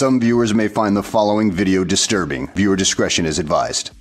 Some viewers may find the following video disturbing. Viewer discretion is advised.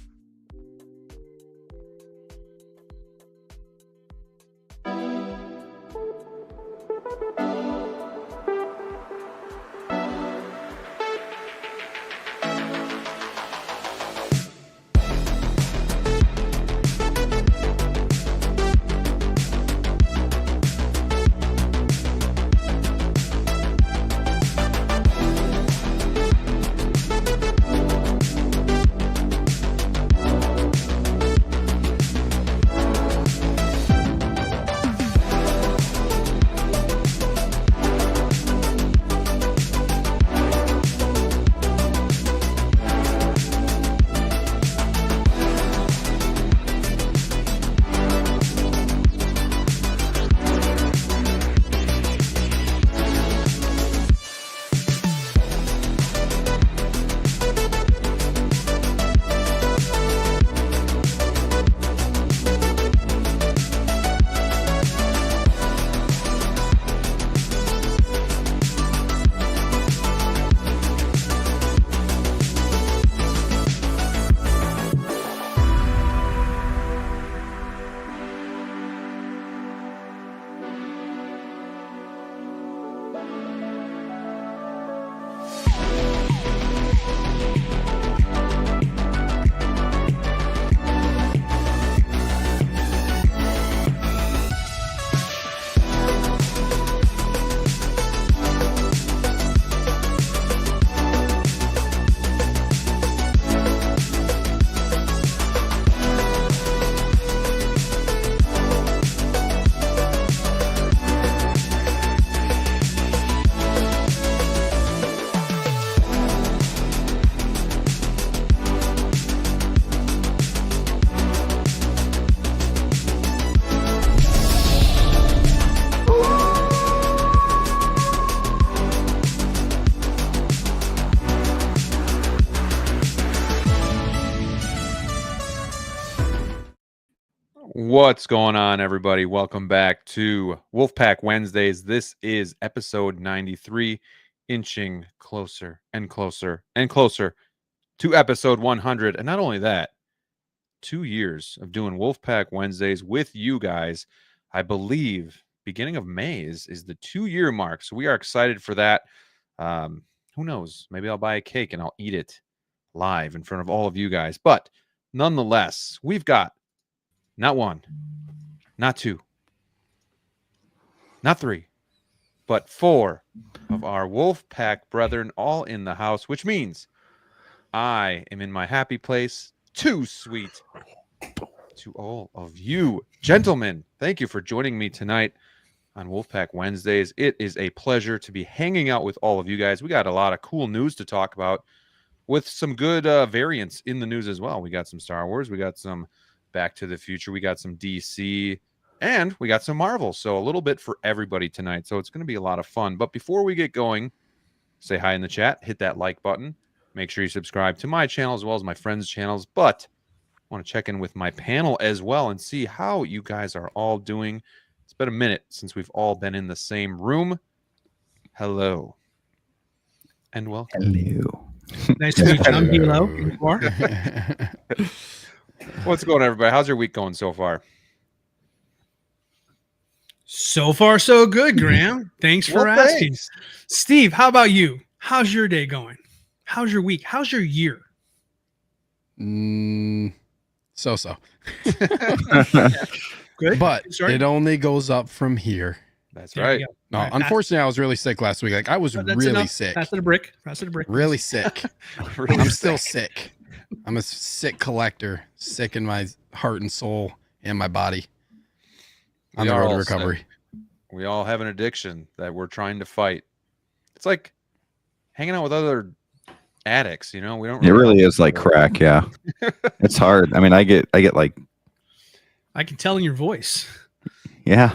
What's going on, everybody? Welcome back to Wolfpack Wednesdays. This is episode 93, inching closer and closer and closer to episode 100. And not only that, 2 years of doing Wolfpack Wednesdays with you guys. I believe beginning of May is the 2-year mark. So we are excited for that. Who knows? Maybe I'll buy a cake and I'll eat it live in front of all of you guys. But nonetheless, we've got not one, not two, not three, but 4 of our Wolfpack brethren all in the house, which means I am in my happy place. Too sweet to all of you. Gentlemen, thank you for joining me tonight on Wolfpack Wednesdays. It is a pleasure to be hanging out with all of you guys. We got a lot of cool news to talk about with some good variants in the news as well. We got some Star Wars. We got some Back to the Future. We got some DC, and we got some Marvel. So a little bit for everybody tonight. So it's going to be a lot of fun. But before we get going, say hi in the chat, hit that like button. Make sure you subscribe to my channel as well as my friends' channels. But I want to check in with my panel as well and see how you guys are all doing. It's been a minute since we've all been in the same room. Hello. And welcome. Hello. Nice to meet you. I'm DLO. What's going on, everybody? How's your week going so far? So far, so good, Graham. Thanks for asking. Thanks. Steve, how about you? How's your day going? How's your week? How's your year? So. Good. But Sorry. it only goes up from here. That's There right. you go. No, All right, unfortunately, I was really sick last week. Like I was that's really enough. sick. Pass it a brick. Pass it a brick. Really sick. I'm still sick. I'm a sick collector, sick in my heart and soul and my body. On the road to recovery. We all have an addiction that we're trying to fight. It's like hanging out with other addicts, you know. We don't. It really is like crack, yeah. It's hard. I mean, I get like, I can tell in your voice. yeah,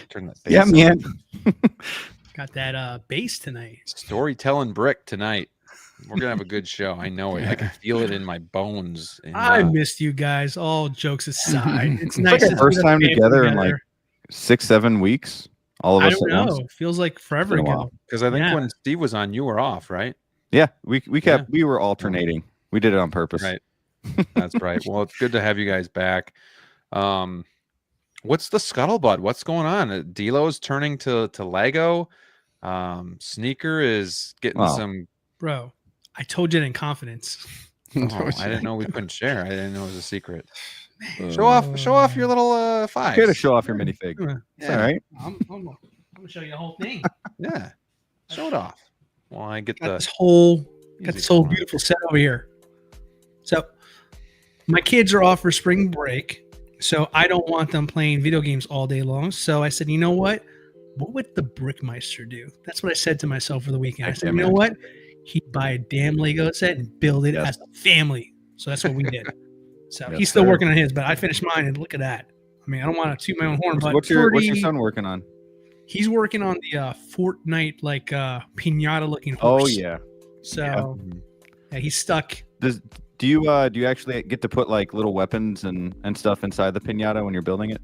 Turn that yeah, bass man. Got that bass tonight. Storytelling brick tonight. We're gonna have a good show. I know it. I can feel it in my bones. And, I missed you guys. All jokes aside, it's nice. Like to the first see time the together in family like 6-7 weeks. All of I us don't at once. know. Feels like forever Been a ago. while. Because I think Yeah. when Steve was on, you were off, right? Yeah, we were alternating. We did it on purpose. Right. That's right. Well, it's good to have you guys back. What's the scuttlebutt? What's going on? DLO's turning to Lego. Sneaker is getting Wow. some. Bro, I told you it in confidence. Oh, I didn't know we couldn't share. I didn't know it was a secret. Show off your little five. Here to show off your minifig. It's all right. I'm gonna show you the whole thing. Yeah, show it off. Well, I get Got the this whole easy going. beautiful set over here. So my kids are off for spring break, so I don't want them playing video games all day long. So I said, you know what? What would the Brickmeister do? That's what I said to myself for the weekend. I said, you know what? He'd buy a damn Lego set and build it as a family. So that's what we did. So Yes, he's still sir. working on his, but I finished mine, and look at that. I mean, I don't want to toot my own horn, but What's your 40 son working on? He's working on the Fortnite like pinata looking Oh horse. yeah. So yeah, he's stuck. Do you actually get to put like little weapons and stuff inside the pinata when you're building it?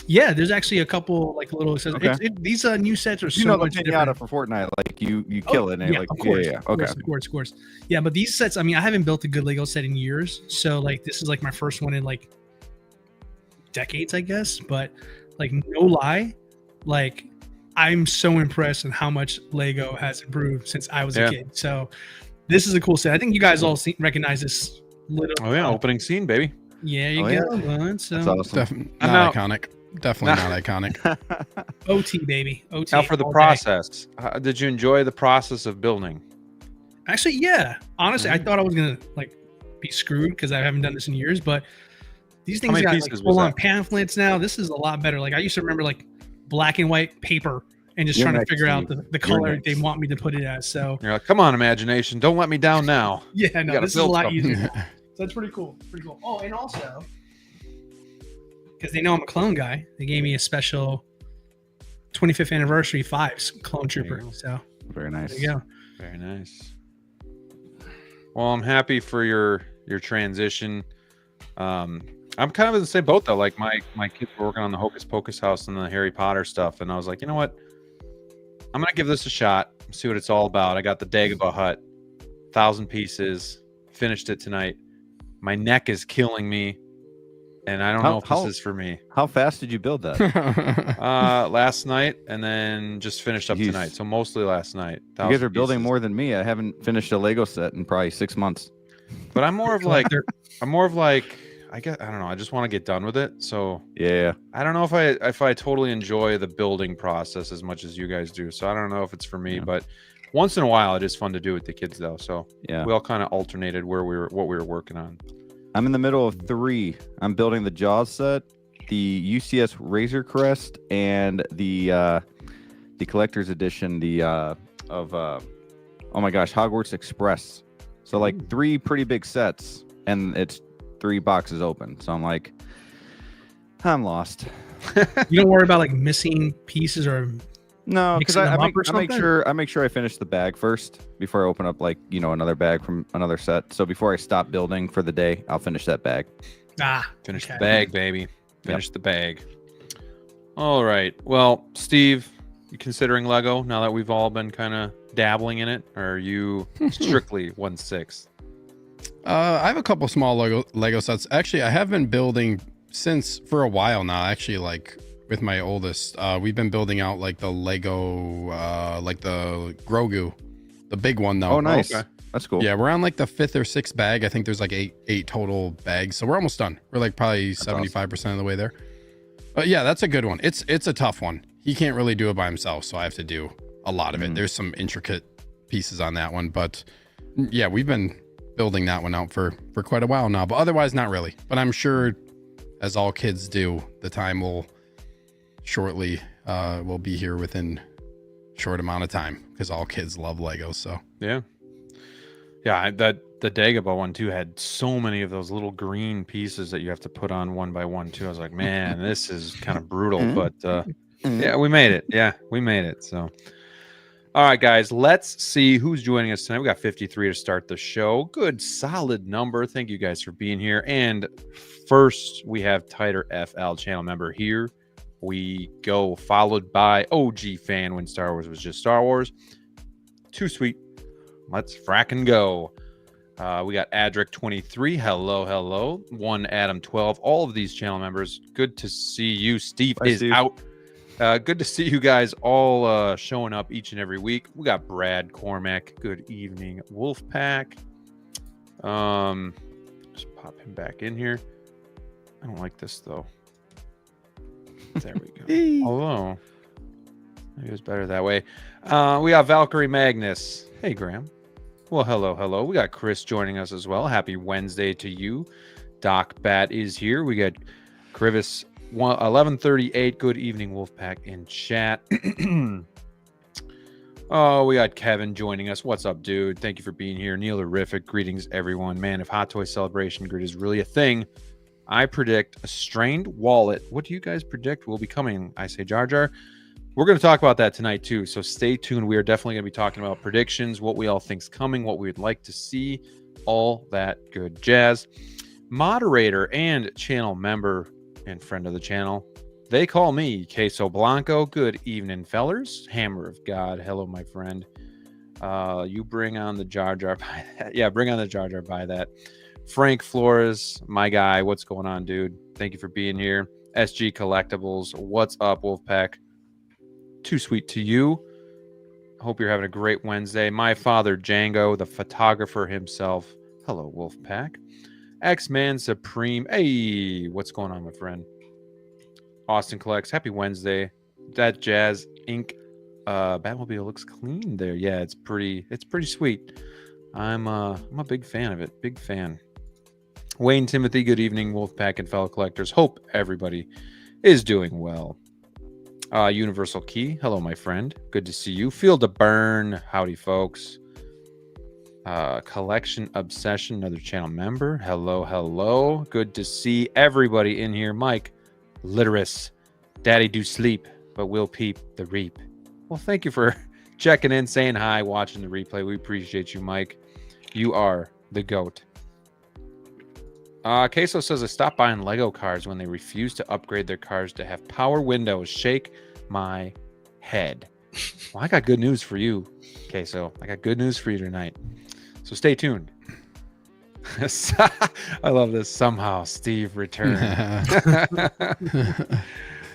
Yeah, there's actually a couple like little. Okay. These new sets are so You know the much pinata different. for Fortnite, like you kill it and Yeah, like of course, yeah. of Okay. course. Yeah, but these sets, I mean, I haven't built a good Lego set in years, so like this is like my first one in like decades, I guess. But like no lie, like I'm so impressed with how much Lego has improved since I was a kid. So this is a cool set. I think you guys all recognize this little. Oh yeah, opening scene, baby. Yeah, you Oh, go. Bud. So That's awesome. Not iconic. Definitely not iconic. OT baby, OT. Now for the all day. process, did you enjoy the process of building? Actually, yeah. Honestly, I thought I was gonna like be screwed because I haven't done this in years. But these things many got pieces like was full on that? pamphlets now. This is a lot better. Like I used to remember like black and white paper and just You're trying to next, figure out Steve. the You're color next. they want me to put it as. So You're like, come on, imagination, don't let me down now. yeah, no, gotta this is a build lot something. easier. So that's pretty cool. Pretty cool. Oh, and also because they know I'm a clone guy, they gave me a special 25th anniversary fives clone There you trooper. go. So Very nice. there you go. Very nice. Well, I'm happy for your transition. I'm kind of in the same boat though. Like my kids were working on the Hocus Pocus house and the Harry Potter stuff, and I was like, you know what? I'm gonna give this a shot. See what it's all about. I got the Dagobah hut, 1,000 pieces. Finished it tonight. My neck is killing me, and I don't know if this is for me. How fast did you build that? Last night, and then just finished up Jeez. tonight. So mostly last night. You guys 1,000 are building pieces. more than me. I haven't finished a Lego set in probably 6 months. But I'm more of like I don't know. I just want to get done with it. So Yeah. I don't know if I totally enjoy the building process as much as you guys do. So I don't know if it's for me, Yeah. but once in a while it is fun to do with the kids though. So Yeah. we all kind of alternated what we were working on. I'm in the middle of 3. I'm building the Jaws set, the UCS Razor Crest, and the collector's edition, oh my gosh, Hogwarts Express. So like 3 pretty big sets, and it's 3 boxes open. So I'm like, I'm lost. You don't worry about like missing pieces or No, because Mixing I them up or make something? sure I finish the bag first before I open up like another bag from another set. So before I stop building for the day, I'll finish that bag. Finish okay. the bag, baby. Finish the bag. All right. Well, Steve, you considering Lego now that we've all been kind of dabbling in it? Or are you strictly 1/6? I have a couple small Lego sets. Actually, I have been building for a while now. Actually, like with my oldest, we've been building out like the Lego, like the Grogu, the big one though. Oh, nice. okay. That's cool. Yeah, we're on like the 5th or 6th bag. I think there's like eight total bags, so we're almost done. We're like probably 75% of the way there. But yeah, that's a good one. It's a tough one. He can't really do it by himself, so I have to do a lot of it. There's some intricate pieces on that one, but yeah, we've been building that one out for quite a while now. But otherwise, not really. But I'm sure, as all kids do, the time will shortly will be here within short amount of time because all kids love Legos. So Yeah. Yeah, the Dagobah one too had so many of those little green pieces that you have to put on one by one too. I was like, man, this is kind of brutal, but yeah, we made it. Yeah, we made it. So, all right, guys, let's see who's joining us tonight. We got 53 to start the show. Good, solid number. Thank you guys for being here. And first, we have Tighter FL channel member here we go, followed by OG Fan when Star Wars was just Star Wars. Too sweet. Let's fracking go. We got Adric23. Hello. One Adam12. All of these channel members. Good to see you. Steve Bye, is Steve. out. Good to see you guys all showing up each and every week. We got Brad Cormack. Good evening, Wolfpack. Just pop him back in here. I don't like this though. There we go. Hello. Maybe it was better that way. We got Valkyrie Magnus. Hey, Graham. Well, hello. We got Chris joining us as well. Happy Wednesday to you. Doc Bat is here. We got Krivis 1138. Good evening, Wolfpack in chat. Oh, we got Kevin joining us. What's up, dude? Thank you for being here. Neil Horrific. Greetings, everyone. Man, if Hot Toy Celebration Grid is really a thing, I predict a strained wallet. What do you guys predict will be coming? I say Jar Jar. We're going to talk about that tonight, too. So stay tuned. We are definitely going to be talking about predictions, what we all think's coming, what we would like to see, all that good jazz. Moderator and channel member and friend of the channel, they call me Queso Blanco. Good evening, fellers. Hammer of God. Hello, my friend. You bring on the Jar Jar by that. Yeah, bring on the Jar Jar by that. Frank Flores, my guy. What's going on, dude? Thank you for being here. SG Collectibles. What's up, Wolfpack? Too sweet to you. Hope you're having a great Wednesday. My father, Django, the photographer himself. Hello, Wolfpack. X-Man Supreme. Hey, what's going on, my friend? Austin Collects. Happy Wednesday. That Jazz Ink Batmobile looks clean there. Yeah, it's pretty sweet. I'm a big fan of it. Big fan. Wayne Timothy, good evening, Wolfpack and fellow collectors. Hope everybody is doing well. Universal Key, hello, my friend. Good to see you. Feel to Burn, howdy, folks. Collection Obsession, another channel member. Hello. Good to see everybody in here. Mike, Literus, Daddy do sleep, but we'll peep the reap. Well, thank you for checking in, saying hi, watching the replay. We appreciate you, Mike. You are the GOAT. Queso says I stopped buying Lego cars when they refuse to upgrade their cars to have power windows. Shake my head. Well, I got good news for you, Queso. I got good news for you tonight. So stay tuned. I love this. Somehow Steve returned.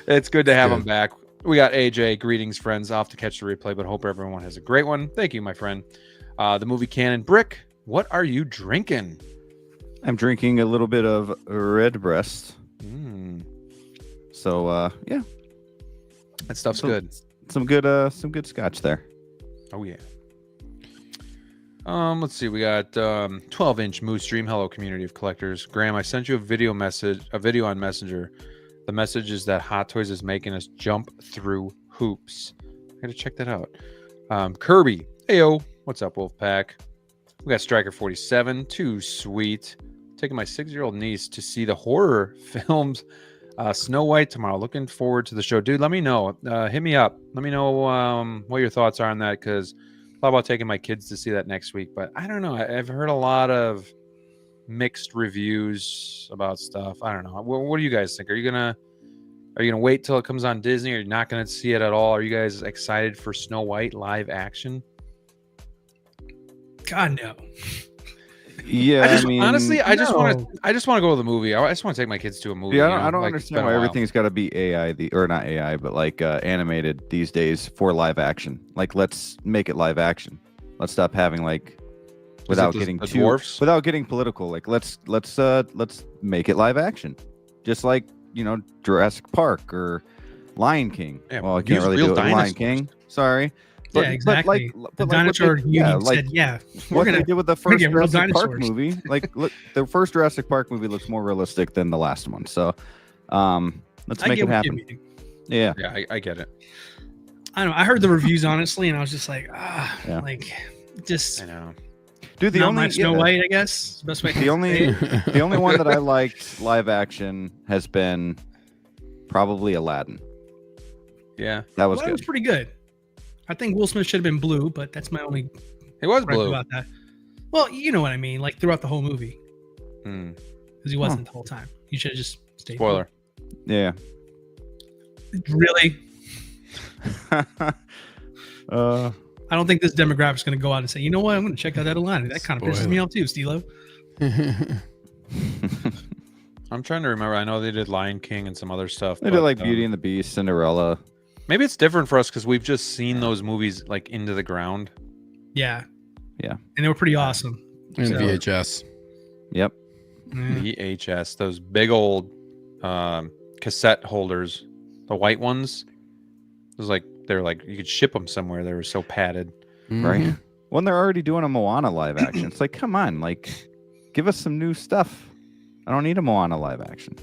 It's good to have him back. We got AJ. Greetings, friends. Off to catch the replay, but hope everyone has a great one. Thank you, my friend. The movie Cannon. Brick, what are you drinking? I'm drinking a little bit of Redbreast. So yeah, that stuff's good. Some good scotch there. Oh yeah. Let's see. We got 12-inch Moose Stream. Hello, community of collectors. Graham, I sent you a video on Messenger. The message is that Hot Toys is making us jump through hoops. I gotta check that out. Kirby, heyo, what's up, Wolfpack? We got Striker 47. Too sweet. Taking my 6-year-old niece to see the horror films Snow White tomorrow. Looking forward to the show. Dude, let me know. Hit me up. Let me know what your thoughts are on that, because I thought about taking my kids to see that next week. But I don't know. I've heard a lot of mixed reviews about stuff. I don't know. What do you guys think? Are you gonna wait till it comes on Disney, or you're not gonna see it at all? Are you guys excited for Snow White live action? God, no. Yeah, I just want to go to the movie. I just want to take my kids to a movie. Yeah, I don't understand why everything's got to be AI, or not AI, but like animated these days for live action. Like, let's make it live action. Let's stop having like without getting political. Like, let's make it live action, just like Jurassic Park or Lion King. Yeah, well, I can't really do it with Lion King. Sorry. Yeah, exactly. The dinosaur union said, "Yeah, what they did with the first Jurassic Park movie. Like, look, the first Jurassic Park movie looks more realistic than the last one. So, let's make it happen." Yeah, I get it. I don't know. I heard the reviews honestly, and I was just like, just. I know. Dude, the only Snow White, I guess. Best way. The only one that I liked live action has been probably Aladdin. Yeah, that was good. That was pretty good. I think Will Smith should have been blue, but that's my only. He was blue about that. Well, you know what I mean, like throughout the whole movie, because he wasn't the whole time. He should have just stayed. Spoiler. Blue. Yeah. Really? uh, I don't think this demographic is going to go out and say, you know what, I'm going to check out that Atlanta. That kind of pisses me off too, Stilo. I'm trying to remember. I know they did Lion King and some other stuff. They did like Beauty and the Beast, Cinderella. Maybe it's different for us because we've just seen those movies like into the ground. Yeah. Yeah. And they were pretty awesome. And VHS. Yep. VHS, those big old cassette holders, the white ones. It was like they're like you could ship them somewhere. They were so padded, right? When they're already doing a Moana live action, it's like, come on, like, give us some new stuff. I don't need a Moana live action.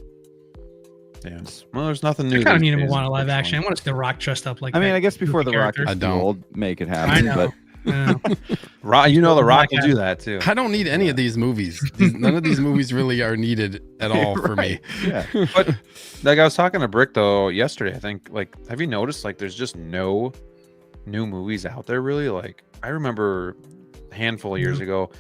Yeah. Well, there's nothing new. I kind of need a Moana live action. I want to see The Rock dressed up like. I mean, I guess before The Rock I is don't. old, make it happen. I know. But You know, The Rock will do that too. I don't need any of these movies. None of these movies really are needed at all for me. Yeah. But like I was talking to Brick though yesterday, I think like have you noticed like there's just no new movies out there really? Like I remember a handful of years ago,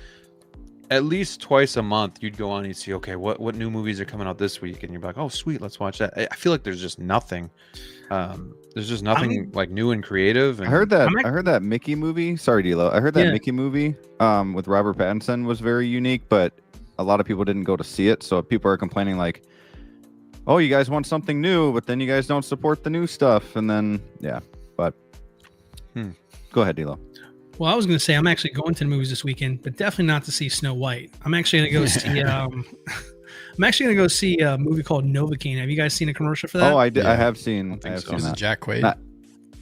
at least twice a month you'd go on and you'd see, okay, what new movies are coming out this week, and you're like, oh sweet, let's watch that. I feel like there's just nothing. There's just nothing like new and creative. And I heard that Mickey movie. Sorry, D-Lo. I heard that Mickey movie with Robert Pattinson was very unique, but a lot of people didn't go to see it. So people are complaining like, oh, you guys want something new, but then you guys don't support the new stuff. And then, but go ahead, D-Lo. Well, I was going to say I'm actually going to the movies this weekend, but definitely not to see Snow White. I'm actually going to go see. I'm actually going to go see a movie called Novocaine. Have you guys seen a commercial for that? Oh, I did. I have seen. Is it Jack Quaid?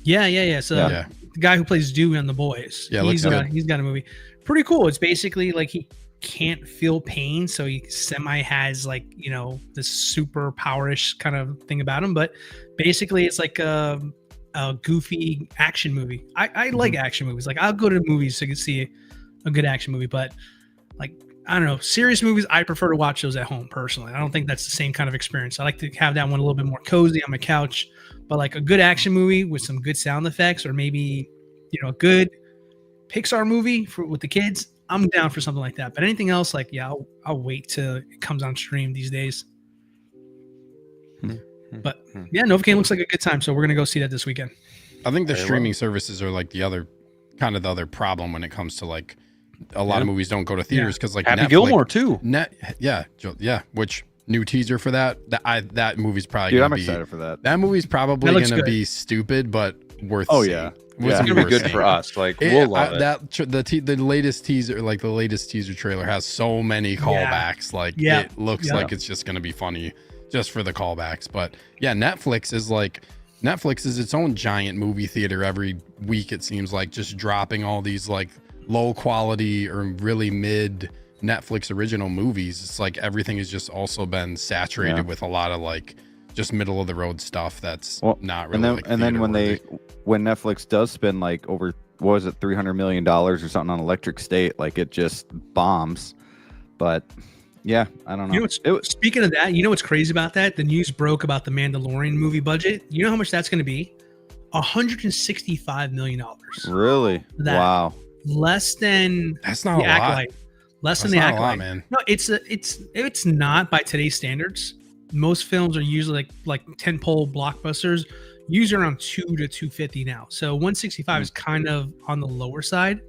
Yeah. So the guy who plays Dewey on The Boys. Yeah, he's got a movie. Pretty cool. It's basically like he can't feel pain, so he semi has like this super powerish kind of thing about him. But basically, it's like a goofy action movie. I like action movies. Like I'll go to movies to see a good action movie, but like I don't know, serious movies, I prefer to watch those at home personally. I don't think that's the same kind of experience. I like to have that one a little bit more cozy on my couch, but like a good action movie with some good sound effects, or maybe a good Pixar movie with the kids, I'm down for something like that. But anything else, like I'll wait till it comes on stream these days. But yeah, Novocaine looks like a good time, so we're gonna go see that this weekend. I think the streaming services are like the other problem when it comes to like a lot of movies don't go to theaters because like Happy Netflix, Gilmore too. Which new teaser for that movie's probably Dude, gonna I'm be excited for that. That movie's probably That gonna be stupid but worth Oh seeing. yeah. It's gonna be good for us. Like we'll love it. The latest teaser, like the latest teaser trailer, has so many callbacks. Like it looks like it's just gonna be funny just for the callbacks. But yeah, Netflix is its own giant movie theater every week. It seems like just dropping all these like low quality or really mid Netflix original movies. It's like everything has just also been saturated with a lot of like just middle of the road stuff that's not really. And then when Netflix does spend like over what was it $300 million or something on Electric State, like it just bombs. But yeah, I don't know. Speaking of that, what's crazy about that? The news broke about the Mandalorian movie budget. You know how much that's going to be? $165 million. Really? Wow. Less than that's not a lot. Less than the Acolyte, man. No, it's not by today's standards. Most films are usually like tentpole blockbusters, usually around 2 to 250 now. So 165 is kind of on the lower side.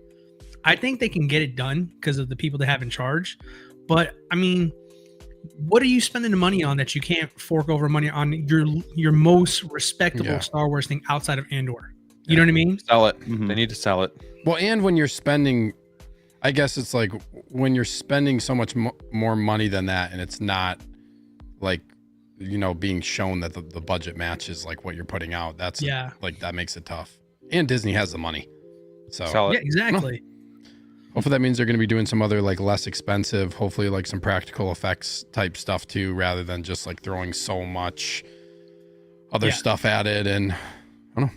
I think they can get it done because of the people they have in charge. But I mean, what are you spending the money on that you can't fork over money on your most respectable Star Wars thing outside of Andor? You know what I mean? Sell it. They need to sell it. Well, and when you're spending, I guess it's like when you're spending so much more money than that, and it's not like being shown that the budget matches like what you're putting out. That's like that makes it tough. And Disney has the money, so sell it. Yeah, exactly. Hopefully that means they're going to be doing some other like less expensive, hopefully like some practical effects type stuff too, rather than just like throwing so much other stuff at it. And I don't know,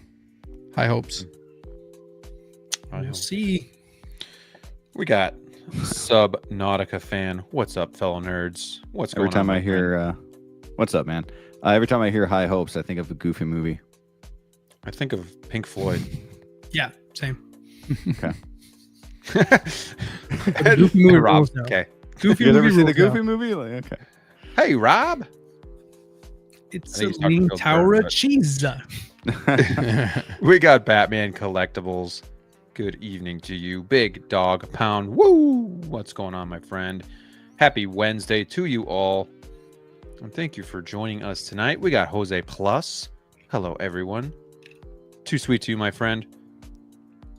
high hopes. We'll see. We got Subnautica fan. What's up, fellow nerds? What's going on? Every time I hear, what's up, man? Every time I hear high hopes, I think of a Goofy movie. I think of Pink Floyd. Yeah, same. Okay. Goofy movie Rob. rules, Okay. Goofy You movie ever seen the rules, Goofy movie? Like, okay. Hey, Rob. It's I a think he's talking leaning Phil tower Burton, of cheese. We got Batman Collectibles. Good evening to you, Big Dog Pound. Woo! What's going on, my friend? Happy Wednesday to you all. And thank you for joining us tonight. We got Jose Plus. Hello, everyone. Too sweet to you, my friend.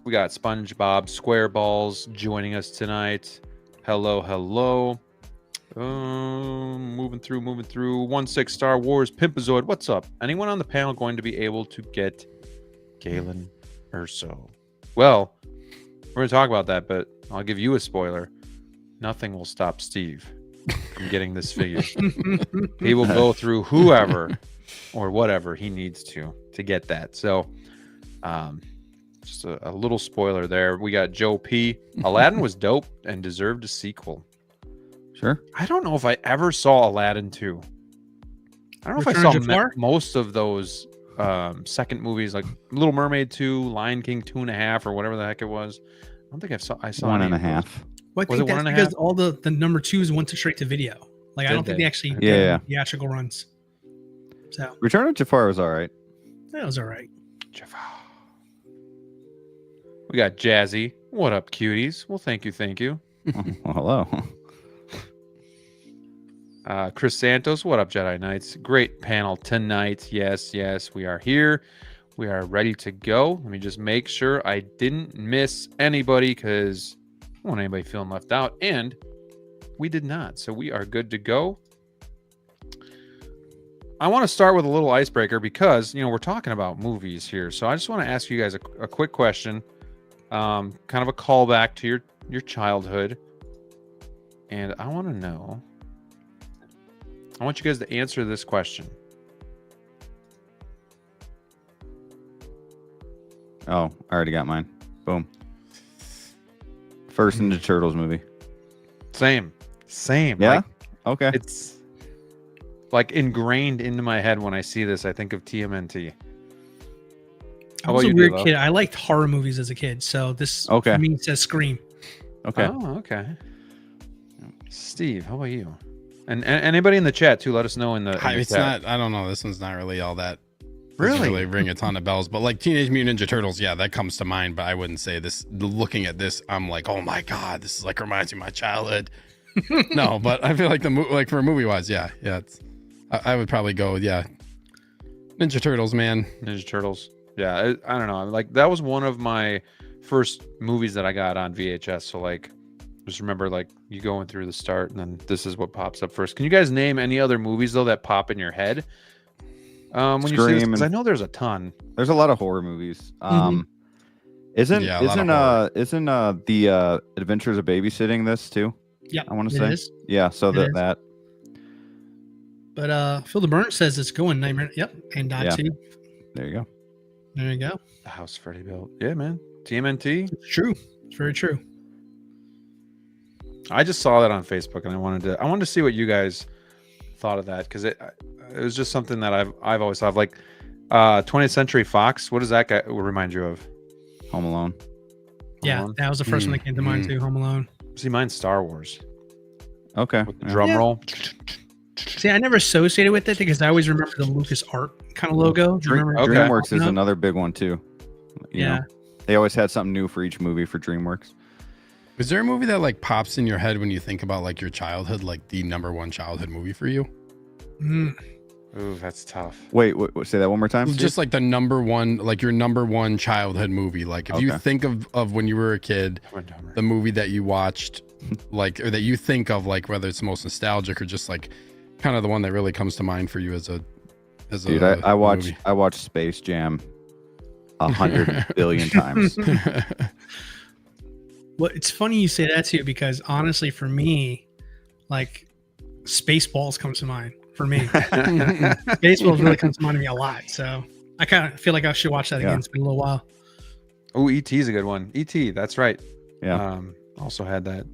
We got SpongeBob SquareBalls joining us tonight. Hello, hello. Moving through. 1-6 Star Wars Pimpazoid. What's up? Anyone on the panel going to be able to get Galen Erso? Well, we're going to talk about that, but I'll give you a spoiler. Nothing will stop Steve from getting this figure. He will go through whoever or whatever he needs to get that. So, just a little spoiler there. We got Joe P. Aladdin was dope and deserved a sequel. Sure. I don't know if I ever saw Aladdin 2. I don't know if I saw most of those second movies, like Little Mermaid 2, Lion King 2.5, or whatever the heck it was. I don't think I saw 1.5. Well, I think that's because all the number 2s went straight to video. Like, I don't think they actually did theatrical runs. So Return of Jafar was all right. That was all right. Jafar. We got Jazzy. What up, cuties? Well, thank you. Well, hello. Chris Santos, what up, Jedi Knights? Great panel tonight. Yes, we are here. We are ready to go. Let me just make sure I didn't miss anybody because I don't want anybody feeling left out. And we did not. So we are good to go. I want to start with a little icebreaker because, we're talking about movies here. So I just want to ask you guys a quick question. Kind of a callback to your childhood. And I want to know. I want you guys to answer this question. Oh, I already got mine. Boom. First Ninja Turtles movie. Same. Yeah? Okay. It's like ingrained into my head when I see this. I think of TMNT. I was a weird kid. I liked horror movies as a kid. So this for me says Scream. Okay. Oh, okay. Steve, how about you? And anybody in the chat too, let us know in the it's chat. not, I don't know. This one's not really all that. Really ring a ton of bells, but like Teenage Mutant Ninja Turtles, yeah, that comes to mind. But I wouldn't say this. Looking at this, I'm like, oh my god, this is like reminds me of my childhood. No, but I feel like like for a movie wise, yeah. It's, I would probably go, Ninja Turtles, man. Ninja Turtles. Yeah, I don't know. Like that was one of my first movies that I got on VHS. So like, just remember like you going through the start, and then this is what pops up first. Can you guys name any other movies though that pop in your head? When you see this, because I know there's a ton. There's a lot of horror movies. Isn't the Adventures of Babysitting this too? Yeah, I want to say. Is. Yeah, so that. But Phil DeBurn says it's going Nightmare. Yep, and Dotsie. There you go. There you go. The house Freddy built. Yeah, man. TMNT. It's true. It's very true. I just saw that on Facebook, and I wanted to see what you guys thought of that, because it was just something that I've always thought of. Like 20th Century Fox. What does that guy remind you of? Home Alone. Yeah, that was the first one that came to mind too. Home Alone. See, mine's Star Wars. Okay. With the drum roll. See, I never associated with it because I always remember the Lucas Art kind of logo. DreamWorks is another big one too. You know, they always had something new for each movie for DreamWorks. Is there a movie that like pops in your head when you think about like your childhood, like the number one childhood movie for you? Ooh, that's tough. Wait, say that one more time. Just like the number one, like your number one childhood movie. Like if you think of when you were a kid, the movie that you watched, like, or that you think of, like whether it's the most nostalgic or just like kind of the one that really comes to mind for you as a dude. I watched Space Jam 100 billion times. Well, it's funny you say that too, because honestly, for me, like Spaceballs comes to mind. For me, Spaceballs really comes to mind to me a lot. So I kind of feel like I should watch that again. It's been a little while. Oh, E.T. is a good one. E.T. That's right. Yeah. Also had that.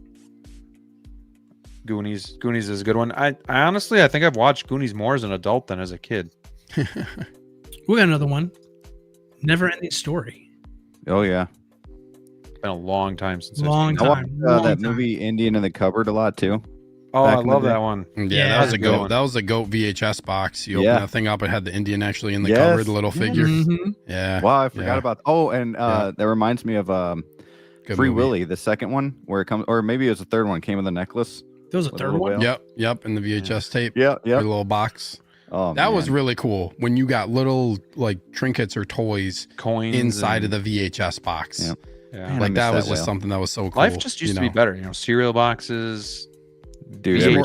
Goonies is a good one. I honestly, I think I've watched Goonies more as an adult than as a kid. We got another one. Never Ending Story. Oh yeah. It's been a long time since I watched that movie Indian in the Cupboard a lot too. Oh, I back in the love day. that one. Yeah, that was a goat. That was a goat VHS box. You open that thing up, it had the Indian actually in the cover, the little figure. Yeah. Wow, I forgot about. Oh, and that reminds me of Free movie. Willy, the second one, where it comes, or maybe it was the third one. Came with a necklace. There was a third one. Yep, in the VHS tape. Yeah. Your little box. Oh, that was really cool when you got little like trinkets or toys, coins inside of the VHS box. Yeah. Yeah. Like that was just something that was so cool. Life just used to be better, cereal boxes. Dude,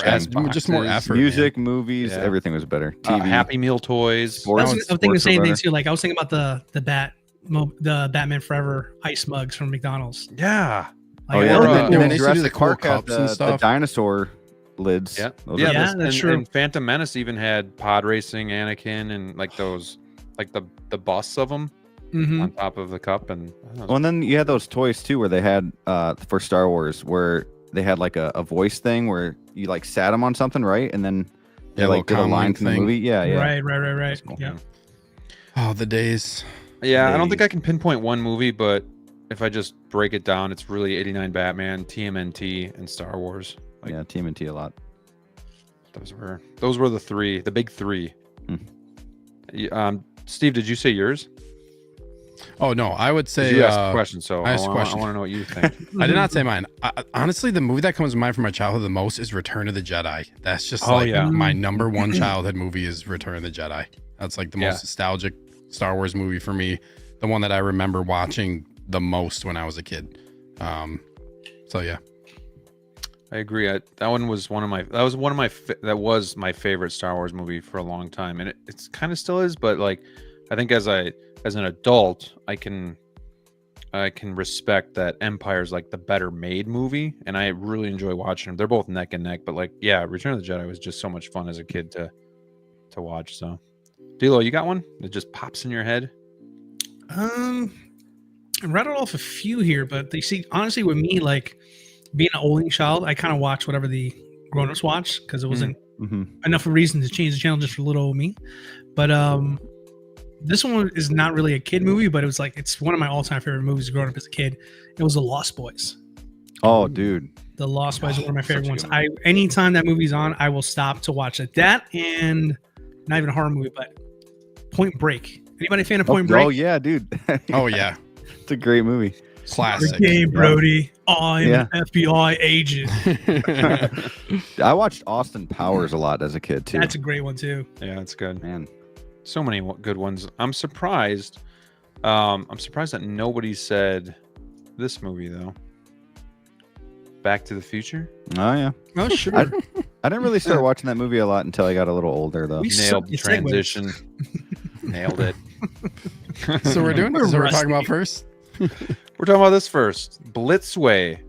just more effort. Music, movies, everything was better. TV, Happy Meal toys. I was thinking the same thing too. Like I was thinking about the Batman Forever ice mugs from McDonald's. Yeah. Like, and then Jurassic Park had the dinosaur lids. Yeah, that's true. And Phantom Menace even had pod racing Anakin and like those, like the busts of them on top of the cup. And then you had those toys too, where they had for Star Wars, where they had like a voice thing where you like sat them on something, right? And then they like did a line from the movie. Yeah. Right. Cool. Yeah. Oh, the days. Yeah, I don't think I can pinpoint one movie, but if I just break it down, it's really 89 Batman, TMNT, and Star Wars. Like, yeah, TMNT a lot. Those were the big three. Steve, did you say yours? Oh no, I would say you asked a question, so I want to know what you think. I did not say mine. Honestly, the movie that comes to mind from my childhood the most is Return of the Jedi. That's just my number one childhood movie is Return of the Jedi. That's like the most nostalgic Star Wars movie for me. The one that I remember watching the most when I was a kid. So yeah. I agree. That was my favorite Star Wars movie for a long time, and it's kind of still is. But like, I think as an adult, I can respect that Empire's like the better made movie, and I really enjoy watching them. They're both neck and neck, but like, yeah, Return of the Jedi was just so much fun as a kid to watch. So, DLO, you got one that just pops in your head? I rattled off a few here, but they see honestly with me, like being an only child, I kind of watch whatever the grown-ups watch because it wasn't enough of a reason to change the channel just for little old me. But this one is not really a kid movie, but it's one of my all-time favorite movies growing up as a kid. It was The Lost Boys. Oh, dude. The Lost Boys is one of my favorite ones. Anytime that movie's on, I will stop to watch it. That and not even a horror movie, but Point Break. Anybody a fan of Point Break? Oh yeah, dude. Oh yeah. It's a great movie. Classic. Okay, Brody. I'm an FBI agent. I watched Austin Powers a lot as a kid too. That's a great one too. Yeah, that's good. Man, so many good ones. I'm surprised. That nobody said this movie though. Back to the Future. Oh yeah. Oh sure. I didn't really start watching that movie a lot until I got a little older though. Nailed the transition. Nailed it. So we're talking about first. We're talking about this first. Blitzway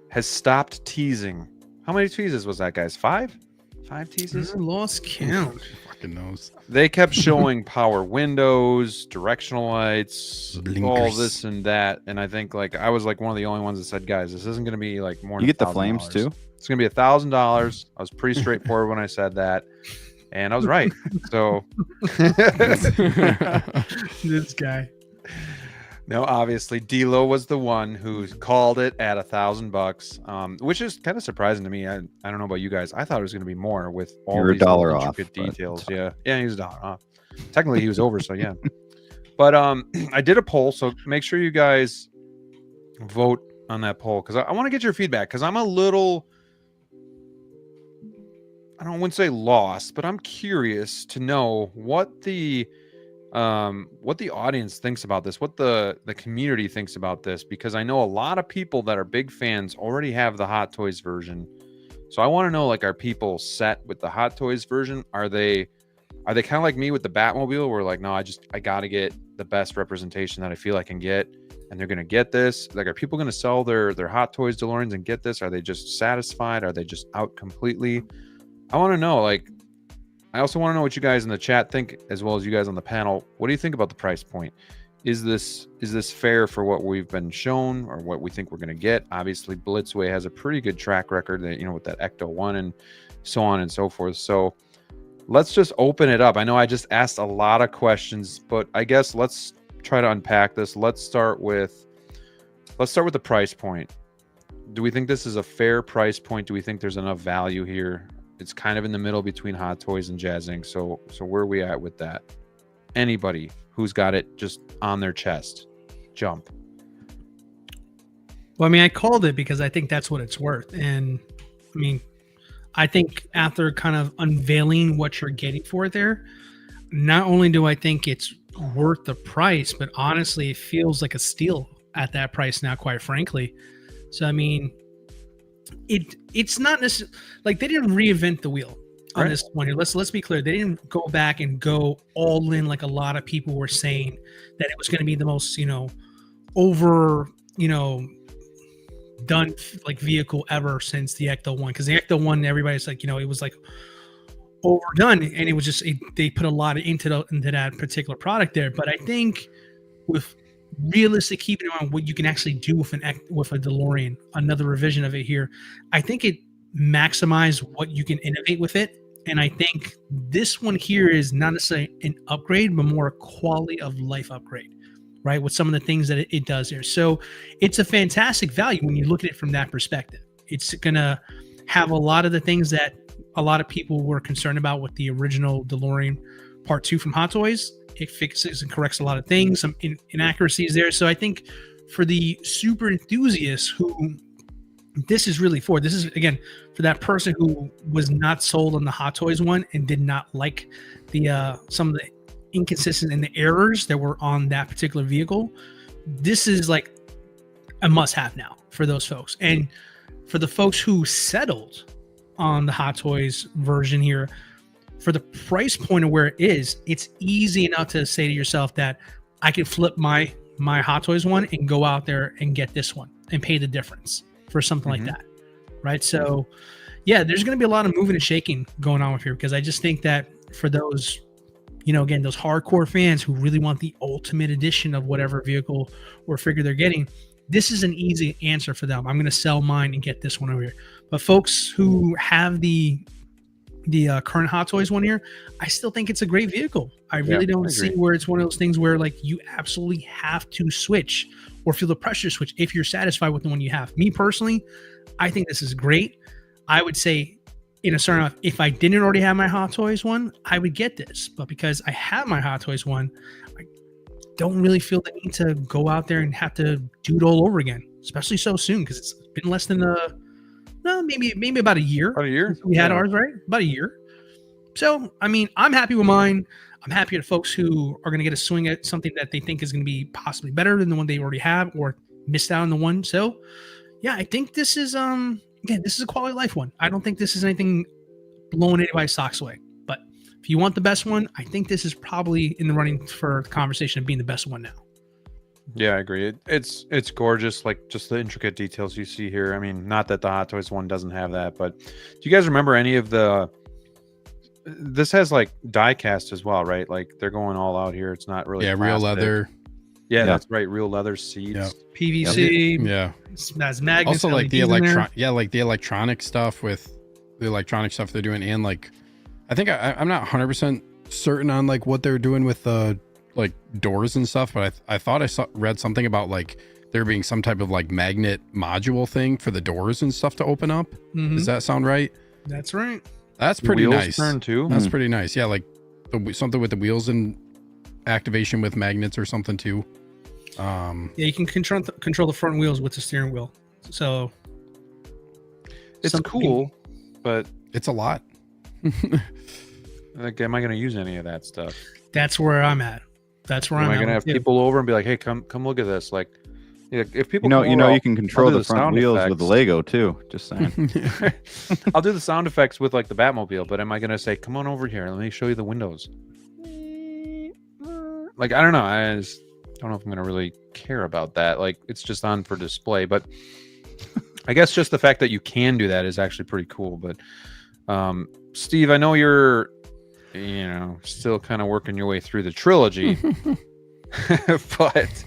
has stopped teasing. How many teases was that, guys? 5? 5 teases? I lost count. Fucking knows. They kept showing power windows, directional lights, blinkers, all this and that. And I think I was one of the only ones that said, guys, this isn't going to be more. You get the flames too? It's going to be $1,000. I was pretty straightforward when I said that. And I was right. So this guy. No, obviously DLO was the one who called it at $1,000, which is kind of surprising to me. I don't know about you guys. I thought it was going to be more with all these $1 off details. Yeah, he was $1 off. Technically, he was over, so yeah. But I did a poll, so make sure you guys vote on that poll because I want to get your feedback because I'm a little. I wouldn't say lost, but I'm curious to know what the audience thinks about this, what the community thinks about this, because I know a lot of people that are big fans already have the Hot Toys version. So I want to know, are people set with the Hot Toys version? Are they kind of like me with the Batmobile where no, I got to get the best representation that I feel I can get, and they're going to get this? Are people going to sell their Hot Toys DeLoreans and get this? Are they just satisfied? Are they just out completely? I want to know, I also want to know what you guys in the chat think, as well as you guys on the panel. What do you think about the price point? Is this fair for what we've been shown or what we think we're going to get? Obviously, Blitzway has a pretty good track record, with that Ecto 1 and so on and so forth. So let's just open it up. I know I just asked a lot of questions, but I guess let's try to unpack this. Let's start with the price point. do we think this is a fair price point? Do we think there's enough value here? It's kind of in the middle between Hot Toys and Jazzing. So where are we at with that? Anybody who's got it just on their chest, jump. Well, I mean, I called it because I think that's what it's worth. And I mean, I think after kind of unveiling what you're getting for it there, not only do I think it's worth the price, but honestly, it feels like a steal at that price now, quite frankly. So, I mean, it's not necessarily like they didn't reinvent the wheel on this one here. Let's be clear. They didn't go back and go all in like a lot of people were saying that it was going to be the most, over, done like vehicle ever since the Ecto 1. Because the Ecto 1, everybody's like, it was like overdone, and it was just they put a lot into that particular product there. But I think with realistic keeping on what you can actually do with a DeLorean, another revision of it here, I think it maximized what you can innovate with it. And I think this one here is not necessarily an upgrade, but more a quality of life upgrade, right? With some of the things that it does here. So it's a fantastic value when you look at it from that perspective. It's going to have a lot of the things that a lot of people were concerned about with the original DeLorean Part 2 from Hot Toys. It fixes and corrects a lot of things, some inaccuracies there. So I think for the super enthusiasts who this is really for, this is, again, for that person who was not sold on the Hot Toys one and did not like the some of the inconsistent and the errors that were on that particular vehicle, this is like a must-have now for those folks. And for the folks who settled on the Hot Toys version here, for the price point of where it is, it's easy enough to say to yourself that I can flip my Hot Toys one and go out there and get this one and pay the difference for something like that, right? So, yeah, there's going to be a lot of moving and shaking going on with here, because I just think that for those, again, those hardcore fans who really want the ultimate edition of whatever vehicle or figure they're getting, this is an easy answer for them. I'm going to sell mine and get this one over here. But folks who have the current Hot Toys one here, I still think it's a great vehicle. I really don't see where it's one of those things where like you absolutely have to switch or feel the pressure to switch if you're satisfied with the one you have. Me personally, I think this is great. I would say in a certain, if I didn't already have my Hot Toys one, I would get this. But because I have my Hot Toys one, I don't really feel the need to go out there and have to do it all over again, especially so soon, because it's been less than maybe about a year. About a year? We had ours, right? About a year. So, I mean, I'm happy with mine. I'm happy to folks who are going to get a swing at something that they think is going to be possibly better than the one they already have or missed out on the one. So, yeah, I think this is, again, this is a quality of life one. I don't think this is anything blowing anybody's socks away. But if you want the best one, I think this is probably in the running for the conversation of being the best one now. Yeah, I agree. It's gorgeous, like just the intricate details you see here. I mean, not that the Hot Toys one doesn't have that, but do you guys remember any of the... This has like die cast as well, right? Like they're going all out here. It's not really real leather. Yeah, that's right. Real leather seats. PVC. Yeah. Has magnets. Also like the electronic stuff with the electronic stuff they're doing, and like I think I'm not 100% certain on like what they're doing with the like doors and stuff, but I thought I read something about like there being some type of like magnet module thing for the doors and stuff to open up. Does that sound right? That's right. That's pretty nice. Turn too. That's pretty nice. Yeah, like something with the wheels and activation with magnets or something too. Yeah, you can control the front wheels with the steering wheel. So it's cool, but it's a lot. Like, am I going to use any of that stuff? That's where I'm at. That's where am I'm I going to have people over and be like, "Hey, come look at this." Like, if people, you can control the front wheels with the Lego too. Just saying. I'll do the sound effects with like the Batmobile, but am I going to say, "Come on over here, let me show you the windows"? Like, I don't know. I just don't know if I'm going to really care about that. Like, it's just on for display, but I guess just the fact that you can do that is actually pretty cool. But Steve, I know you're, still kind of working your way through the trilogy, but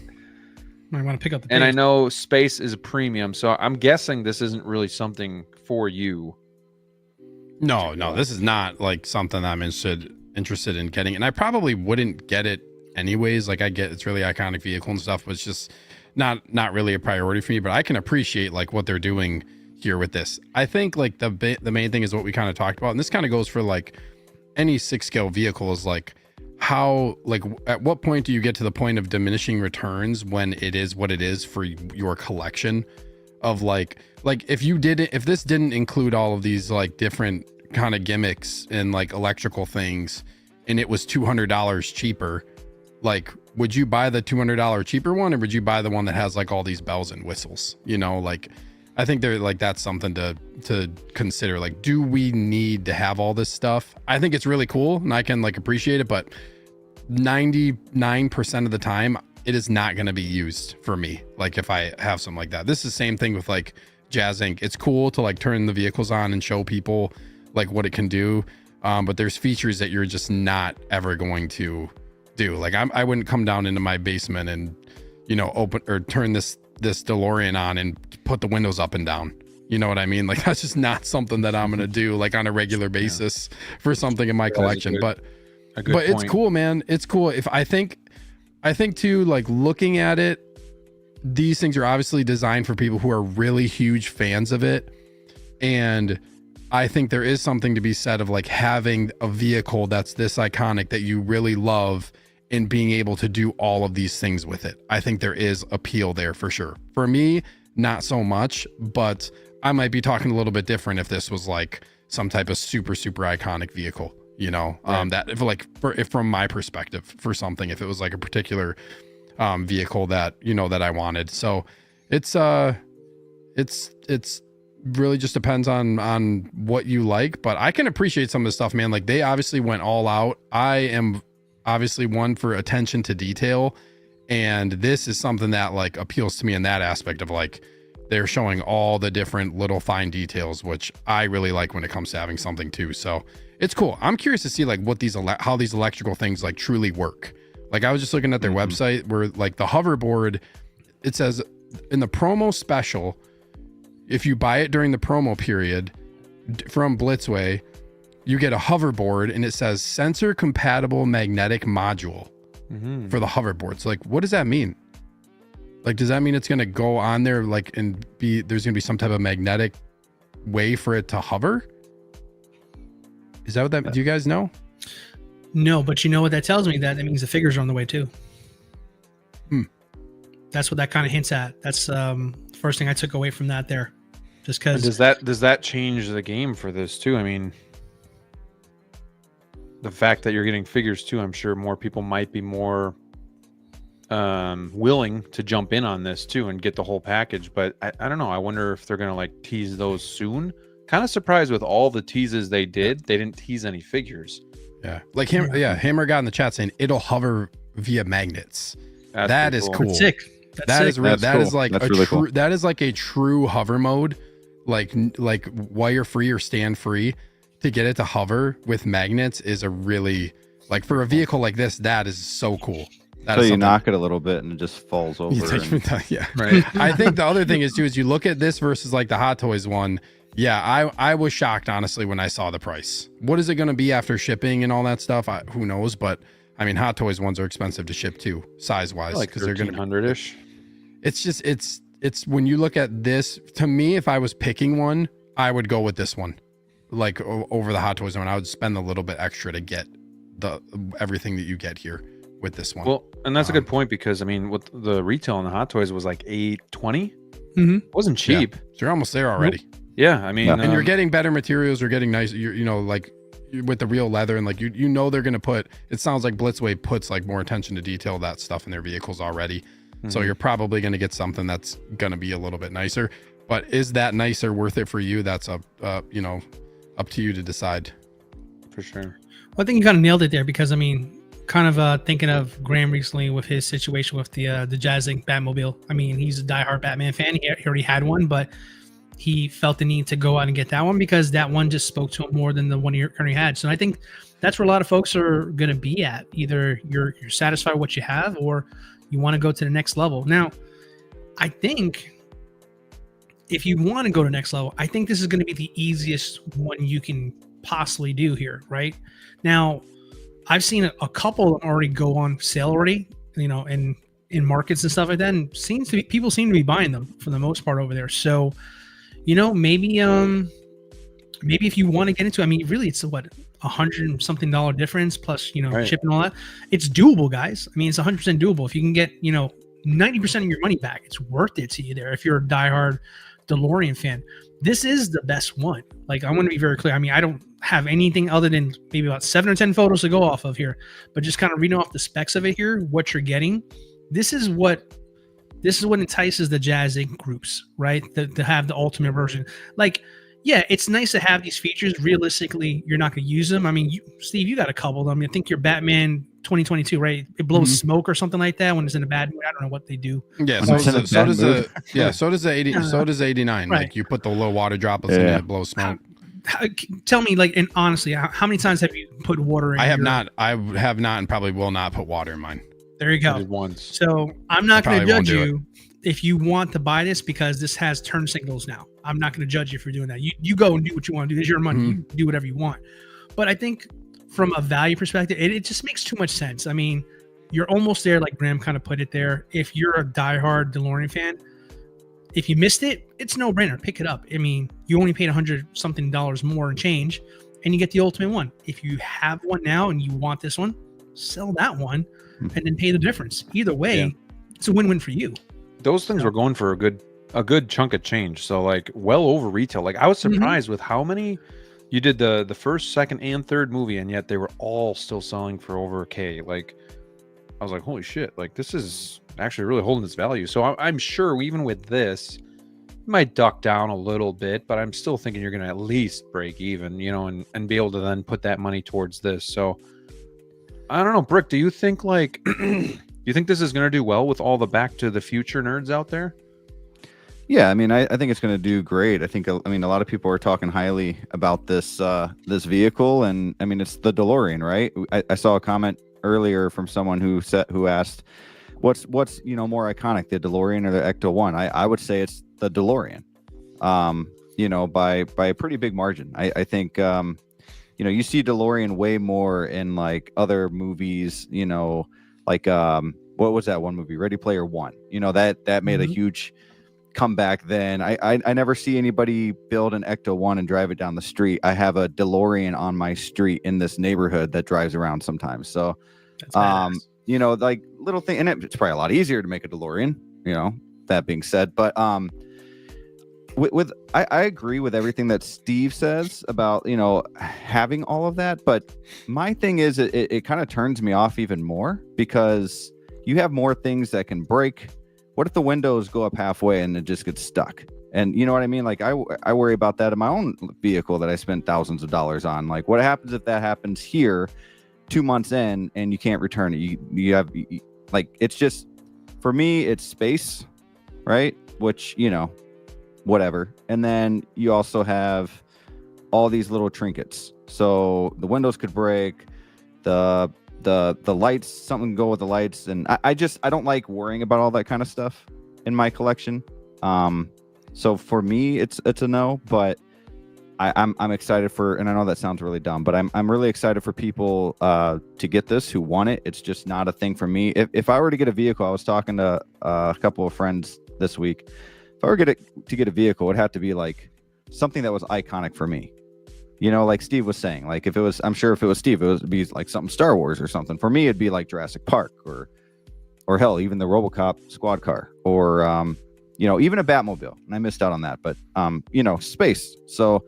I want to pick up the page. And I know space is a premium, so I'm guessing this isn't really something for you. No, this is not like something I'm interested in getting, and I probably wouldn't get it anyways. Like I get it's really iconic vehicle and stuff, but it's just not really a priority for me, but I can appreciate like what they're doing here with this. I think like the main thing is what we kind of talked about, and this kind of goes for like any 6-scale vehicle, is like how, like at what point do you get to the point of diminishing returns when it is what it is for your collection of like if this didn't include all of these like different kind of gimmicks and like electrical things and it was $200 cheaper, like would you buy the $200 cheaper one, or would you buy the one that has like all these bells and whistles? You know, like I think they're like, that's something to consider. Like, do we need to have all this stuff? I think it's really cool and I can like appreciate it, but 99% of the time it is not going to be used for me. Like if I have something like that, this is the same thing with like Jazz Inc. It's cool to like turn the vehicles on and show people like what it can do. But there's features that you're just not ever going to do. Like I wouldn't come down into my basement and, you know, open or turn this DeLorean on and put the windows up and down. You know what I mean? Like that's just not something that I'm gonna do like on a regular basis for something in my collection. But it's cool, man. It's cool. If I think too, like looking at it, these things are obviously designed for people who are really huge fans of it. And I think there is something to be said of like having a vehicle that's this iconic that you really love and being able to do all of these things with it. I think there is appeal there for sure. For me, not so much, but I might be talking a little bit different if this was like some type of super iconic vehicle, you know, that if from my perspective for something, if it was like a particular vehicle that, you know, that I wanted. So it's really just depends on what you like, but I can appreciate some of the stuff, man. Like they obviously went all out. I am obviously one for attention to detail, and this is something that like appeals to me in that aspect of like they're showing all the different little fine details, which I really like when it comes to having something too. So it's cool. I'm curious to see like what how these electrical things like truly work. Like I was just looking at their website where like the hoverboard, it says in the promo special, if you buy it during the promo period from Blitzway, you get a hoverboard and it says sensor compatible magnetic module for the hoverboard. So like, what does that mean? Like, does that mean it's going to go on there like and there's going to be some type of magnetic way for it to hover? Is that what that, do you guys know? No, but you know what that tells me? That means the figures are on the way too. That's what that kind of hints at. That's the first thing I took away from that there. Just because. Does that change the game for this too? I mean, the fact that you're getting figures too, I'm sure more people might be more willing to jump in on this too and get the whole package. But I don't know. I wonder if they're gonna like tease those soon. Kind of surprised with all the teases they did. They didn't tease any figures. Yeah, like Hammer got in the chat saying it'll hover via magnets. That is cool. That's sick. That is real. That is like a really cool. That is like a true hover mode, like wire free or stand free. To get it to hover with magnets is a really like for a vehicle like this. That is so cool. So you knock it a little bit and it just falls over. Yeah, right. I think the other thing is too is you look at this versus like the Hot Toys one. Yeah, I was shocked honestly when I saw the price. What is it going to be after shipping and all that stuff? Who knows? But I mean, Hot Toys ones are expensive to ship too, size wise, like because they're going to 100-ish. It's just it's when you look at this. To me, if I was picking one, I would go with this one, like over the Hot Toys one. I would spend a little bit extra to get everything that you get here with this one. Well, and that's a good point because I mean, with the retail on the Hot Toys was like $820. It wasn't cheap. Yeah. So you're almost there already. Nope. Yeah, I mean, and you're getting better materials. You're getting nice. You know, like with the real leather and like you know they're gonna put. It sounds like Blitzway puts like more attention to detail that stuff in their vehicles already. So you're probably gonna get something that's gonna be a little bit nicer. But is that nicer worth it for you? That's up to you to decide. For sure. Well, I think you kind of nailed it there because I mean, kind of thinking of Graham recently with his situation with the Jazz Inc. Batmobile. I mean, he's a diehard Batman fan. He already had one, but he felt the need to go out and get that one because that one just spoke to him more than the one he currently had. So I think that's where a lot of folks are going to be at. Either you're satisfied with what you have or you want to go to the next level. Now, I think if you want to go to the next level, I think this is going to be the easiest one you can possibly do here, right? Now, I've seen a couple already go on sale already, you know, and in markets and stuff like that, and people seem to be buying them for the most part over there. So, maybe if you want to get into, I mean, really, it's what $100 something difference plus ship and all that. It's doable, guys. I mean, it's 100% doable. If you can get 90% of your money back, it's worth it to you there. If you're a diehard DeLorean fan, this is the best one. Like, I want to be very clear. I mean, I don't have anything other than maybe about 7 or 10 photos to go off of here, but just kind of reading off the specs of it here, what you're getting. This is what entices the Jazz Inc. groups, right? To have the ultimate version. Like, yeah, it's nice to have these features. Realistically, you're not going to use them. I mean, Steve, you got a couple of them. I think your Batman 2022, right? It blows smoke or something like that when it's in a bad mood. I don't know what they do. Yeah, so does the 89. Right. Like, you put the low water droplets in it, it blows smoke. Tell me, like, and honestly, how many times have you put water in? I have not, and probably will not put water in mine. There you go. Once. So I'm not going to judge you if you want to buy this, because this has turn signals now. I'm not going to judge you for doing that. You go and do what you want to do. It's your money. You do whatever you want. But I think from a value perspective, it just makes too much sense. I mean, you're almost there, like Graham kind of put it there. If you're a diehard DeLorean fan, if you missed it, it's no brainer. Pick it up. I mean, you only paid $100 something more and change, and you get the ultimate one. If you have one now and you want this one, sell that one and then pay the difference. Either way, it's a win-win for you. Those things were going for a good chunk of change. So, like, well over retail. Like, I was surprised with how many you did the first, second, and third movie, and yet they were all still selling for over $1,000. Like, I was like, holy shit! Like, this is actually really holding its value. So I'm sure even with this, it might duck down a little bit, but I'm still thinking you're going to at least break even, and be able to then put that money towards this. So I don't know, Brick. Do you think you think this is going to do well with all the Back to the Future nerds out there? Yeah, I mean, I think it's going to do great. I mean, a lot of people are talking highly about this vehicle, and I mean, it's the DeLorean, right? I saw a comment earlier from someone who asked, what's more iconic, the DeLorean or the Ecto-1? I would say it's the DeLorean, by a pretty big margin. I think you see DeLorean way more in like other movies, like what was that one movie, Ready Player One? That made a huge comeback then. I never see anybody build an Ecto-1 and drive it down the street. I have a DeLorean on my street in this neighborhood that drives around sometimes. So like little thing, and it's probably a lot easier to make a DeLorean, that being said, but I agree with everything that Steve says about having all of that, but my thing is it kind of turns me off even more, because you have more things that can break. What if the windows go up halfway and it just gets stuck? And you know what I mean? Like, I worry about that in my own vehicle that I spent thousands of dollars on. Like, what happens if that happens here 2 months in and you can't return it? You have like, it's just, for me, it's space, right? Which, whatever. And then you also have all these little trinkets. So the windows could break, the lights, something can go with the lights, and I don't like worrying about all that kind of stuff in my collection. So for me, it's a no, but I'm excited for, and I know that sounds really dumb, but I'm really excited for people to get this who want it. It's just not a thing for me. If I were to get a vehicle, I was talking to a couple of friends this week. If I were to get a vehicle, it would have to be like something that was iconic for me. Like Steve was saying, like I'm sure if it was Steve, it would be like something Star Wars or something. For me, it'd be like Jurassic Park or hell, even the RoboCop squad car, or even a Batmobile. And I missed out on that, but space. So,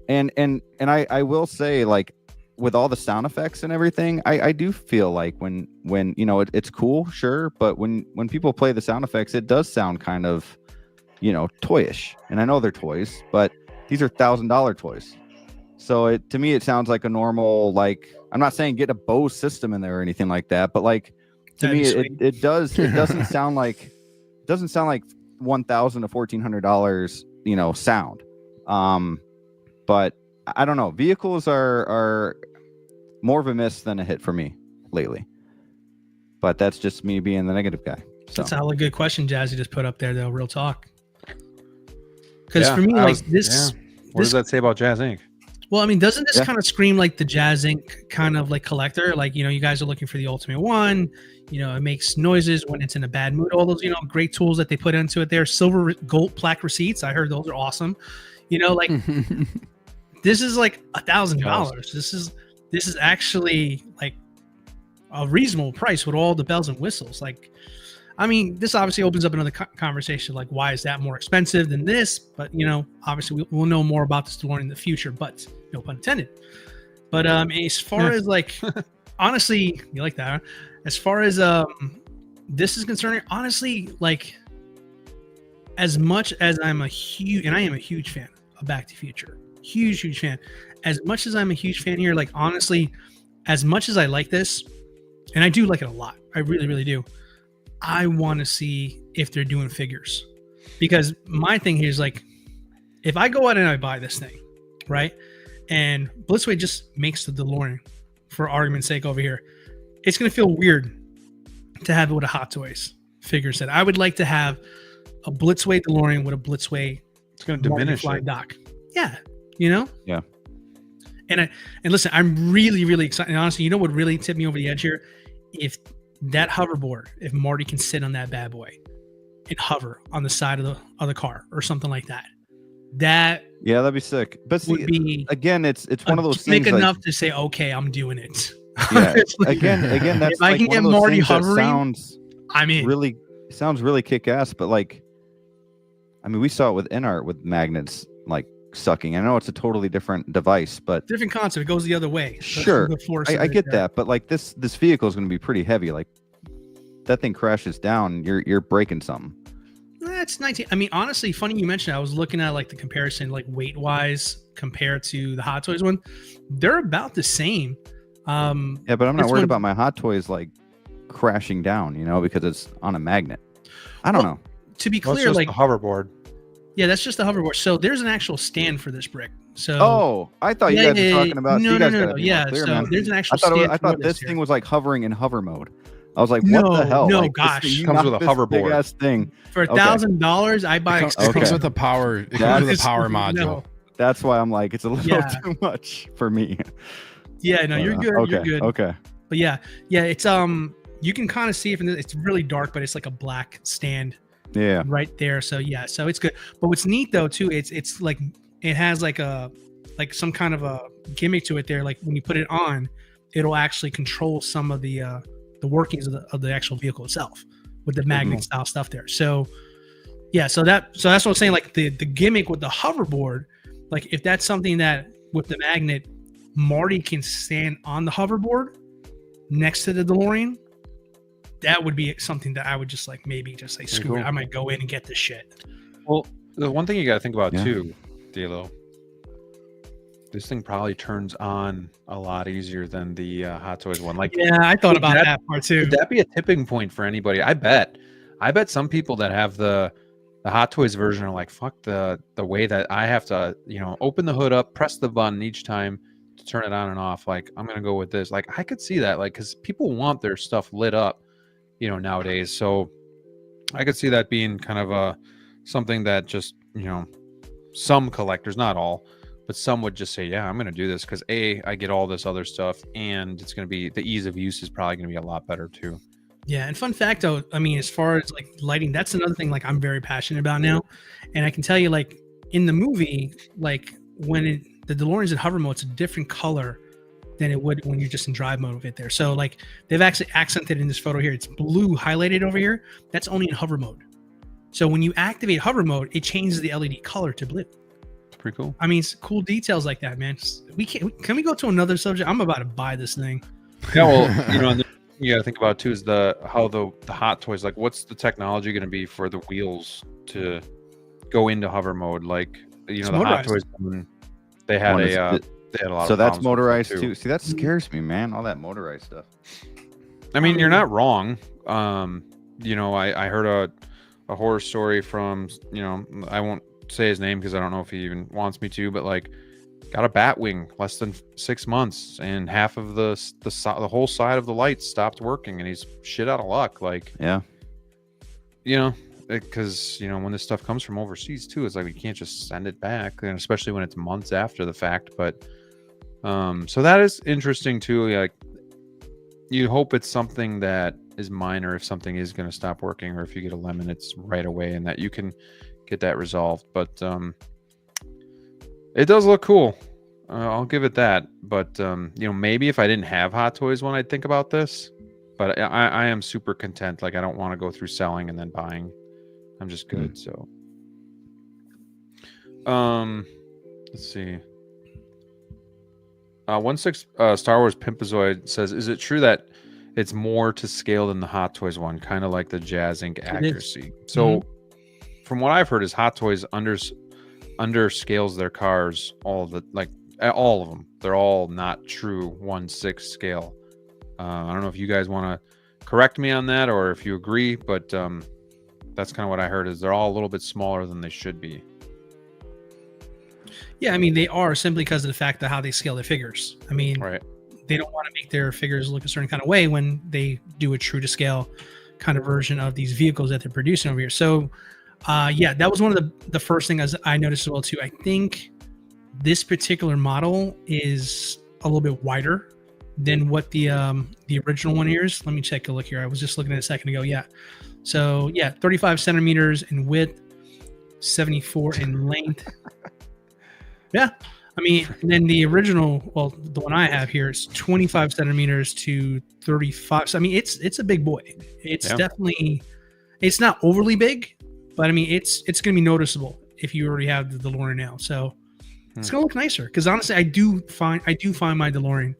and I will say, like, with all the sound effects and everything, I do feel like when it's cool, sure, but when people play the sound effects, it does sound kind of toyish. And I know they're toys, but these are $1,000 toys. So to me, it sounds like a normal, like, I'm not saying get a Bose system in there or anything like that, but like, to me, it doesn't sound like $1,000 to $1,400, sound. But I don't know. Vehicles are more of a miss than a hit for me lately. But that's just me being the negative guy. So. That's a good question Jazzy just put up there, though. Real talk. Because for me, like this, what does that say about Jazz Inc? Well, I mean, doesn't this kind of scream like the Jazz Inc. kind of like collector? Like, you know, you guys are looking for the ultimate one. You know, it makes noises when it's in a bad mood. All those, you know, great tools that they put into it there. Silver gold plaque receipts. I heard those are awesome. You know, like this is like $1,000. This is actually like a reasonable price with all the bells and whistles. Like, I mean, this obviously opens up another conversation. Like, why is that more expensive than this? But, you know, obviously we'll know more about this DeLorean in the future, but no pun intended. But as far as like, honestly, you like that? Huh? As far as this is concerned, honestly, like, as much as I am a huge fan of Back to the Future, huge fan. As much as I'm a huge fan here, like, honestly, as much as I like this, and I do like it a lot, I really do. I want to see if they're doing figures, because my thing here is like, if I go out and I buy this thing, right, and Blitzway just makes the DeLorean, for argument's sake over here, it's going to feel weird to have it with a Hot Toys figure set. I would like to have a Blitzway DeLorean with a Blitzway. It's going to diminish fly it. dock. Yeah, you know. Yeah. And listen, I'm really excited. And honestly, you know what really tipped me over the edge here? If that hoverboard, if Marty can sit on that bad boy and hover on the side of the car or something like that, that'd be sick. But see, again, it's one of those things like, enough to say, okay, I'm doing it. Yeah. again, that's if I can get Marty hovering, sounds really kick-ass. But like, I mean, we saw it with InArt with magnets like sucking. I know it's a totally different device, but different concept. It goes the other way. Sure, I get that, but like this vehicle is going to be pretty heavy. Like, that thing crashes down, you're breaking something. That's 19. I mean, honestly, funny you mentioned. I was looking at like the comparison, like weight wise, compared to the Hot Toys one. They're about the same. Yeah, but I'm not worried about my Hot Toys like crashing down, you know, because it's on a magnet. I don't know. To be clear, like the hoverboard. Yeah, that's just the hoverboard. So there's an actual stand for this brick. So I thought you guys were talking about. No. Yeah, clear, so man. there's an actual stand. I thought this thing was like hovering in hover mode. I was like, what the hell? No, like, gosh. It comes with a hoverboard. Big ass thing. For $1,000, I buy. It comes with a power. It comes with a power module. No. That's why I'm like, it's a little too much for me. Yeah, no, you're good. Okay, You're good. Okay. But yeah, it's you can kind of see it from it's really dark, but it's like a black stand. Yeah. Right there. So yeah, so it's good. But what's neat though too, it's like it has like some kind of a gimmick to it there. Like when you put it on, it'll actually control some of the workings of the actual vehicle itself with the magnet style stuff there. So yeah, so that's what I'm saying. Like the gimmick with the hoverboard, like if that's something that with the magnet, Marty can stand on the hoverboard next to the DeLorean, that would be something that I would just like maybe just say screw it. I might go in and get this shit. Well, the one thing you got to think about too, DLO, this thing probably turns on a lot easier than the Hot Toys one. Like, yeah, I thought about that part too. Would that be a tipping point for anybody? I bet some people that have the Hot Toys version are like, fuck the way that I have to, you know, open the hood up, press the button each time to turn it on and off. Like, I'm gonna go with this. Like, I could see that, like, because people want their stuff lit up, you know, nowadays. So I could see that being kind of something that just, you know, some collectors, not all, but some would just say, yeah, I'm going to do this because I get all this other stuff, and it's going to be, the ease of use is probably going to be a lot better too. Yeah. And fun fact though, I mean, as far as like lighting, that's another thing like I'm very passionate about now. And I can tell you, like in the movie, like when the DeLorean's in hover mode, it's a different color than it would when you're just in drive mode with it there. So like they've actually accented in this photo here, it's blue highlighted over here. That's only in hover mode. So when you activate hover mode, it changes the LED color to blue. It's pretty cool. I mean, it's cool details like that, man. Can we go to another subject? I'm about to buy this thing. Yeah, well, you know, and you got to think about too is how the Hot Toys, like what's the technology going to be for the wheels to go into hover mode? Like, you know, the Hot Toys, they had they had a lot. So of that's motorized too. See, that scares me, man. All that motorized stuff. I mean, you're not wrong. You know, I heard a horror story from, you know, I won't say his name because I don't know if he even wants me to, but like got a bat wing less than 6 months, and half of the whole side of the lights stopped working, and he's shit out of luck. Like, yeah, you know, because, you know, when this stuff comes from overseas too, it's like we can't just send it back, and especially when it's months after the fact. But So that is interesting too. Like, you hope it's something that is minor if something is going to stop working, or if you get a lemon, it's right away and that you can get that resolved. But it does look cool. I'll give it that. But maybe if I didn't have Hot Toys one, I'd think about this. But I am super content. Like, I don't want to go through selling and then buying. I'm just good. So let's see. 16 Star Wars Pimpazoid says, is it true that it's more to scale than the Hot Toys one, kind of like the Jazz Ink accuracy? So from what I've heard is Hot Toys underscales their cars, all of them. They're all not true 1/6 scale. I don't know if you guys want to correct me on that or if you agree, but that's kind of what I heard, is they're all a little bit smaller than they should be. Yeah, I mean, they are, simply because of the fact of how they scale their figures. I mean, right. They don't want to make their figures look a certain kind of way when they do a true to scale kind of version of these vehicles that they're producing over here. So, that was one of the first things I noticed as well too. I think this particular model is a little bit wider than what the original one is. Let me take a look here. I was just looking at it a second ago. Yeah. So 35 centimeters in width, 74 in length. Yeah. I mean, and then the original, well, the one I have here is 25 centimeters to 35. So I mean, it's a big boy. It's definitely, it's not overly big, but I mean, it's going to be noticeable if you already have the DeLorean now. So it's going to look nicer, because honestly, I do find my DeLorean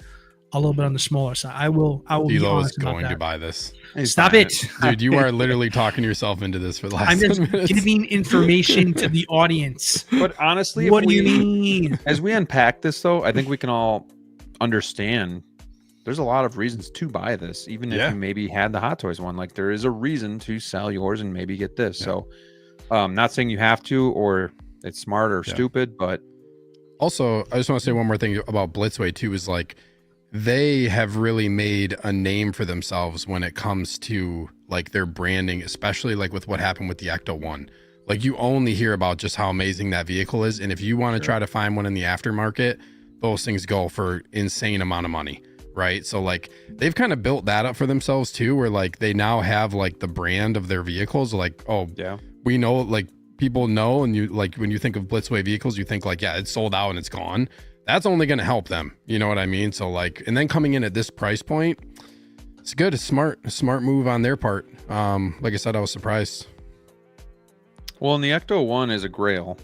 a little bit on the smaller side. I will be honest about that. Going to buy this. Stop it. Dude, you are literally talking yourself into this for the last I'm just 10 minutes. giving information to the audience. But honestly, what do you mean? As we unpack this, though, I think we can all understand there's a lot of reasons to buy this, even if you maybe had the Hot Toys one. Like, there is a reason to sell yours and maybe get this. So not saying you have to, or it's smart or stupid, but also, I just want to say one more thing about Blitzway too, is like, they have really made a name for themselves when it comes to like their branding, especially like with what happened with the Ecto one. Like, you only hear about just how amazing that vehicle is. And if you want to try to find one in the aftermarket, those things go for insane amount of money. Right. So like, they've kind of built that up for themselves too, where like they now have like the brand of their vehicles. Like, we know, like, people know. And you, like, when you think of Blitzway vehicles, you think like, it's sold out and it's gone. That's only going to help them. You know what I mean? So like, and then coming in at this price point, it's good. It's a smart move on their part. Like I said, I was surprised. Well, and the Ecto 1 is a grail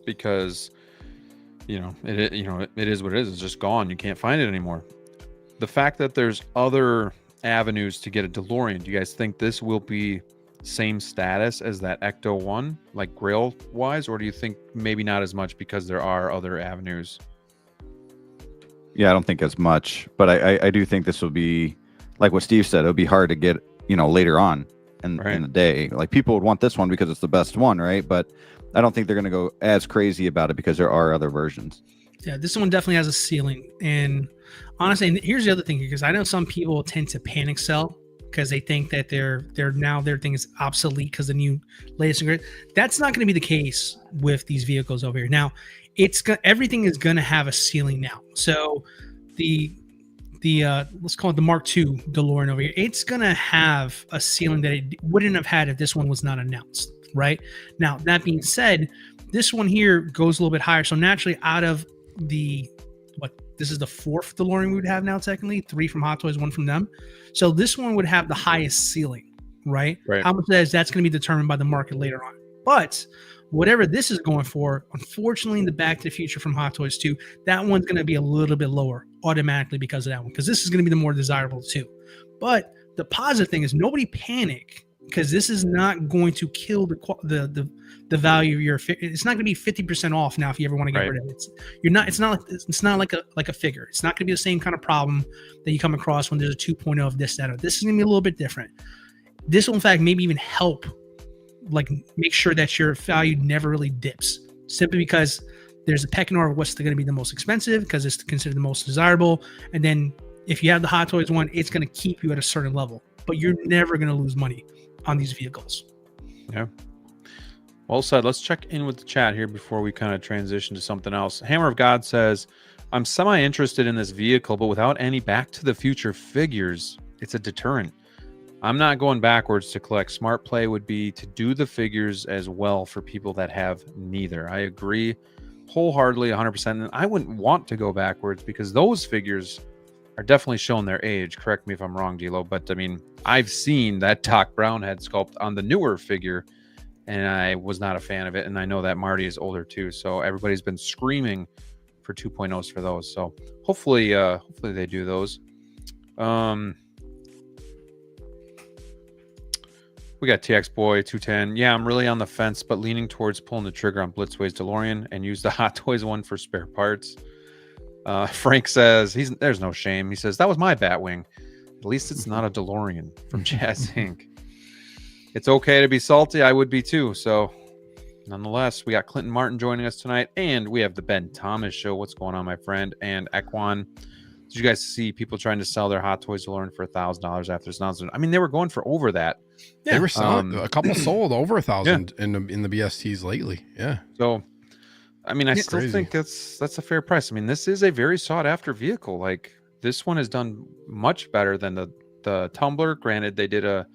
because, it is what it is. It's just gone. You can't find it anymore. The fact that there's other avenues to get a DeLorean, do you guys think this will be same status as that Ecto 1, like grail wise, or do you think maybe not as much because there are other avenues? Yeah, I don't think as much, but I do think this will be, like what Steve said, it'll be hard to get, later on in the day. Like, people would want this one because it's the best one, right? But I don't think they're going to go as crazy about it because there are other versions. Yeah, this one definitely has a ceiling. And honestly, here's the other thing, because I know some people tend to panic sell because they think that their thing is obsolete because the new latest and greatest. That's not going to be the case with these vehicles over here. Now, everything is going to have a ceiling now. So the let's call it the Mark II DeLorean over here, it's going to have a ceiling that it wouldn't have had if this one was not announced, right? Now, that being said, this one here goes a little bit higher. So naturally, out of this is the fourth DeLorean we would have now, technically 3 from Hot Toys, 1 from them. So this one would have the highest ceiling, right? How much that's going to be determined by the market later on. But whatever this is going for, unfortunately, the Back to the Future from Hot Toys 2, that one's going to be a little bit lower automatically because of that one, because this is going to be the more desirable too. But the positive thing is, nobody panic, because this is not going to kill the value of your figure. It's not going to be 50% off now if you ever want to get rid of it. It's not like a figure. It's not going to be the same kind of problem that you come across when there's a 2.0 of this, that, or this is going to be a little bit different. This will in fact maybe even help, like, make sure that your value never really dips, simply because there's a pecking order of what's going to be the most expensive, because it's considered the most desirable. And then if you have the Hot Toys one, it's going to keep you at a certain level, but you're never going to lose money on these vehicles. Yeah. Well said. Let's check in with the chat here before we kind of transition to something else. Hammer of God says, I'm semi-interested in this vehicle, but without any Back to the Future figures, it's a deterrent. I'm not going backwards to collect. Smart play would be to do the figures as well for people that have neither. I agree wholeheartedly 100%. And I wouldn't want to go backwards because those figures are definitely showing their age. Correct me if I'm wrong, DLO, but I mean, I've seen that Doc Brown head sculpt on the newer figure, and I was not a fan of it. And I know that Marty is older too, so everybody's been screaming for 2.0s for those. So hopefully they do those. We got TX Boy 210. Yeah, I'm really on the fence, but leaning towards pulling the trigger on Blitzway's DeLorean and use the Hot Toys one for spare parts. Frank says there's no shame. He says that was my Batwing. At least it's not a DeLorean from Jazz Inc. It's okay to be salty. I would be too. So nonetheless, we got Clinton Martin joining us tonight, and we have the Ben Thomas show. What's going on, my friend? And Ekwan. Did you guys see people trying to sell their Hot Toys DeLorean for $1,000 after it's announced? I mean, they were going for over that. Yeah. They were selling a couple sold over 1,000 in the BSTs lately. Yeah. So, I mean, I still think that's a fair price. I mean, this is a very sought after vehicle. Like, this one has done much better than the Tumbler. Granted, they did a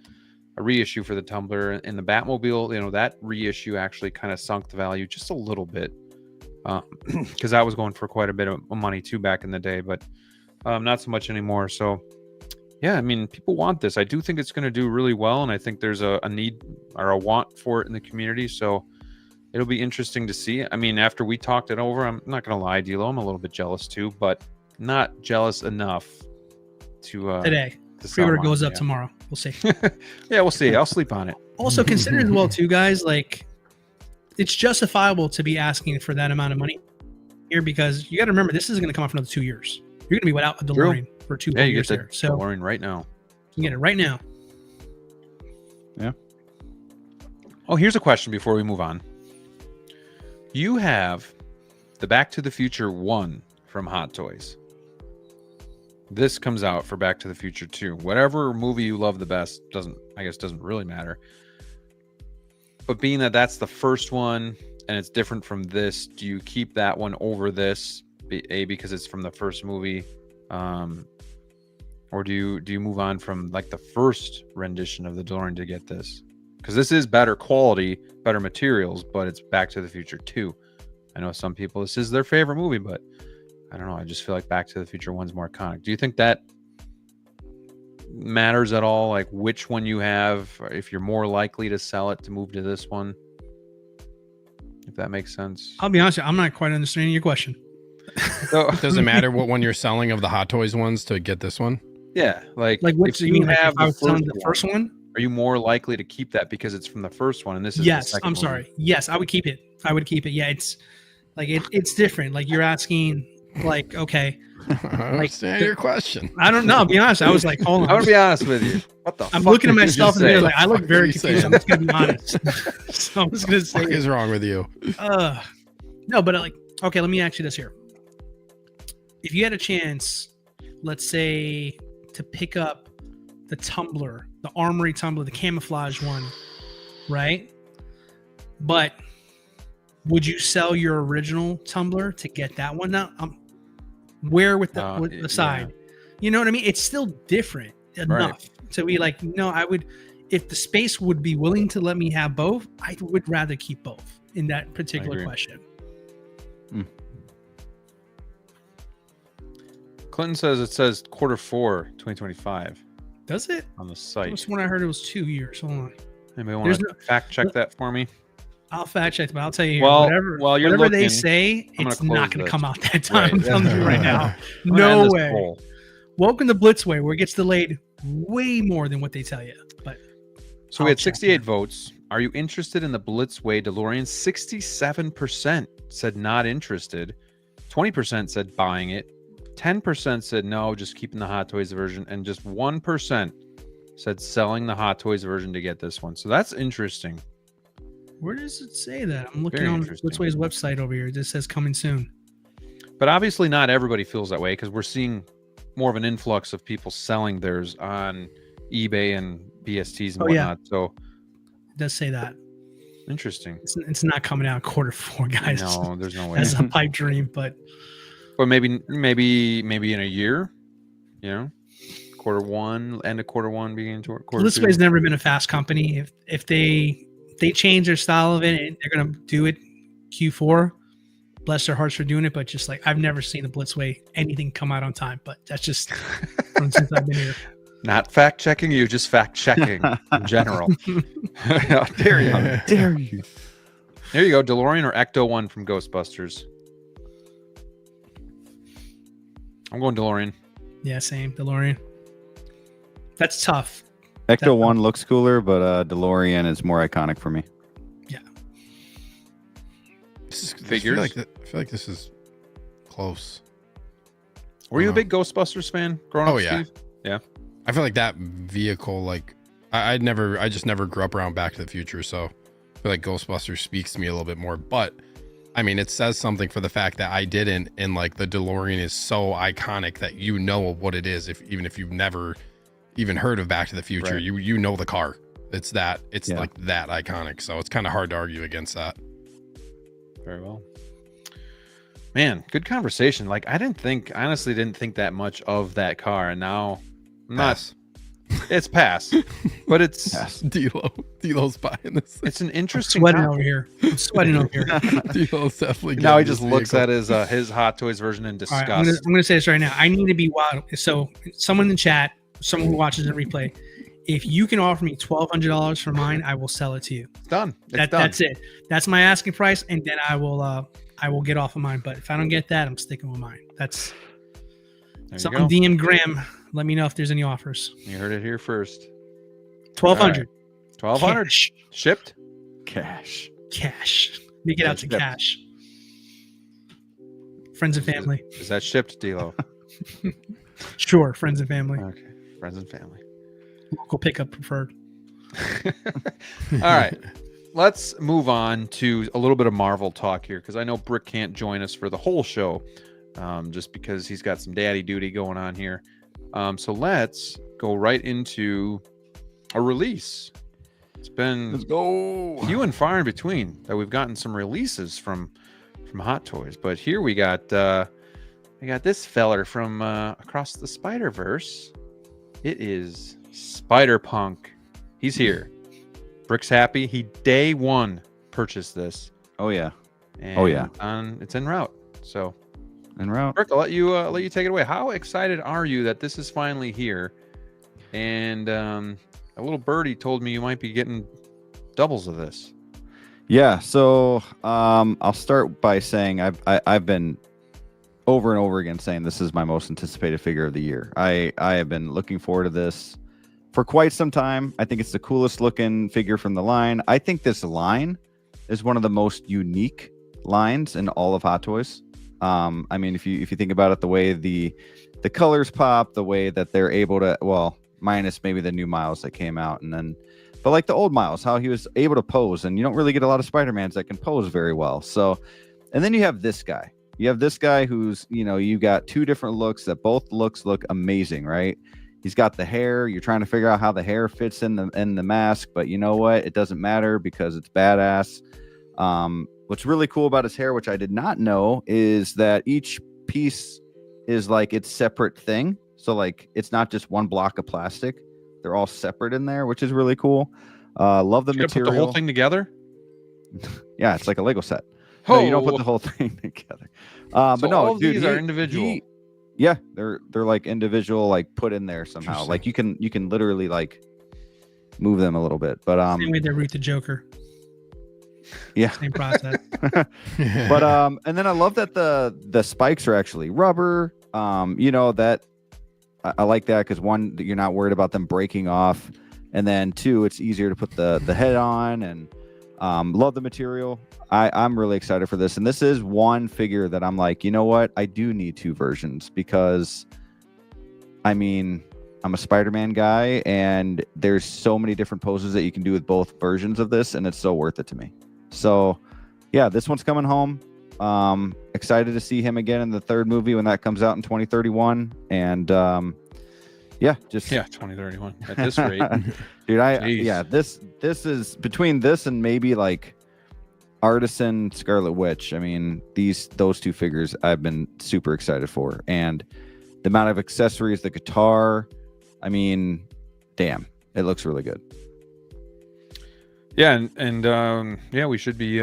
reissue for the Tumbler in the Batmobile. You know, that reissue actually kind of sunk the value just a little bit because I was going for quite a bit of money too back in the day, but not so much anymore. So yeah, I mean, people want this. I do think it's going to do really well, and I think there's a need or a want for it in the community. So it'll be interesting to see. I mean, after we talked it over, I'm not going to lie, DLO, I'm a little bit jealous too, but not jealous enough to today. Pre-order goes up tomorrow. We'll see. Yeah, we'll see. I'll sleep on it. Also, consider as well too, guys, like it's justifiable to be asking for that amount of money here because you got to remember this is going to come out for another 2 years. You're going to be without a DeLorean for 2 years. You get the here. So DeLorean right now. You get it right now. Yeah. Oh, here's a question before we move on. You have the Back to the Future 1 from Hot Toys. This comes out for Back to the Future 2. Whatever movie you love the best doesn't really matter. But being that that's the first one and it's different from this, do you keep that one over this? Because it's from the first movie, or do you move on from like the first rendition of the DeLorean to get this? Because this is better quality, better materials, but it's Back to the Future 2. I know some people this is their favorite movie, but I don't know. I just feel like Back to the Future 1's more iconic. Do you think that matters at all? Like which one you have, or if you're more likely to sell it to move to this one? If that makes sense. I'll be honest, I'm not quite understanding your question. So, does it matter what one you're selling of the Hot Toys ones to get this one? Yeah, like what do you mean? Have like the first one? Are you more likely to keep that because it's from the first one and this is yes? The second I'm sorry. Yes, I would keep it. Yeah, it's like it's different. Like you're asking, like okay. I understand your question. I don't know. I'll be honest. I was like, hold on. I want to be honest with you. What the? I'm looking at myself in the mirror. Like I look very confused. I'm just gonna be honest. So I'm just gonna say, what is wrong with you? No, but like, okay. Let me ask you this here. If you had a chance, let's say, to pick up the Tumbler, the Armory Tumbler, the camouflage one, right? But would you sell your original Tumbler to get that one? Now, where with the side? Yeah. You know what I mean? It's still different enough to be like, no, I would, if the space would be willing to let me have both, I would rather keep both in that particular question. Clinton says it says Q4 2025. Does it? On the site. This one I heard it was 2 years. Hold on. Anybody want to fact check that for me? I'll fact check, but I'll tell you, whatever they say, it's not going to come out that time. I'm telling you right now. No way. Poll. Welcome to Blitzway, where it gets delayed way more than what they tell you. But so we had 68 votes. Are you interested in the Blitzway DeLorean? 67% said not interested. 20% said buying it. 10% said no, just keeping the Hot Toys version, and just 1% said selling the Hot Toys version to get this one. So that's interesting. Where does it say that? I'm looking on Blitzway's website over here. It just says coming soon. But obviously not everybody feels that way because we're seeing more of an influx of people selling theirs on eBay and BSTs and whatnot. Yeah. So it does say that. Interesting. It's not coming out Q4, guys. No, there's no way. That's a pipe dream, but Or maybe in a year, you know, Q1, end of Q1, beginning to Q2. Blitzway's never been a fast company. If they change their style of it and they're gonna do it Q4, bless their hearts for doing it. But just like I've never seen a Blitzway anything come out on time. But that's just since I've been here. Not fact checking you, just fact checking in general. How dare you? How dare you? There you go, DeLorean or Ecto One from Ghostbusters. I'm going DeLorean. Yeah, same DeLorean. That's tough. Ecto One looks cooler, but DeLorean is more iconic for me. Yeah. Figures. I feel like this is close. Were you a big Ghostbusters fan growing up? Oh yeah, Steve? Yeah. I feel like that vehicle, like I just never grew up around Back to the Future, so I feel like Ghostbusters speaks to me a little bit more. But I mean, it says something for the fact that I didn't, and like the DeLorean is so iconic that you know what it is, even if you've never even heard of Back to the Future, right. you know the car. It's like that iconic, so it's kind of hard to argue against that. Very well. Man, good conversation. Like I honestly didn't think that much of that car, and now I'm not. It's pass, but it's D-Lo's buying this. It's an interesting. I'm sweating over here. D-Lo's definitely. Now he just looks at his Hot Toys version in disgust. Right, I'm gonna say this right now. I need to be wild. So someone in the chat, someone who watches the replay, if you can offer me $1,200 for mine, I will sell it to you. It's done. That's it. That's my asking price, and then I will get off of mine. But if I don't get that, I'm sticking with mine. That's something. DM Graham. Let me know if there's any offers. You heard it here first. 1,200. 1,200 shipped. Cash. Make it out to cash. Friends and family. Is that shipped, D-Lo? Sure, friends and family. Okay, friends and family. Local pickup preferred. All right. Let's move on to a little bit of Marvel talk here, because I know Brick can't join us for the whole show, just because he's got some daddy duty going on here. So let's go right into a release. It's been few and far in between that we've gotten some releases from Hot Toys, but here we got this feller from across the Spider-Verse. It is Spider-Punk. He's here. Brick's happy. He day one purchased this. Oh yeah. And it's en route. So en route. Brick, I'll let you take it away. How excited are you that this is finally here? And a little birdie told me you might be getting doubles of this. Yeah. So I'll start by saying I've been over and over again saying this is my most anticipated figure of the year. I have been looking forward to this for quite some time. I think it's the coolest looking figure from the line. I think this line is one of the most unique lines in all of Hot Toys. I mean, if you think about it, the way the colors pop, the way that they're able to, well, minus maybe the new Miles that came out, but like the old Miles, how he was able to pose, and you don't really get a lot of Spider-Mans that can pose very well. So, and then you have this guy. You have this guy who's, you got two different looks that both looks look amazing, right? He's got the hair. You're trying to figure out how the hair fits in the mask, but you know what? It doesn't matter because it's badass. What's really cool about his hair, which I did not know, is that each piece is like its separate thing. So like it's not just one block of plastic. They're all separate in there, which is really cool. Love the material. Put the whole thing together? Yeah, it's like a Lego set. Oh, no, you don't put the whole thing together. But no, all of dude, these are individual. Yeah, they're like individual, like put in there somehow. Like you can literally like move them a little bit. But same way they root the Joker. Yeah, same process. But and then I love that the spikes are actually rubber. That I like that because one, you're not worried about them breaking off, and then two, it's easier to put the head on, and love the material. I'm really excited for this, and this is one figure that I'm like, you know what, I do need two versions, because I mean, I'm a Spider-Man guy, and there's so many different poses that you can do with both versions of this, and it's so worth it to me. So yeah, this one's coming home. Excited to see him again in the third movie when that comes out in 2031, and 2031 at this rate. Dude, this is between this and maybe like Artisan, Scarlet Witch. I mean, those two figures I've been super excited for, and the amount of accessories, the guitar. I mean, damn, it looks really good. Yeah, and yeah, we should be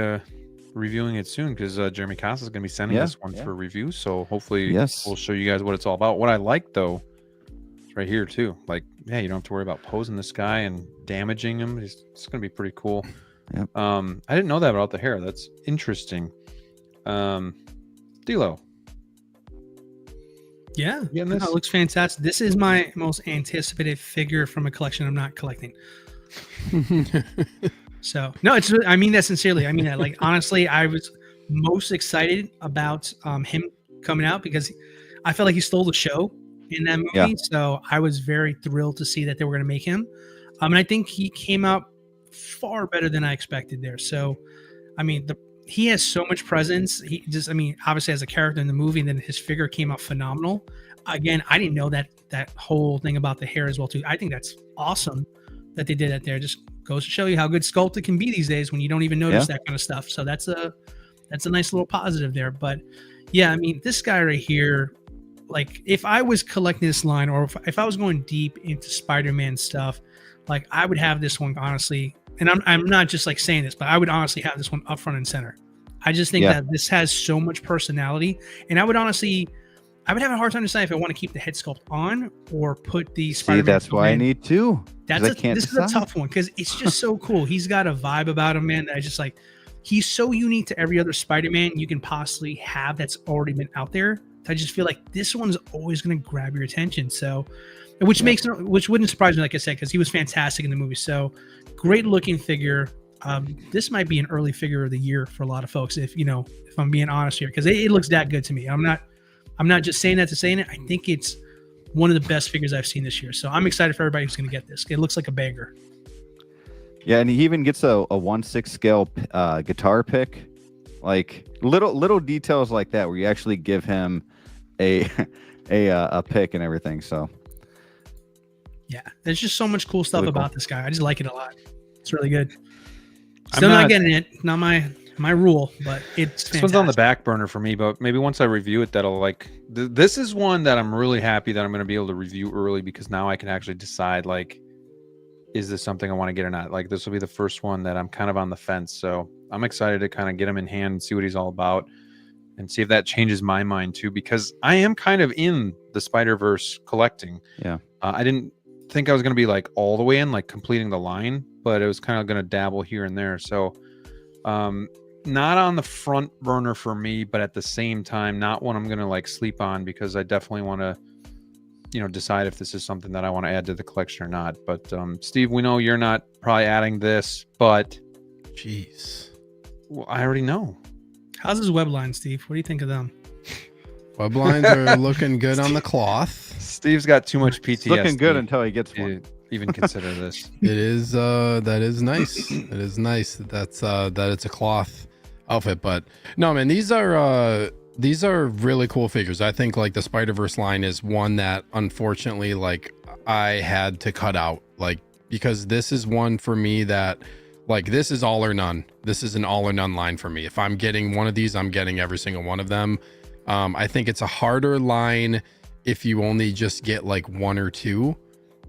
reviewing it soon because Jeremy Casa is going to be sending this one for review. So hopefully, we'll show you guys what it's all about. What I like though, is right here too. Like, yeah, you don't have to worry about posing this guy and damaging him. It's going to be pretty cool. Yep. I didn't know that about the hair. That's interesting. DLO. Yeah, no, it looks fantastic. This is my most anticipated figure from a collection I'm not collecting. So no, I mean that sincerely. I mean that. Like, honestly, I was most excited about him coming out because I felt like he stole the show in that movie. Yeah. So I was very thrilled to see that they were going to make him. And I think he came out far better than I expected there. So, I mean, he has so much presence. He just, I mean, obviously as a character in the movie, and then his figure came out phenomenal. Again, I didn't know that whole thing about the hair as well too. I think that's awesome that they did that there. Just goes to show you how good sculpted can be these days when you don't even notice that kind of stuff. So that's a nice little positive there. But yeah, I mean, this guy right here, like if I was collecting this line, or if I was going deep into Spider-Man stuff, like I would have this one honestly. And I'm not just like saying this, but I would honestly have this one up front and center. I just think that this has so much personality, and I would have a hard time deciding if I want to keep the head sculpt on or put the Spider-Man. See, that's why I need two. This is a tough one because it's just so cool. He's got a vibe about him, man. That I just like. He's so unique to every other Spider-Man you can possibly have that's already been out there. I just feel like this one's always going to grab your attention. So, which wouldn't surprise me, like I said, because he was fantastic in the movie. So, great looking figure. This might be an early figure of the year for a lot of folks, if I'm being honest here, because it looks that good to me. I'm not just saying that to saying it. I think it's one of the best figures I've seen this year. So I'm excited for everybody who's going to get this. It looks like a banger. Yeah, and he even gets a 1/6 scale guitar pick, like little details like that, where you actually give him a pick and everything. So yeah, there's just so much cool stuff about this guy. I just like it a lot. It's really good. Still not getting it. Not my rule, but it's fantastic. This one's on the back burner for me, but maybe once I review it, that'll like. This is one that I'm really happy that I'm going to be able to review early, because now I can actually decide, like, is this something I want to get or not? Like, this will be the first one that I'm kind of on the fence. So I'm excited to kind of get him in hand and see what he's all about, and see if that changes my mind too, because I am kind of in the Spider-Verse collecting. Yeah. I didn't think I was going to be like all the way in, like completing the line, but it was kind of going to dabble here and there. So not on the front burner for me, but at the same time, not one I'm going to like sleep on, because I definitely want to, decide if this is something that I want to add to the collection or not. But Steve, we know you're not probably adding this, but jeez, well, I already know. How's his web line, Steve? What do you think of them? Web lines are looking good on the cloth. Steve's got too much PTSD. It's looking good until he gets one. Even consider this. It is that is nice. It is nice that it's a cloth outfit. But no, man, these are really cool figures. I think like the Spider-Verse line is one that unfortunately like I had to cut out, like, because this is one for me that like this is all or none. This is an all or none line for me. If I'm getting one of these, I'm getting every single one of them. I think it's a harder line if you only just get like one or two.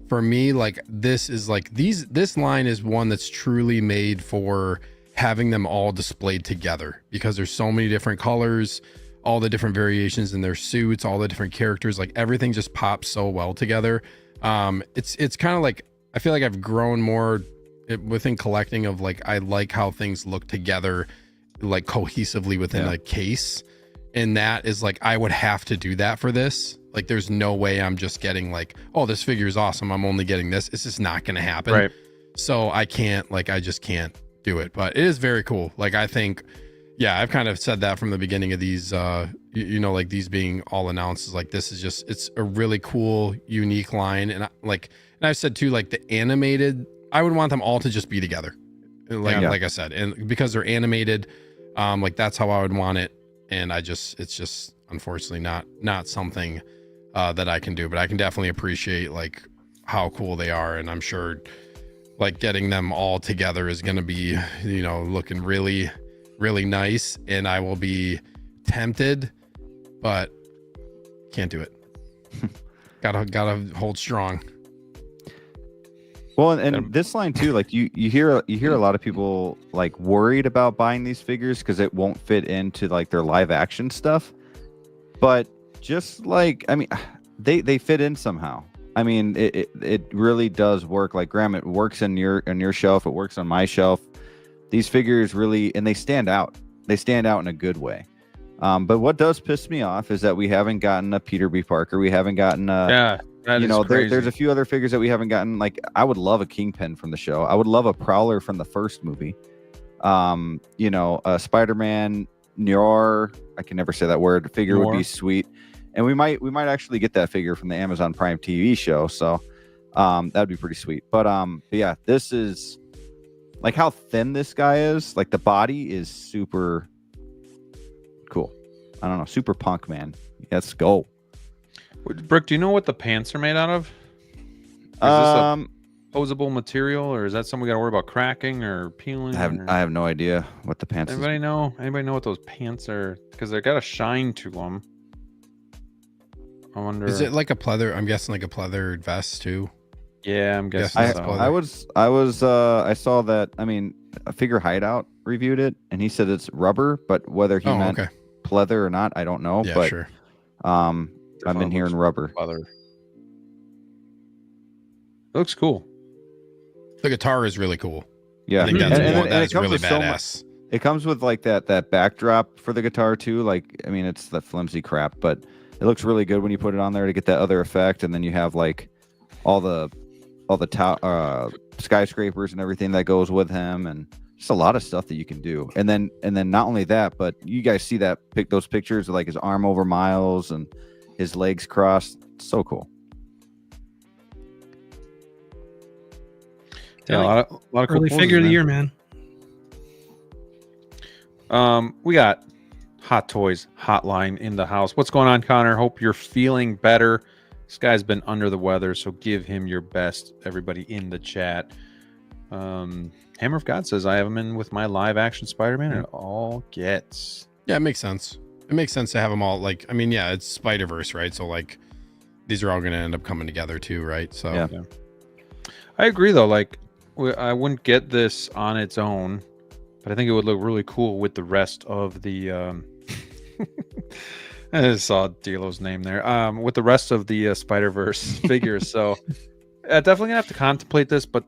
For me, like this is like this line is one that's truly made for having them all displayed together, because there's so many different colors, all the different variations in their suits, all the different characters, like everything just pops so well together. It's kind of like, I feel like I've grown more within collecting of like, I like how things look together, like cohesively within a case. And that is like, I would have to do that for this. Like, there's no way I'm just getting like, oh, this figure is awesome, I'm only getting this. It's just not going to happen. Right. So I just can't do it. But it is very cool. Like, I think, yeah, I've kind of said that from the beginning of these, like these being all announced, is like, this is just, it's a really cool, unique line. And I've said too, like the animated, I would want them all to just be together. Like I said, and because they're animated, like that's how I would want it. And it's just unfortunately not something that I can do, but I can definitely appreciate like how cool they are. And I'm sure like getting them all together is going to be, looking really, really nice, and I will be tempted, but can't do it. Gotta hold strong. Well, and this line too, like you hear a lot of people like worried about buying these figures because it won't fit into like their live action stuff. But just like, I mean, they fit in somehow. I mean, it really does work. Like Graham, it works on your shelf. It works on my shelf. These figures really, and they stand out. They stand out in a good way. But what does piss me off is that we haven't gotten a Peter B. Parker. We haven't gotten there's a few other figures that we haven't gotten. Like I would love a Kingpin from the show. I would love a Prowler from the first movie. A Spider-Man Noir, I can never say that word, figure would be sweet. And we might actually get that figure from the Amazon Prime TV show. So that'd be pretty sweet. But yeah, this is like how thin this guy is. Like the body is super cool. I don't know, super punk, man. Let's go. Brooke, do you know what the pants are made out of? Is this a posable material, or is that something we got to worry about cracking or peeling? I have no idea what the pants. Anybody know what those pants are? Because they got a shine to them. I wonder. Is it like a pleather? I'm guessing like a pleather vest too. Yeah, I'm guessing. I saw that. I mean, a Figure Hideout reviewed it, and he said it's rubber, but whether he meant pleather or not, I don't know. Yeah, but, sure. I've been hearing rubber. Leather. It looks cool. The guitar is really cool. Yeah, I think that's really badass. It comes with like that backdrop for the guitar too. Like, I mean, it's the flimsy crap, but it looks really good when you put it on there to get that other effect. And then you have like all the skyscrapers and everything that goes with him, and just a lot of stuff that you can do. And then not only that, but you guys see those pictures of like his arm over Miles and his legs crossed. It's so cool. Yeah, a lot of cool early figure of the year, man. We got Hot Toys Hotline in the house. What's going on, Connor? Hope you're feeling better. This guy's been under the weather, so give him your best, everybody in the chat. Hammer of God says, I have him in with my live action Spider-Man, and it all gets. Yeah, it makes sense. It makes sense to have them all, like, I mean, yeah, it's Spider-Verse, right? So, like, these are all going to end up coming together, too, right? So, yeah. I agree, though. Like, I wouldn't get this on its own, but I think it would look really cool with the rest of the... I just saw DLO's name there. With the rest of the Spider-Verse figures. So, definitely going to have to contemplate this, but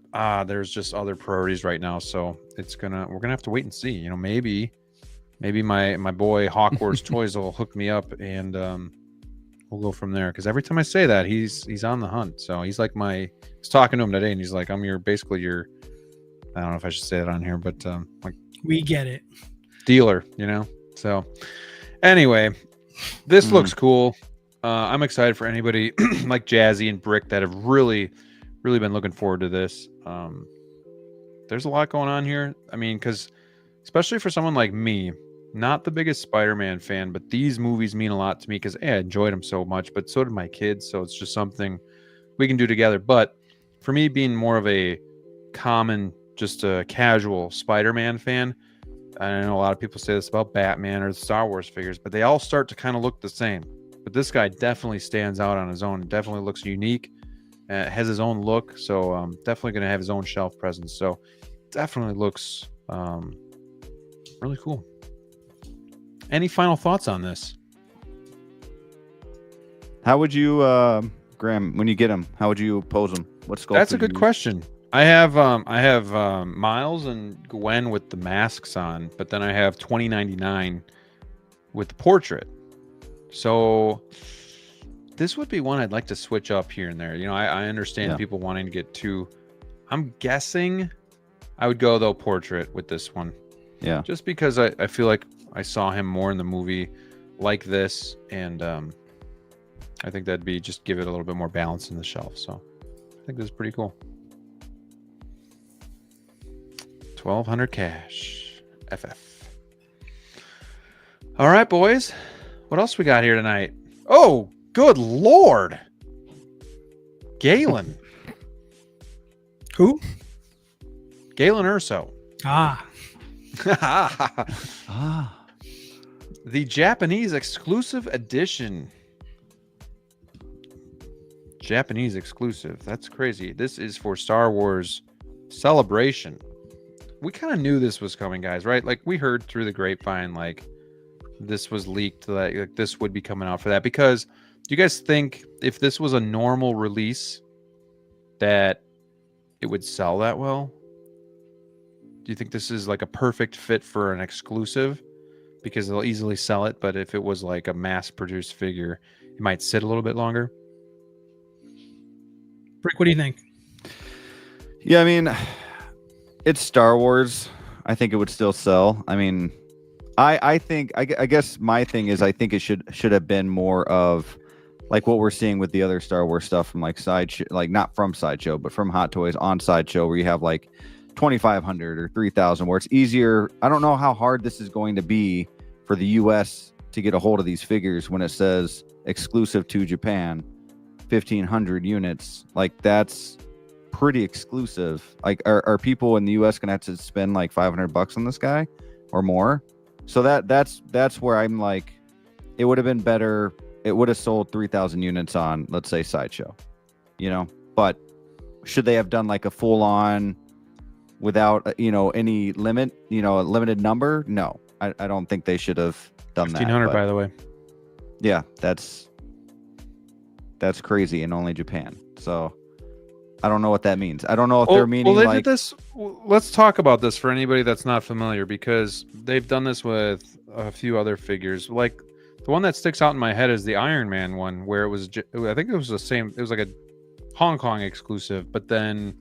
there's just other priorities right now. So, we're going to have to wait and see. You know, maybe my boy Hawkworth Toys will hook me up, and we'll go from there. Because every time I say that, he's on the hunt. So he's like I was talking to him today, and he's like, I'm basically your, I don't know if I should say that on here, but like, we get it, dealer, you know. So anyway, this looks cool. I'm excited for anybody like Jazzy and Brick that have really been looking forward to this. There's a lot going on here. I mean, because especially for someone like me, not the biggest Spider-Man fan, but these movies mean a lot to me because I enjoyed them so much, but so did my kids. So it's just something we can do together. But for me, being more of a common, just a casual Spider-Man fan, I know a lot of people say this about Batman or the Star Wars figures, but they all start to kind of look the same. But this guy definitely stands out on his own. Definitely looks unique. Has his own look. So definitely going to have his own shelf presence. So definitely looks really cool. Any final thoughts on this? How would you, Graham, when you get him, how would you pose him? What sculptor? That's a good question. I have Miles and Gwen with the masks on, but then I have 2099 with the portrait. So this would be one I'd like to switch up here and there. You know, I understand people wanting to get two. I'm guessing I would go though portrait with this one. Yeah. Just because I feel like I saw him more in the movie like this, and I think that'd be just give it a little bit more balance in the shelf. So I think this is pretty cool. 1,200 cash. FF. All right, boys. What else we got here tonight? Oh, good Lord. Galen. Who? Galen Erso. Ah. The Japanese exclusive edition. Japanese exclusive. That's crazy. This is for Star Wars Celebration. We kind of knew this was coming, guys, right? Like we heard through the grapevine, like this was leaked, like this would be coming out for that. Because do you guys think if this was a normal release that it would sell that well? Do you think this is like a perfect fit for an exclusive? Because they'll easily sell it, but if it was like a mass-produced figure, it might sit a little bit longer. Brick, what do you think? Yeah, I mean, it's Star Wars. I think it would still sell. I mean, I guess my thing is I think it should have been more of like what we're seeing with the other Star Wars stuff from like Sideshow, like not from Sideshow, but from Hot Toys on Sideshow, where you have like 2,500 or 3,000, where it's easier. I don't know how hard this is going to be for the US to get a hold of these figures when it says exclusive to Japan, 1,500 units. Like that's pretty exclusive. Like are people in the US gonna have to spend like $500 on this guy or more? So that's where I'm like, it would have been better. It would have sold 3,000 units on, let's say, Sideshow, you know. But should they have done like a full on without any limit, a limited number? No, I don't think they should have done 1,500 that. by the way. Yeah, that's crazy in only Japan. So I don't know what that means. I don't know if they're meaning they like did this. Let's talk about this for anybody that's not familiar, because they've done this with a few other figures. Like the one that sticks out in my head is the Iron Man one, where it was, I think it was the same. It was like a Hong Kong exclusive, but then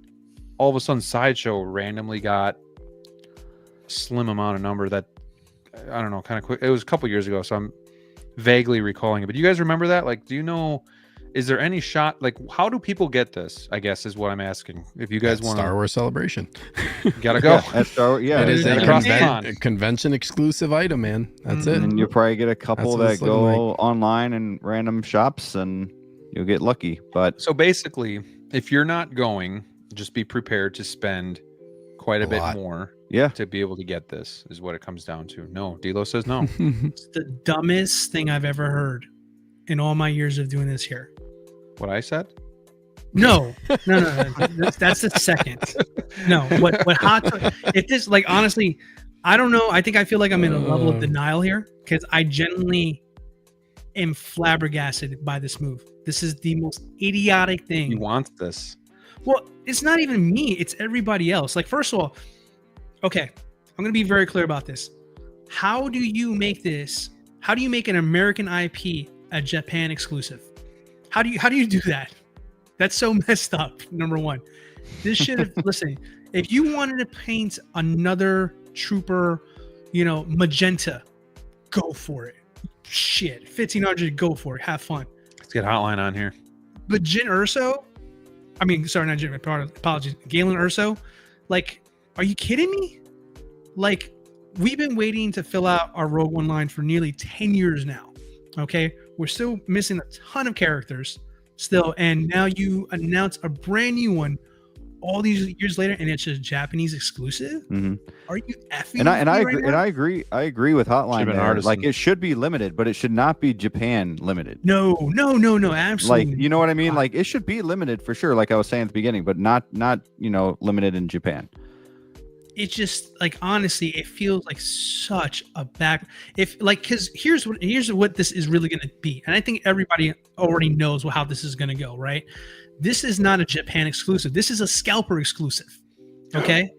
all of a sudden Sideshow randomly got a slim amount of number that, I don't know, kind of quick. It was a couple years ago, so I'm vaguely recalling it. But do you guys remember that? Like, do you know, is there any shot, like how do people get this, I guess is what I'm asking. If you guys want Star Wars Celebration. Gotta go. That's Star, yeah, It is a a convention exclusive item, man. That's it. and you'll probably get a couple That's what that it's looking go like. online in random shops and you'll get lucky. But So basically, if you're not going, just be prepared to spend quite a bit lot. more yeah, to be able to get this, is what it comes down to. No, DLO says no. It's the dumbest thing I've ever heard in all my years of doing this here. What I said? No. That's the second. No, what hot? If this, like, honestly, I don't know. I think I feel like I'm in a level of denial here because I genuinely am flabbergasted by this move. This is the most idiotic thing. He wants this. Well, it's not even me. It's everybody else. Like, first of all, okay, I'm going to be very clear about this. How do you make this? How do you make an American IP a Japan exclusive? How do you do that? That's so messed up. Number one, this should have, listen, if you wanted to paint another trooper, magenta, go for it. Shit, 1,500, go for it. Have fun. Let's get Hotline on here. But Galen Erso, apologies, Galen Erso, like, are you kidding me? Like, we've been waiting to fill out our Rogue One line for nearly 10 years now. Okay, we're still missing a ton of characters still, and now you announce a brand new one all these years later, and it's just Japanese exclusive. mm-hmm. Are you effing? and I right agree, now? and I agree with Hotline there. Artisan. Like it should be limited, but it should not be Japan limited. No, absolutely. Like, you know what I mean? Like it should be limited for sure, like I was saying at the beginning, but not limited in Japan. It's just like, honestly, it feels like such a back. Because here's what this is really going to be, and I think everybody already knows how this is going to go. Right? This is not a Japan exclusive. This is a scalper exclusive. Okay,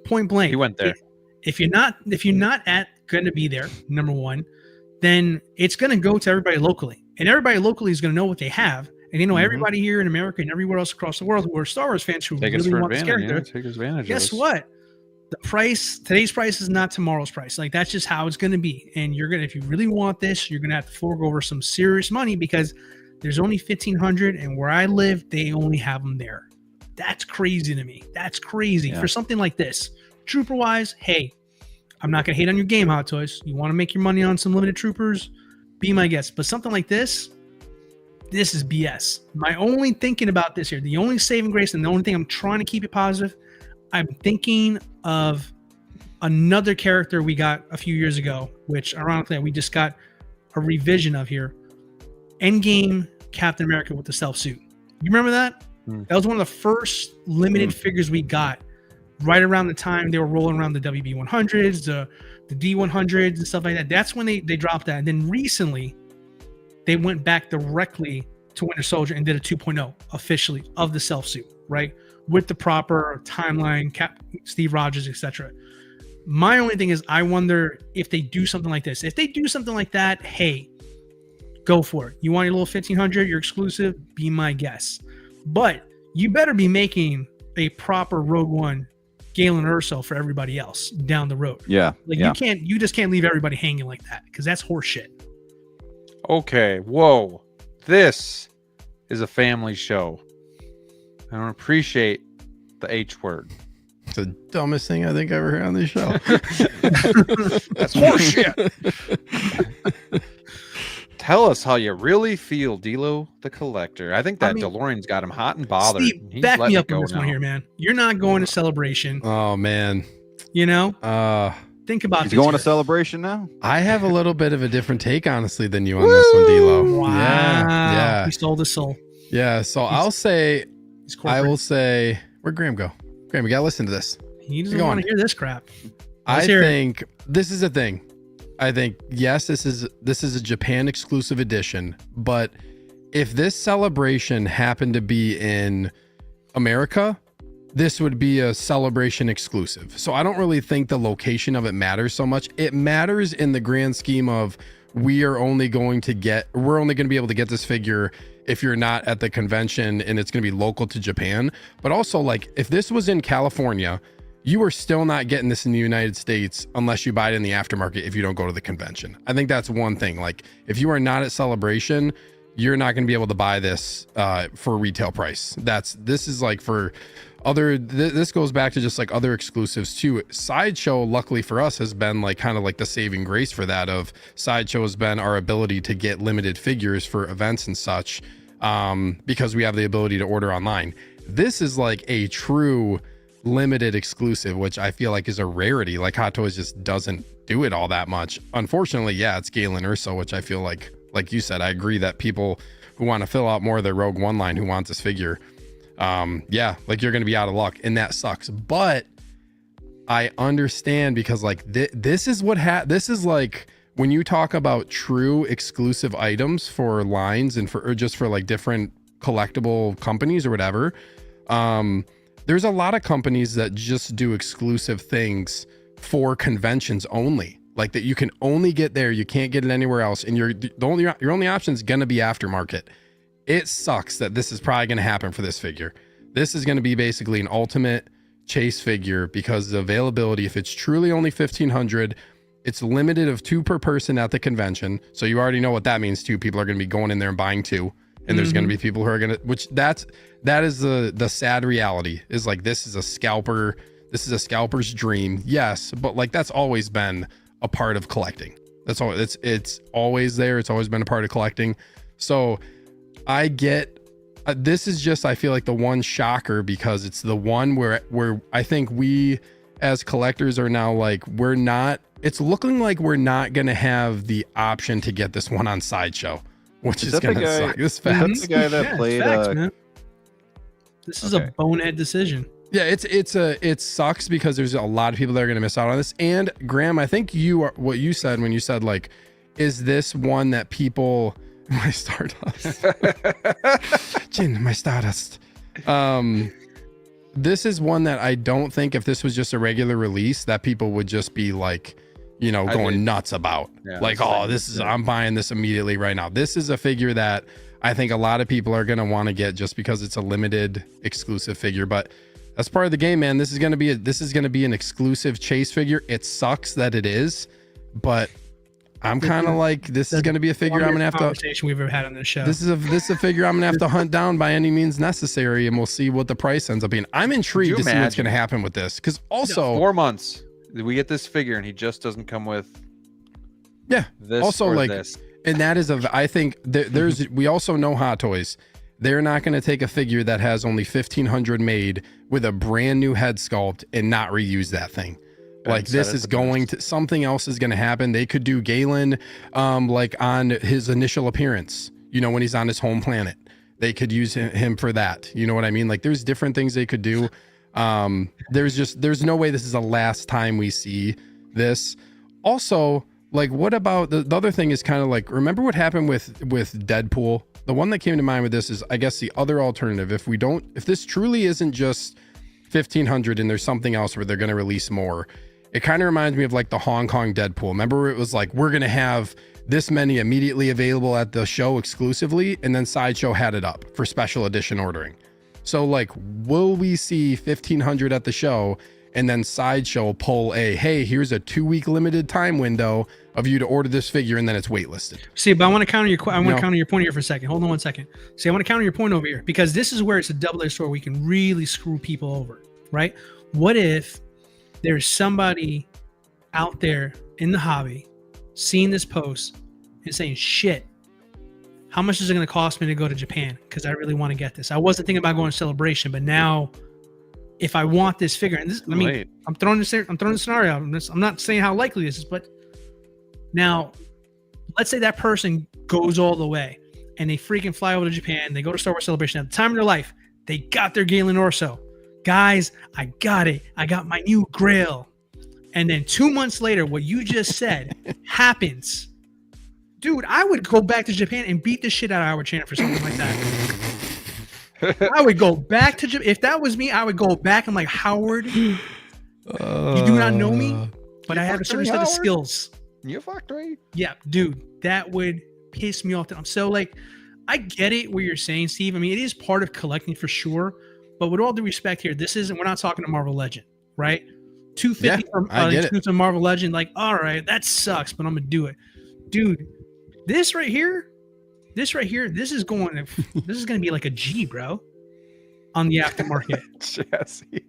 point blank. He went there. If you're not going to be there, number one, then it's going to go to everybody locally, and everybody locally is going to know what they have. And everybody here in America and everywhere else across the world who are Star Wars fans who really want this character. Take advantage. Guess what? Today's price is not tomorrow's price. Like, that's just how it's going to be. And if you really want this, you're going to have to fork over some serious money because there's only 1,500, and where I live, they only have them there. That's crazy to me. That's crazy for something like this. Trooper wise, hey, I'm not going to hate on your game, Hot Toys. You want to make your money on some limited troopers? Be my guest. But something like this is BS. My only thinking about this here, the only saving grace, and the only thing I'm trying to keep it positive, I'm thinking of Another character we got a few years ago, which ironically we just got a revision of here. Endgame Captain America with the stealth suit. You remember that? That was one of the first limited figures we got right around the time they were rolling around the WB100s, the D100s and stuff like that. That's when they dropped that. And then recently they went back directly to Winter Soldier and did a 2.0 officially of the stealth suit, right? With the proper timeline, Steve Rogers, etc. My only thing is I wonder if they do something like this. If they do something like that, hey, go for it. You want your little 1500, your exclusive, be my guest. But you better be making a proper Rogue One Galen Erso for everybody else down the road. Yeah. Like you just can't leave everybody hanging like that because that's horseshit. Okay. Whoa. This is a family show. I don't appreciate the H word. It's the dumbest thing I think I ever heard on this show. That's horseshit. Tell us how you really feel, DLO the Collector. I think that DeLorean's got him hot and bothered. Steve, back me up on this one here, man. You're not going to Celebration. Oh, man. You know? Think about He's going to Celebration now? I have a little bit of a different take, honestly, than you on this one, DLO. Wow. Yeah. He stole the soul. Yeah, so I will say, where'd Graham go? Graham, you got to listen to this. He doesn't want to hear this crap. I think this is the thing. I think, yes, this is a Japan exclusive edition, but if this Celebration happened to be in America, this would be a Celebration exclusive. So I don't really think the location of it matters so much. It matters in the grand scheme of we're only going to be able to get this figure if you're not at the convention and it's going to be local to Japan. But also, like, if this was in California, you are still not getting this in the United States unless you buy it in the aftermarket if you don't go to the convention. I think that's one thing. Like, if you are not at Celebration, you're not going to be able to buy this for retail price. This is like for other, this goes back to just like other exclusives too. Sideshow, luckily for us, has been like kind of like the saving grace for that. Of Sideshow has been our ability to get limited figures for events and such, because we have the ability to order online. This is like a true limited exclusive, which I feel like is a rarity. Like Hot Toys just doesn't do it all that much. Unfortunately, yeah, it's Galen Erso, which I feel like you said, I agree that people who want to fill out more of their Rogue One line who want this figure, yeah, like you're going to be out of luck, and that sucks. But I understand, because like this is like when you talk about true exclusive items for lines and or just for like different collectible companies or whatever. There's a lot of companies that just do exclusive things for conventions only, like that you can only get there. You can't get it anywhere else. And your only option is going to be aftermarket. It sucks that this is probably going to happen for this figure. This is going to be basically an ultimate chase figure because the availability, if it's truly only 1,500, it's limited of 2 per person at the convention. So you already know what that means too. People are going to be going in there and buying 2. And there's going to be people who are going to, that is the sad reality, is like, this is a scalper's dream. Yes. But like, that's always been a part of collecting. That's all. It's always there. It's always been a part of collecting. So I get, this is just, I feel like the one shocker, because it's the one where I think we as collectors are now like, it's looking like we're not going to have the option to get this one on Sideshow, which is going to suck. This That's the guy that played. This is a bonehead decision. Yeah, it sucks because there's a lot of people that are going to miss out on this. And Graham, I think what you said when you said like, is this one that people, my Stardust, Jin, my Stardust. This is one that I don't think, if this was just a regular release, that people would just be like, going nuts about. Yeah, like, I'm buying this immediately right now. This is a figure that I think a lot of people are going to want to get just because it's a limited exclusive figure. But that's part of the game, man. This is going to be an exclusive chase figure. It sucks that it is, but I'm kind of like, this is going to be a figure I'm going to have to, conversation we've ever had on this show. This is a figure I'm going to have to hunt down by any means necessary, and we'll see what the price ends up being. I'm intrigued to see what's going to happen with this, because also 4 months we get this figure and he just doesn't come with this also or like this. And that is I think there's we also know Hot Toys, they're not going to take a figure that has only 1,500 made with a brand new head sculpt and not reuse that thing. Like this is going to something else is going to happen. They could do Galen like on his initial appearance, you know, when he's on his home planet. They could use him for that. You know what I mean? Like there's different things they could do. There's no way this is the last time we see this. Also, like what about the other thing is kind of like, remember what happened with Deadpool? The one that came to mind with this is, I guess, the other alternative. If this truly isn't just 1500 and there's something else where they're going to release more, it kind of reminds me of like the Hong Kong Deadpool. Remember, it was like, we're going to have this many immediately available at the show exclusively, and then Sideshow had it up for special edition ordering. So like, will we see 1500 at the show and then Sideshow pull hey, here's a 2-week limited time window of you to order this figure, and then it's waitlisted? See, but I want to counter your counter your point here for a second. Hold on one second. See, I want to counter your point over here, because this is where it's a double-edged sword. We can really screw people over, right? What if there's somebody out there in the hobby seeing this post and saying, shit, how much is it going to cost me to go to Japan? Because I really want to get this. I wasn't thinking about going to Celebration, but now if I want this figure, and this, I'm throwing this scenario out. I'm not saying how likely this is, but now let's say that person goes all the way and they freaking fly over to Japan. They go to Star Wars Celebration. At the time of their life, they got their Galen Erso. Guys, I got it. I got my new Grail. And then 2 months later, what you just said happens. Dude, I would go back to Japan and beat the shit out of Howard Chan for something like that. I would go back to Japan. If that was me, I would go back and like, Howard, you do not know me, but I have a certain set of skills. You fucked me. Yeah, dude, that would piss me off. So like, I get it what you're saying, Steve. I mean, it is part of collecting for sure. But with all due respect here, we're not talking to Marvel Legend, right? 250 from exclusive Marvel Legend, like, all right, that sucks, but I'm gonna do it. Dude, this right here, this is gonna be like a G, bro, on the aftermarket. Chassis.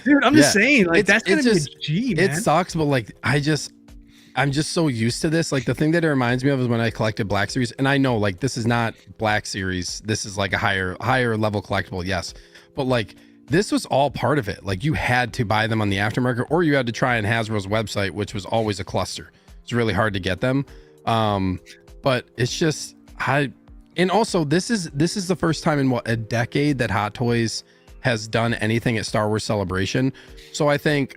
Dude, I'm just saying, like, that's gonna be a G, man. It sucks, but like, I'm just so used to this. Like the thing that it reminds me of is when I collected Black Series, and I know like this is not Black Series. This is like a higher level collectible. Yes. But like this was all part of it. Like you had to buy them on the aftermarket, or you had to try on Hasbro's website, which was always a cluster. It's really hard to get them. But it's just, and also this is the first time in a decade that Hot Toys has done anything at Star Wars Celebration. So I think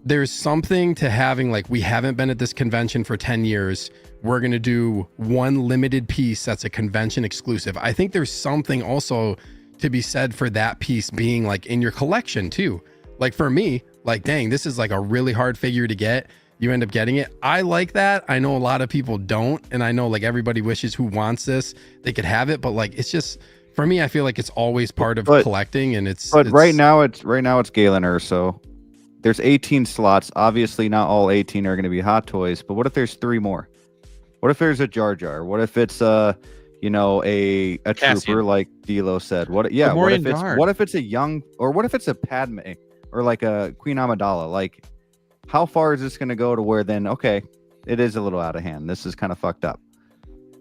there's something to having, like, we haven't been at this convention for 10 years. We're going to do one limited piece that's a convention exclusive. I think there's something also to be said for that piece being like in your collection too. Like for me, like, dang, this is like a really hard figure to get. You end up getting it. I like that. I know a lot of people don't. And I know like everybody wishes who wants this, they could have it. But like, it's just, for me, I feel like it's always part of collecting, and it's right now it's Galen Erso. There's 18 slots. Obviously, not all 18 are going to be Hot Toys, but what if there's 3 more? What if there's a Jar Jar? What if it's a trooper like DLO said? What if it's a young, or what if it's a Padme or like a Queen Amidala? Like, how far is this going to go to where then, okay, it is a little out of hand. This is kind of fucked up.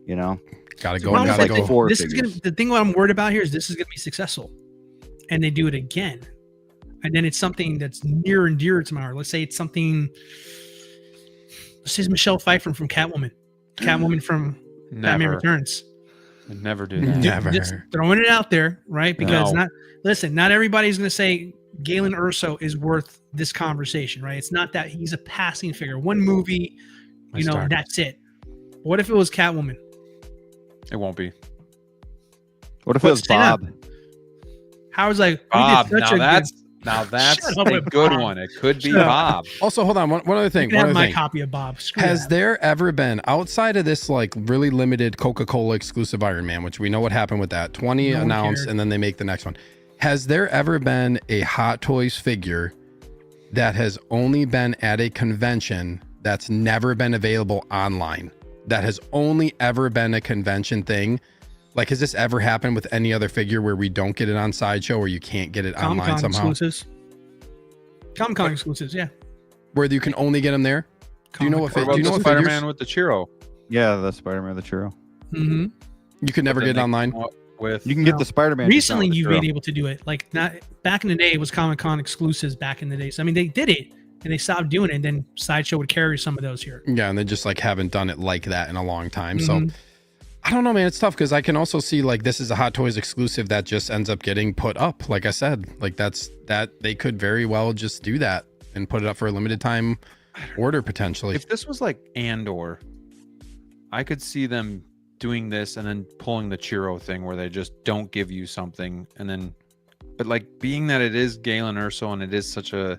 You know? Gotta go. The thing what I'm worried about here is this is going to be successful, and they do it again. And then it's something that's near and dear to my heart. Let's say it's something. Let's say it's Michelle Pfeiffer from Catwoman. Catwoman from Batman Returns. I'd never do that. Never. Just throwing it out there, right? Because not everybody's going to say Galen Erso is worth this conversation, right? It's not that he's a passing figure. One movie, that's it. What if it was Catwoman? It won't be. What if it was Bob? Howard's like, Bob. Now that's a good one. It could be Bob. Also, hold on. One other thing. You can have my copy of Bob. Has there ever been, outside of this like really limited Coca-Cola exclusive Iron Man, which we know what happened with that, 20 announced and then they make the next one. Has there ever been a Hot Toys figure that has only been at a convention that's never been available online? That has only ever been a convention thing? Like, has this ever happened with any other figure where we don't get it on Sideshow or you can't get it online somehow? Comic-Con exclusives, yeah. Where you can only get them there? Do you know what Spider-Man with the Churro? Yeah, the Spider-Man with the Churro. Mm-hmm. You could never get it online? with You can get the Spider-Man. Recently, discount you've with been able to do it. Like not back in the day, it was Comic-Con exclusives back in the day. So I mean, they did it and they stopped doing it. And then Sideshow would carry some of those here. Yeah, and they just like haven't done it like that in a long time. So I don't know, man. It's tough because I can also see like this is a Hot Toys exclusive that just ends up getting put up. Like I said, like that they could very well just do that and put it up for a limited time order potentially. If this was like Andor, I could see them doing this and then pulling the Chiro thing where they just don't give you something and then, but like being that it is Galen Erso and it is such a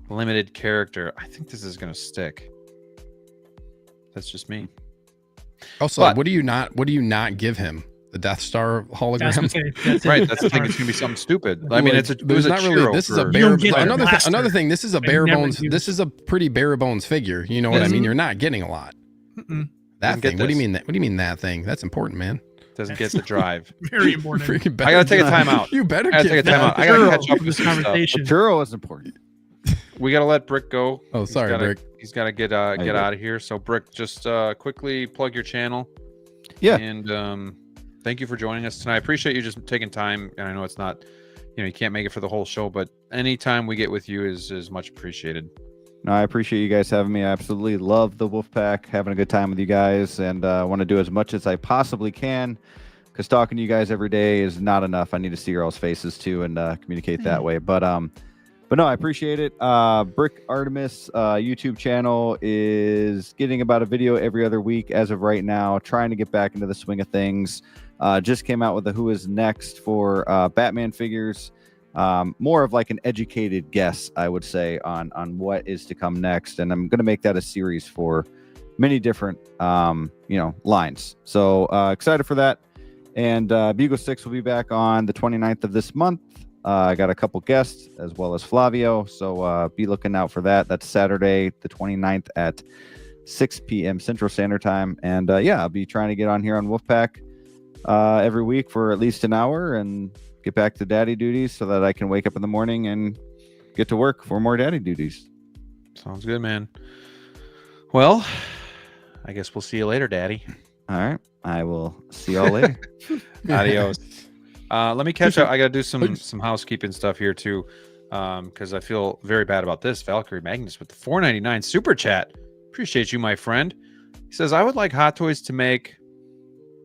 limited character, I think this is going to stick. That's just me. Also, what do you not give him? The Death Star hologram? That's right. That's the thing. It's gonna be something stupid. I mean, it was not really. This is a bare. Another thing. This is a bare bones. This is a pretty bare bones figure. You know what I mean? You're not getting a lot. That thing. What do you mean? What do you mean that thing? That's important, man. Doesn't get the drive. Very important. I gotta take a time out. You better take a time out. I gotta catch up with this conversation. Churro is important. We gotta let Brick go. Oh, sorry, Brick. He's gotta get out of here. So Brick, just quickly plug your channel. Yeah. And thank you for joining us tonight. I appreciate you just taking time. And I know it's not, you can't make it for the whole show, but any time we get with you is much appreciated. No, I appreciate you guys having me. I absolutely love the Wolfpack, having a good time with you guys, and I want to do as much as I possibly can because talking to you guys every day is not enough. I need to see your all's faces too and communicate that way. But no, I appreciate it. Brick Artemis YouTube channel is getting about a video every other week as of right now, trying to get back into the swing of things. Just came out with a who is next for Batman figures. More of like an educated guess, I would say, on what is to come next. And I'm going to make that a series for many different, lines. So excited for that. And Bugle 6 will be back on the 29th of this month. I got a couple guests as well as Flavio. So be looking out for that. That's Saturday, the 29th at 6 p.m. Central Standard Time. And I'll be trying to get on here on Wolfpack every week for at least an hour and get back to daddy duties so that I can wake up in the morning and get to work for more daddy duties. Sounds good, man. Well, I guess we'll see you later, Daddy. All right. I will see y'all later. Adios. Let me catch up. I got to do some housekeeping stuff here too, because I feel very bad about this. Valkyrie Magnus with the $4.99 super chat. Appreciate you, my friend. He says, I would like Hot Toys to make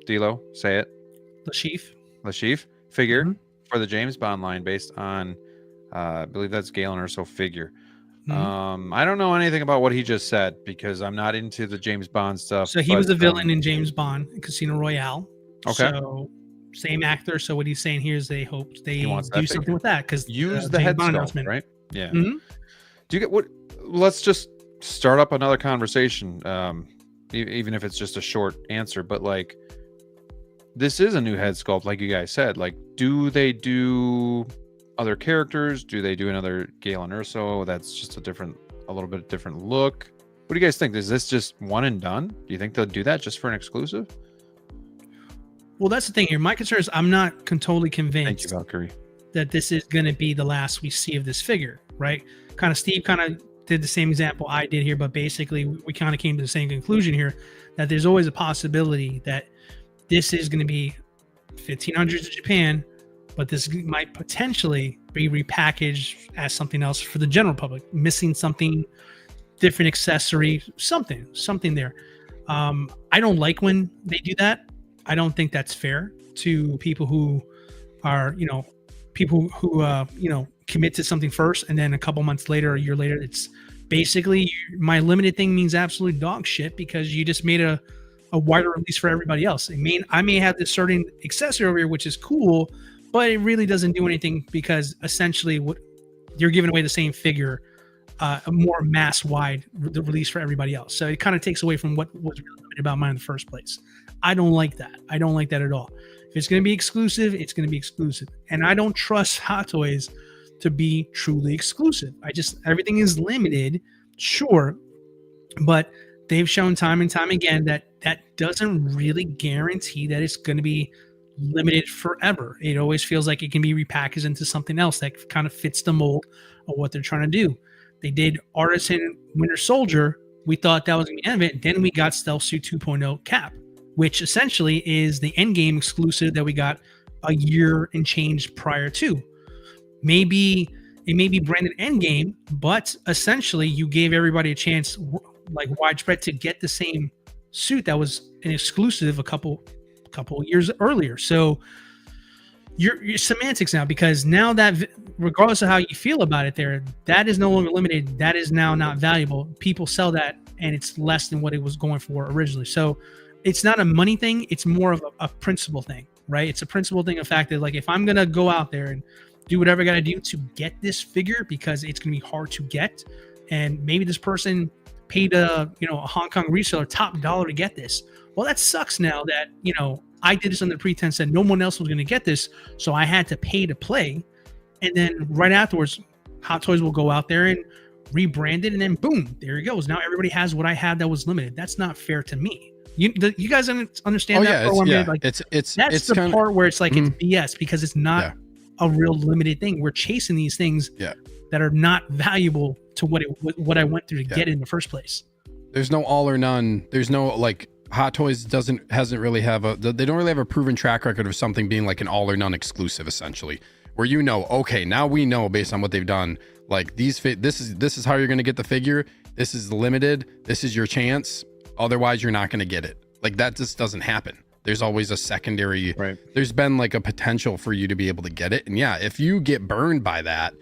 DLO, say it. Lashif figure for the James Bond line based on, I believe that's Galen Erso figure. I don't know anything about what he just said because I'm not into the James Bond stuff. So he was a villain in James Bond in Casino Royale. Okay. So same actor. So what he's saying here is they hope they do something with that because use the head sculpt, right? Yeah. Mm-hmm. Do you get what? Let's just start up another conversation, even if it's just a short answer. But like, this is a new head sculpt, like you guys said. Like, do they do other characters? Do they do another Galen Erso? That's just a little bit different look. What do you guys think? Is this just one and done? Do you think they'll do that just for an exclusive? Well, that's the thing here. My concern is I'm not totally convinced. Thank you, Valkyrie. That this is going to be the last we see of this figure, right? Steve did the same example I did here, but basically we kind of came to the same conclusion here that there's always a possibility that this is going to be 1500s in Japan, but this might potentially be repackaged as something else for the general public, missing something, different accessory, something there. I don't like when they do that. I don't think that's fair to people who are, commit to something first and then a couple months later, a year later, it's basically my limited thing means absolute dog shit because you just made a wider release for everybody else. I may have this certain accessory over here, which is cool, but it really doesn't do anything because essentially what you're giving away the same figure, a more mass wide release for everybody else. So it kind of takes away from what was really limited about mine in the first place. I don't like that. I don't like that at all. If it's going to be exclusive, it's going to be exclusive. And I don't trust Hot Toys to be truly exclusive. Everything is limited, sure, but they've shown time and time again that doesn't really guarantee that it's going to be limited forever. It always feels like it can be repackaged into something else that kind of fits the mold of what they're trying to do. They did Artisan Winter Soldier. We thought that was going to be the end of it. Then we got Stealth Suit 2.0 Cap, which essentially is the Endgame exclusive that we got a year and change prior to. Maybe it may be branded Endgame, but essentially you gave everybody a chance, like widespread, to get the same suit that was an exclusive a couple years earlier. So your semantics now, because now that regardless of how you feel about it, that is no longer limited. That is now not valuable. People sell that, and it's less than what it was going for originally. So it's not a money thing. It's more of a principle thing, right? It's a principle thing. Of fact that, like, if I'm gonna go out there and do whatever I got to do to get this figure, because it's going to be hard to get, and maybe this person paid a Hong Kong reseller top dollar to get this. Well, that sucks now that, I did this under the pretense that no one else was going to get this, so I had to pay to play. And then right afterwards, Hot Toys will go out there and rebrand it, and then boom, there it goes. Now everybody has what I had that was limited. That's not fair to me. You guys understand that? That's the part where it's like, it's BS, because it's not a real limited thing. We're chasing these things that are not valuable to what I went through to get it in the first place. There's no all or none. There's no, like, Hot Toys they don't really have a proven track record of something being like an all or none exclusive, essentially, where okay, now we know based on what they've done, like, this is how you're going to get the figure. This is limited. This is your chance. Otherwise, you're not going to get it. Like, that just doesn't happen. There's always a secondary, right? There's been like a potential for you to be able to get it. And yeah, if you get burned by that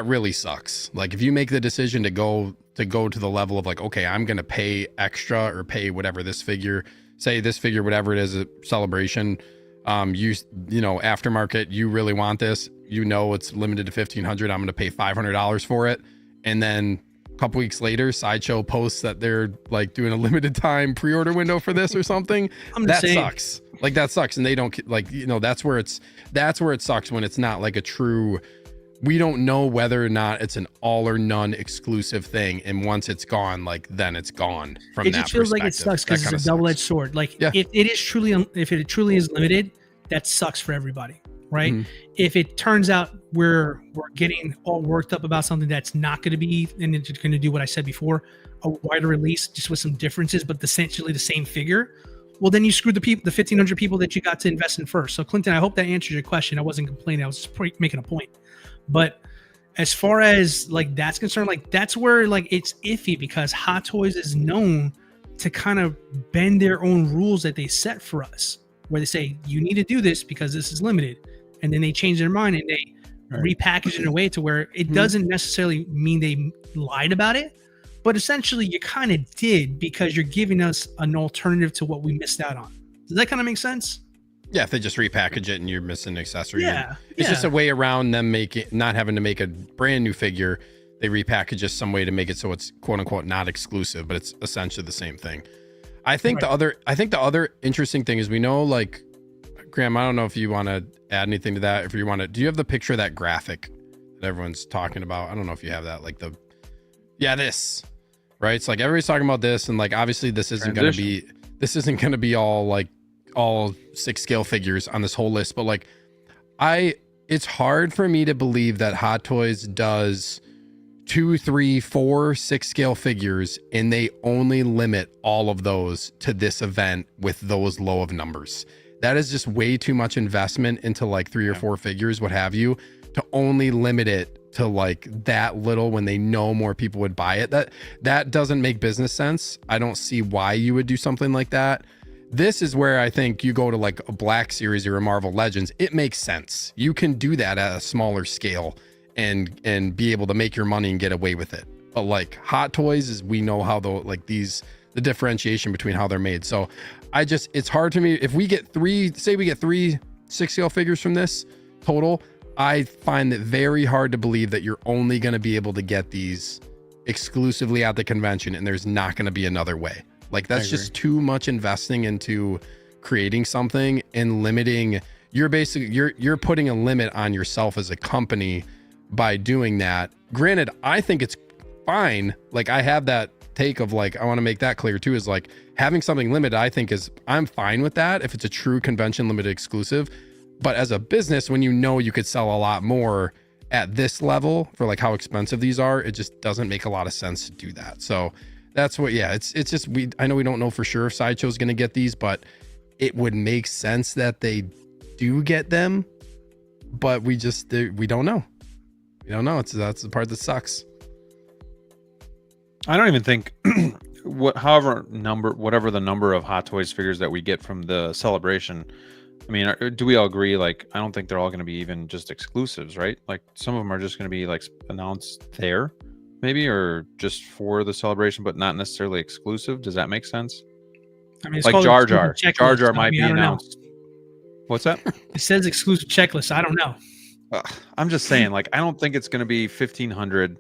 really sucks. Like, if you make the decision to go to the level of like, okay, I'm going to pay extra or pay whatever this figure, whatever it is, a Celebration, aftermarket, you really want this, it's limited to 1,500. I'm going to pay $500 for it. And then a couple weeks later, Sideshow posts that they're like doing a limited time pre-order window for this or something. Sucks. Like, that sucks. And they don't, like, that's where it sucks, when it's not like a true, we don't know whether or not it's an all or none exclusive thing. And once it's gone, like, then it's gone from that perspective. It just feels like it sucks because it's a double-edged sword. Like, if it truly is limited, that sucks for everybody. Right? Mm-hmm. If it turns out we're getting all worked up about something that's not going to be, and it's going to do what I said before, a wider release just with some differences, but essentially the same figure, well, then you screwed the 1,500 people that you got to invest in first. So, Clinton, I hope that answers your question. I wasn't complaining. I was just making a point. But as far as like that's concerned, like, that's where like it's iffy, because Hot Toys is known to kind of bend their own rules that they set for us, where they say, you need to do this because this is limited. And then they change their mind and they repackage it in a way to where it doesn't necessarily mean they lied about it, but essentially you kind of did, because you're giving us an alternative to what we missed out on. Does that kind of make sense? Yeah, if they just repackage it and you're missing an accessory. It's just a way around them not having to make a brand new figure. They repackage just some way to make it so it's quote unquote not exclusive, but it's essentially the same thing. I think the other interesting thing is, we know, like, Graham, I don't know if you want to add anything to that. If you want to, do you have the picture of that graphic that everyone's talking about? I don't know if you have that, like this, right? It's like everybody's talking about this, and like, obviously this isn't going to be all 6 scale figures on this whole list, but like, it's hard for me to believe that Hot Toys does 2, 3, 4, 6 scale figures, and they only limit all of those to this event with those low of numbers. That is just way too much investment into like 3 or 4 figures, what have you, to only limit it to like that little when they know more people would buy it. That doesn't make business sense. I don't see why you would do something like that. This is where I think you go to like a Black Series or a Marvel Legends. It makes sense. You can do that at a smaller scale and be able to make your money and get away with it. But like Hot Toys, is we know how the differentiation between how they're made. So it's hard to me, if we get 3 6 scale figures from this total, I find it very hard to believe that you're only going to be able to get these exclusively at the convention, and there's not going to be another way. Like, that's just too much investing into creating something and limiting. You're putting a limit on yourself as a company by doing that. Granted, I think it's fine. Like, I have that take of like, I want to make that clear too, is like having something limited, I'm fine with that if it's a true convention limited exclusive. But as a business, when you could sell a lot more at this level for like how expensive these are, it just doesn't make a lot of sense to do that. So that's what, it's just, I know we don't know for sure if Sideshow's going to get these, but it would make sense that they do get them, but we don't know. We don't know. That's the part that sucks. I don't even think whatever the number of Hot Toys figures that we get from the celebration. I mean, do we all agree? Like, I don't think they're all going to be even just exclusives, right? Like, some of them are just going to be like announced there, maybe, or just for the celebration, but not necessarily exclusive. Does that make sense? I mean, it's like called Jar Jar. exclusive Jar Jar checklist. might be I don't know. announced. What's that? It says exclusive checklist. I don't know. I'm just saying, like, I don't think it's going to be 1,500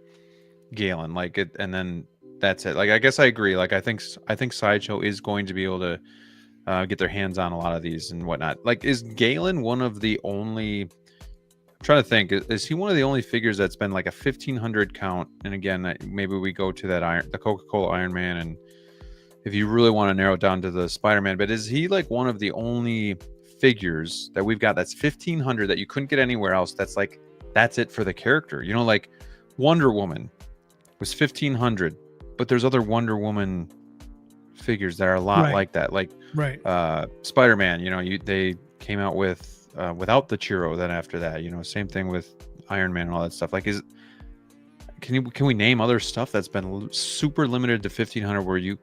Galen, like it, and then that's it. Like, I guess I agree. Like, I think Sideshow is going to be able to get their hands on a lot of these and whatnot. Like, is Galen one of the only? I'm trying to think. Is he one of the only figures that's been like a 1,500 count? And again, maybe we go to the Coca-Cola Iron Man, and if you really want to narrow it down to the Spider-Man, but is he like one of the only figures that we've got that's 1,500 that you couldn't get anywhere else? That's like, that's it for the character. You know, like Wonder Woman was 1,500, but there's other Wonder Woman figures that are a lot like that. Like Spider-Man, you know, they came out with without the Chiro. Then after that, you know, same thing with Iron Man and all that stuff. Like, can we name other stuff that's been super limited to 1,500 where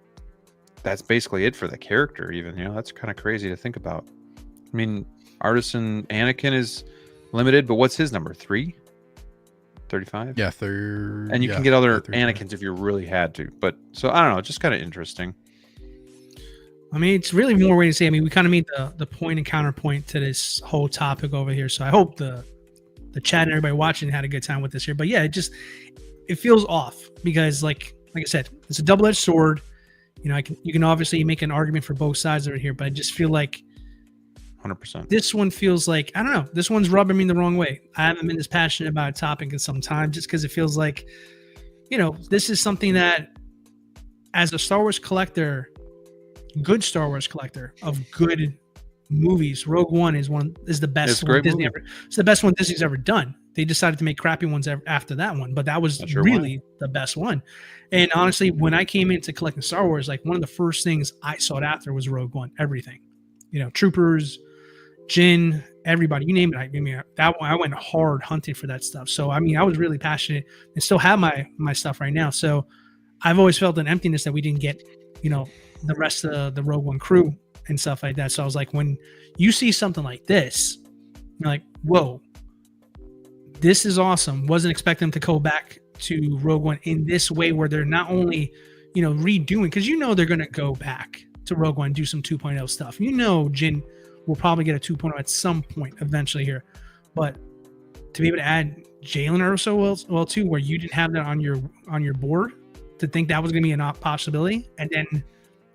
that's basically it for the character? Even, you know, that's kind of crazy to think about. I mean, Artisan Anakin is limited, but what's his number? 335? Yeah, third. And you can get other Anakins if you really had to. But so I don't know, just kind of interesting. I mean, it's really more way to say. I mean, we kind of made the point and counterpoint to this whole topic over here. So I hope the chat and everybody watching had a good time with this here. But yeah, it feels off because like I said, it's a double-edged sword. You know, you can obviously make an argument for both sides over here, but I just feel like 100%. This one feels like, I don't know, this one's rubbing me the wrong way. I haven't been this passionate about a topic in some time just because it feels like, you know, this is something that as a Star Wars collector, good Star Wars collector of good movies, Rogue One is the best one Disney ever. It's the best one Disney's ever done. They decided to make crappy ones after that one, but that was really the best one. And honestly, when I came into collecting Star Wars, like one of the first things I sought after was Rogue One. Everything, you know, Troopers, Jin, everybody, you name it. I mean, that one, I went hard hunting for that stuff. So I mean, I was really passionate and still have my stuff right now. So I've always felt an emptiness that we didn't get, you know, the rest of the Rogue One crew and stuff like that. So I was like, when you see something like this, you're like, whoa, this is awesome. Wasn't expecting them to go back to Rogue One in this way where they're not only, you know, redoing, because you know they're going to go back to Rogue One and do some 2.0 stuff. You know Jin will probably get a 2.0 at some point eventually here. But to be able to add Galen Erso well too, where you didn't have that on your board, to think that was going to be a possibility, and then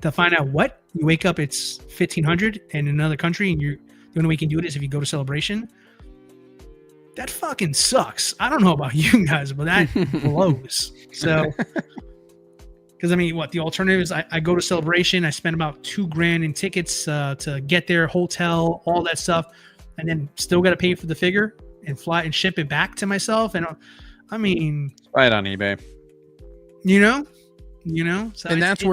to find out what you wake up, it's 1,500 in another country, and the only way you can do it is if you go to Celebration. That fucking sucks. I don't know about you guys, but that blows. So, because I mean, the alternative is I go to Celebration, I spend about $2,000 in tickets to get there, hotel, all that stuff, and then still got to pay for the figure and fly and ship it back to myself. And I mean, buy it on eBay. You know. So and that's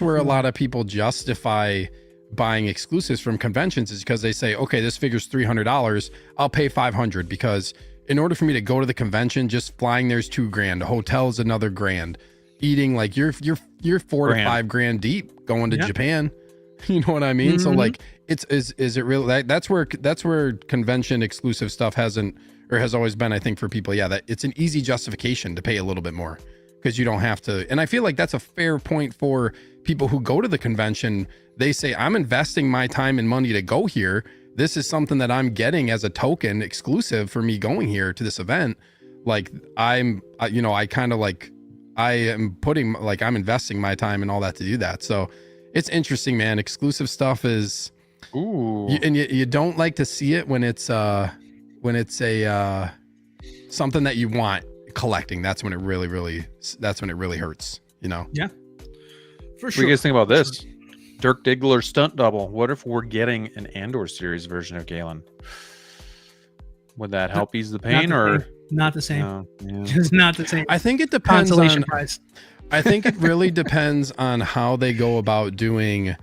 where a lot of people justify buying exclusives from conventions, is because they say, okay, this figure's $300, I'll pay $500, because in order for me to go to the convention, just flying there's $2,000, a hotel's another grand, eating, like you're $4,000 to $5,000 deep going to Japan. You know what I mean? Mm-hmm. So like, is it really that's where convention exclusive stuff has always been, I think, for people, that it's an easy justification to pay a little bit more, because you don't have to. And I feel like that's a fair point for people who go to the convention. They say, I'm investing my time and money to go here. This is something that I'm getting as a token exclusive for me going here to this event. Like I am putting, like, I'm investing my time and all that to do that. So it's interesting, man. Exclusive stuff is, you don't like to see it when it's a something that you want collecting. That's when it really hurts, you know? Yeah, for sure. What do you guys think about this? Dirk Diggler stunt double. What if we're getting an Andor series version of Galen? Would that help ease the pain, or not the same? Just not the same. I think it depends on price. I think it really depends on how they go about doing.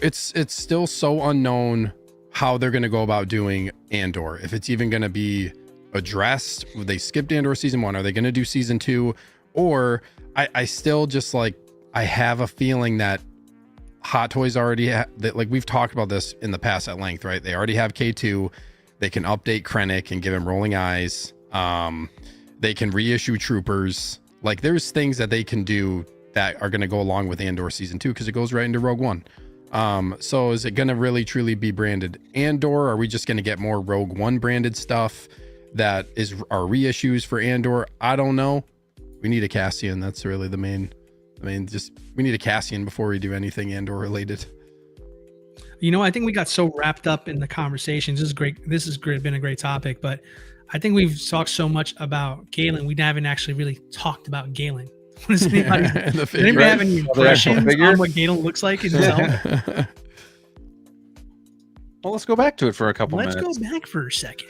It's still so unknown how they're going to go about doing Andor. If it's even going to be addressed, they skipped Andor season 1. Are they going to do season 2? Or I still just like, I have a feeling that Hot Toys already like we've talked about this in the past at length, right? They already have K2. They can update Krennic and give him rolling eyes. They can reissue troopers. Like there's things that they can do that are going to go along with Andor season 2 because it goes right into Rogue One. So is it going to really truly be branded Andor? Or are we just going to get more Rogue One branded stuff that are reissues for Andor? I don't know. We need a Cassian. That's really the main. We need a Cassian before we do anything Andor related. I think we got so wrapped up in the conversations. This is great. This has been a great topic, but I think we've talked so much about Galen. We haven't actually really talked about Galen. Does anybody have any impressions on what Galen looks like himself? Well, let's go back to it for a couple minutes. Let's go back for a second.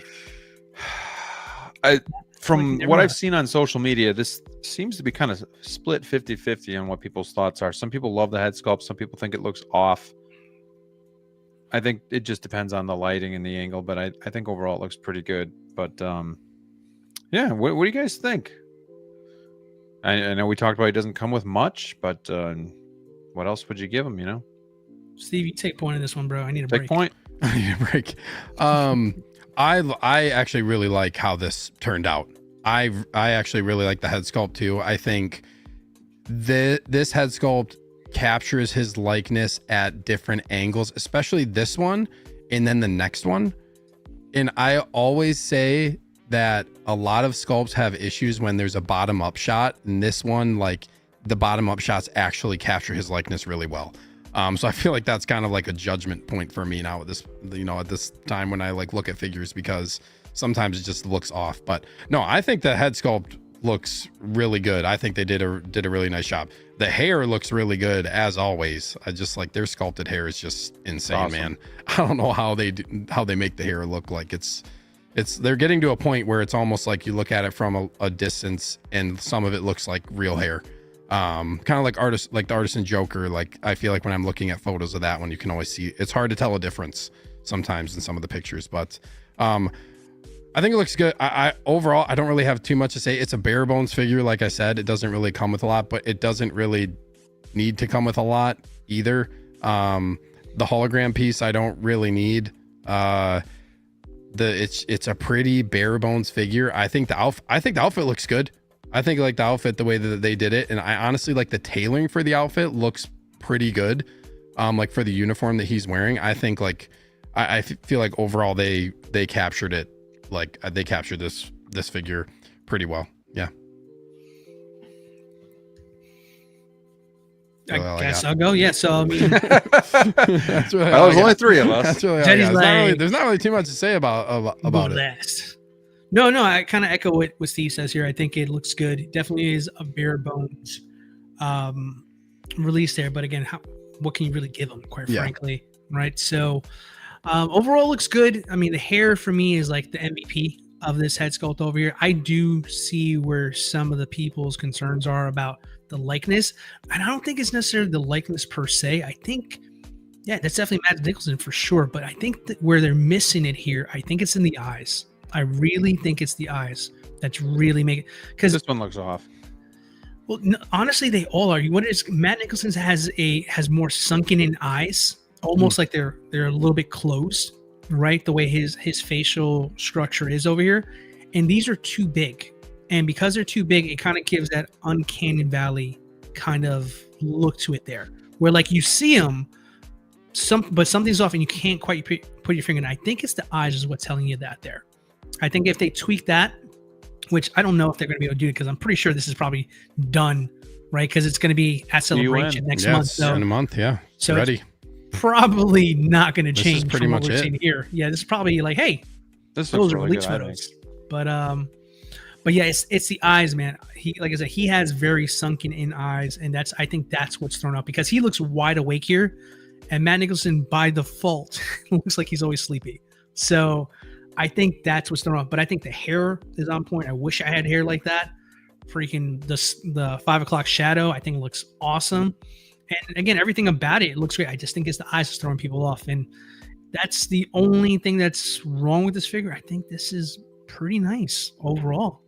From what I've seen on social media, this seems to be kind of split 50-50 on what people's thoughts are. Some people love the head sculpt. Some people think it looks off. I think it just depends on the lighting and the angle, but I think overall it looks pretty good. But yeah, what do you guys think? I know we talked about it doesn't come with much, but what else would you give him, Steve, you take point in this one, bro. I need a break. Take point. I need a break. I actually really like how this turned out. I actually really like the head sculpt too. I think this head sculpt captures his likeness at different angles, especially this one and then the next one. And I always say that a lot of sculpts have issues when there's a bottom up shot, and this one, like the bottom up shots actually capture his likeness really well. So I feel like that's kind of like a judgment point for me now at this, at this time when I like look at figures, because sometimes it just looks off. But no, I think the head sculpt looks really good. I think they did a really nice job. The hair looks really good as always. I just like their sculpted hair is just insane, awesome. Man. I don't know how they make the hair look like they're getting to a point where it's almost like you look at it from a distance and some of it looks like real hair. Kind of like the Artisan Joker. Like I feel like when I'm looking at photos of that one, you can always see it's hard to tell a difference sometimes in some of the pictures, but I think it looks good. I overall, I don't really have too much to say. It's a bare bones figure. Like I said, it doesn't really come with a lot, but it doesn't really need to come with a lot either. The hologram piece, I don't really need. It's a pretty bare bones figure. I think the outfit looks good. I think like the outfit, the way that they did it. And I honestly like the tailoring for the outfit looks pretty good. Like for the uniform that he's wearing, I think like, I feel like overall they captured it. Like they captured this figure pretty well. Yeah. I guess I'll go. Yeah. So I mean, that's really there's only three of us. That's really there's not really too much to say about it. No, I kind of echo what Steve says here. I think it looks good. It definitely is a bare bones release there. But again, what can you really give them, quite frankly, right? So overall looks good. I mean, the hair for me is like the MVP of this head sculpt over here. I do see where some of the people's concerns are about the likeness. And I don't think it's necessarily the likeness per se. I think, that's definitely Matt Nicholson for sure. But I think that where they're missing it here, I think it's in the eyes. I really think it's the eyes that's really making, because this one looks off. Well, no, honestly, they all are. What it is, Matt Nicholson's has more sunken in eyes, almost like they're a little bit closed, right? The way his facial structure is over here, and these are too big, and because they're too big, it kind of gives that uncanny valley kind of look to it there, where like you see them, but something's off, and you can't quite put your finger in. I think it's the eyes is what's telling you that there. I think if they tweak that, which I don't know if they're going to be able to do it, because I'm pretty sure this is probably done, right? Because it's going to be at Celebration next month. So in a month, yeah. So ready. Probably not going to change. This is pretty from much what we're it. seeing here. Yeah, this is probably like, hey, those are really release good, photos. But yeah, it's the eyes, man. He, like I said, he has very sunken in eyes, and I think that's what's thrown up, because he looks wide awake here, and Matt Nicholson by default looks like he's always sleepy. So I think that's what's thrown off. But I think the hair is on point. I wish I had hair like that. Freaking the 5 o'clock shadow, I think looks awesome. And again, everything about it looks great. I just think it's the eyes that's throwing people off. And That's the only thing that's wrong with this figure. I think this is pretty nice overall.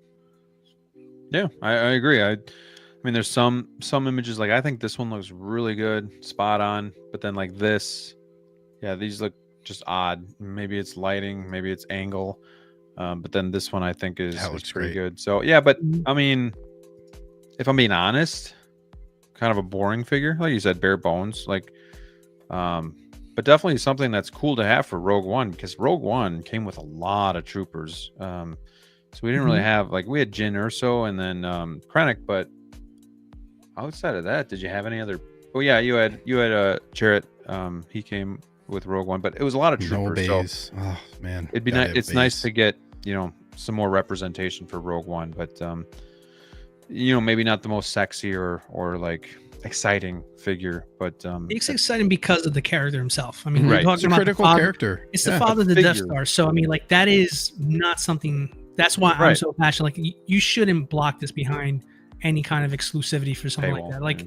Yeah, I agree. I mean, there's some images, like I think this one looks really good, spot on. But then like this, yeah, these look just odd. Maybe it's lighting, maybe it's angle. But then this one I think is pretty good. So yeah, but I mean, if I'm being honest, kind of a boring figure, like you said, bare bones. Like, but definitely something that's cool to have for Rogue One, because Rogue One came with a lot of troopers. So we didn't really have, like, we had Galen Erso and then Krennic, but outside of that, did you have any other? Oh yeah, you had Jarrett. He came with Rogue One, but it was a lot of troopers. No so oh man, it'd be nice. It's nice to get, you know, some more representation for Rogue One, but you know, maybe not the most sexy or like exciting figure, but it's exciting because of the character himself. I mean, right. We're It's a talking critical about character. It's the father of the Death Star. So I mean, like, that is not something. That's why I'm so passionate. Like, you shouldn't block this behind any kind of exclusivity for something like that. Like,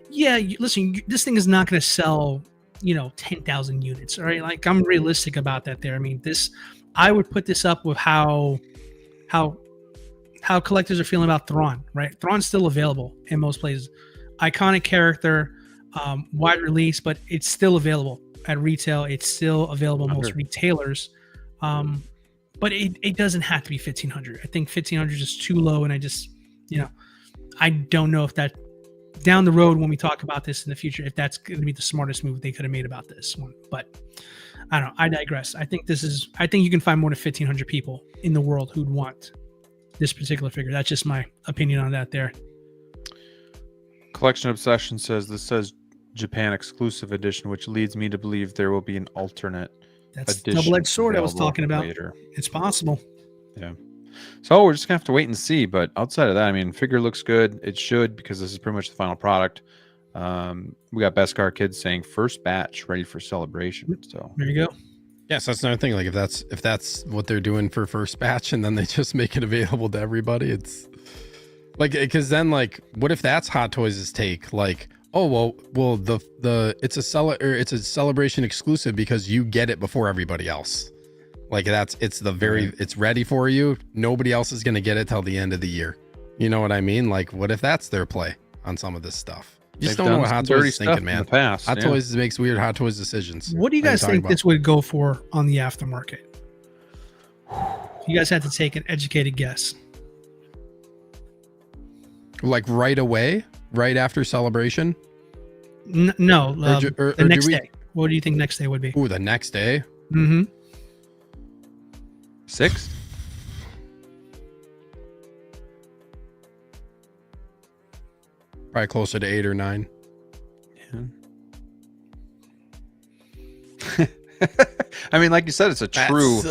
yeah, listen, this thing is not going to sell, you know, 10,000 units. All right, like, I'm realistic about that. There, I mean, I would put this up with how collectors are feeling about Thrawn. Right, Thrawn's still available in most places. Iconic character, wide release, but it's still available at retail. It's still available in most retailers. But it doesn't have to be 1,500. I think 1,500 is just too low, and I just, you know, I don't know if that down the road when we talk about this in the future, if that's going to be the smartest move they could have made about this one. But I don't know. I digress. I think you can find more than 1,500 people in the world who'd want this particular figure. That's just my opinion on that there. Collection Obsession says this says Japan exclusive edition, which leads me to believe there will be an alternate. That's the double-edged sword I was talking about. Later. It's possible. Yeah. So we're just gonna have to wait and see. But outside of that, I mean, figure looks good. It should, because this is pretty much the final product. We got Beskar Kids saying first batch ready for celebration. So there you go. Yes, that's another thing. Like, if that's what they're doing for first batch, and then they just make it available to everybody, it's like, because then, like, what if that's Hot Toys' take? Like, oh well, it's a celebration exclusive because you get it before everybody else. Like, it's ready for you. Nobody else is gonna get it till the end of the year. You know what I mean? Like, what if that's their play on some of this stuff? You just don't know what Hot Toys is thinking, man. Hot Toys makes weird Hot Toys decisions. What do you guys think this would go for on the aftermarket? You guys had to take an educated guess. Like right away, right after celebration? No, the next day. What do you think next day would be? Ooh, the next day? Mm-hmm. 6? Probably closer to 8 or 9. Yeah. I mean, like you said, it's a true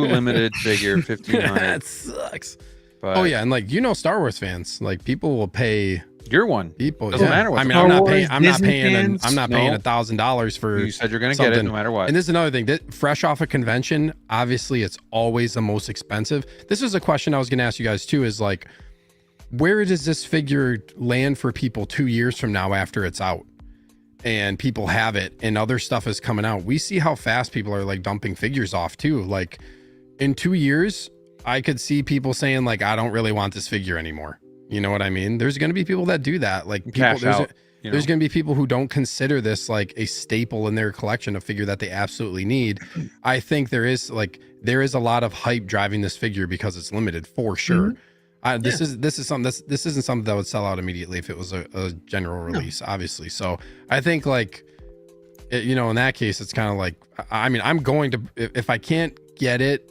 limited figure, 1,500. That sucks. But oh yeah, and like, you know, Star Wars fans, like, people will pay. You're one. People doesn't matter what. I mean, I'm not paying $1,000 for. You said you're going to get it no matter what. And this is another thing. That fresh off a convention, obviously, it's always the most expensive. This is a question I was going to ask you guys too. Is like, where does this figure land for people 2 years from now after it's out, and people have it, and other stuff is coming out? We see how fast people are like dumping figures off too. Like, in 2 years, I could see people saying like, I don't really want this figure anymore. You know what I mean? There's going to be people that do that. Like, people, there's going to be people who don't consider this like a staple in their collection, a figure that they absolutely need. I think there is a lot of hype driving this figure because it's limited, for sure. This isn't something that would sell out immediately if it was a general release, obviously. So I think, like, you know, in that case, it's kind of like, I mean, I'm going to, if I can't get it,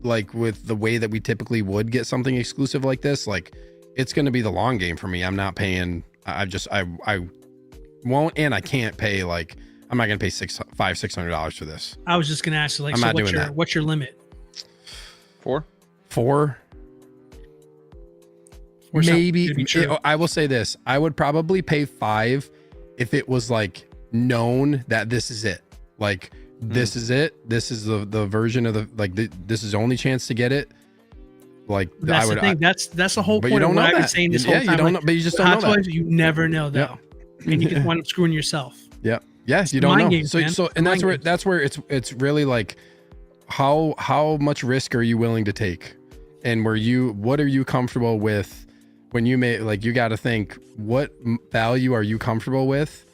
like, with the way that we typically would get something exclusive like this, like, it's going to be the long game for me. I'm not paying. I won't, and I can't pay. Like, I'm not going to pay $600 for this. I was just going to ask you, like, I'm so not doing that. What's your limit? 4? Maybe. I will say this. I would probably pay 5 if it was like known that this is it. Like, this is it. This is the version of the, like, this is the only chance to get it. Like, that's the thing. That's the whole point of what I've been saying this whole time. You don't know, but you just don't know that. You never know, though. And you can wind up screwing yourself. Yep. Yeah, you don't know. Games, so and that's where it's really like how much risk are you willing to take, and what are you comfortable with when you you got to think what value are you comfortable with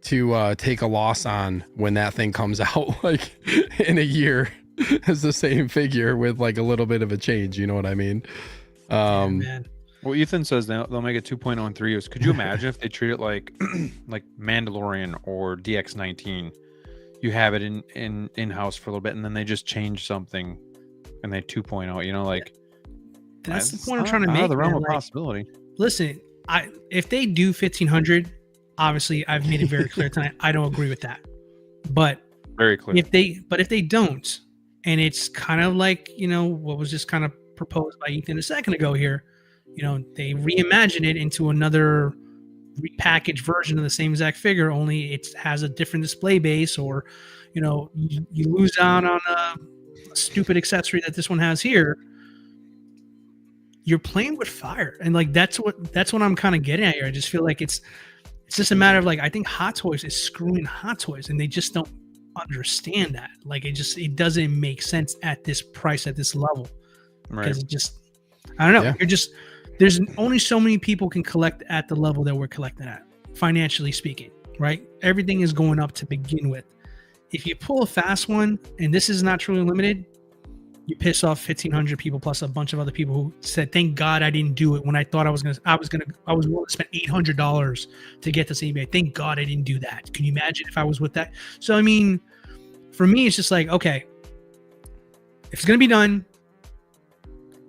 to take a loss on when that thing comes out like in a year as the same figure with like a little bit of a change. You know what I mean? Man. Well, Ethan says they'll make it 2.0 in 3 years. Could you imagine if they treat it like like Mandalorian or DX19? You have it in house for a little bit, and then they just change something, and they 2.0. You know, like that's the point I'm trying to make. The realm of possibility. Listen, if they do 1500, obviously I've made it very clear tonight. I don't agree with that, but very clear. If they don't, and it's kind of like what was just kind of proposed by Ethan a second ago here. They reimagine it into another repackaged version of the same exact figure, only it has a different display base, or you lose out on a stupid accessory that this one has here. You're playing with fire, and like that's what I'm kind of getting at here. I just feel like it's just a matter of like, I think Hot Toys is screwing Hot Toys, and they just don't understand that. Like it doesn't make sense at this price, at this level, because I don't know. Yeah. There's only so many people can collect at the level that we're collecting at, financially speaking, right? Everything is going up to begin with. If you pull a fast one, and this is not truly limited, you piss off 1,500 people plus a bunch of other people who said, "Thank God I didn't do it when I thought I was willing to spend $800 to get this eBay. Thank God I didn't do that." Can you imagine if I was with that? So I mean, for me, it's just like, okay, if it's gonna be done,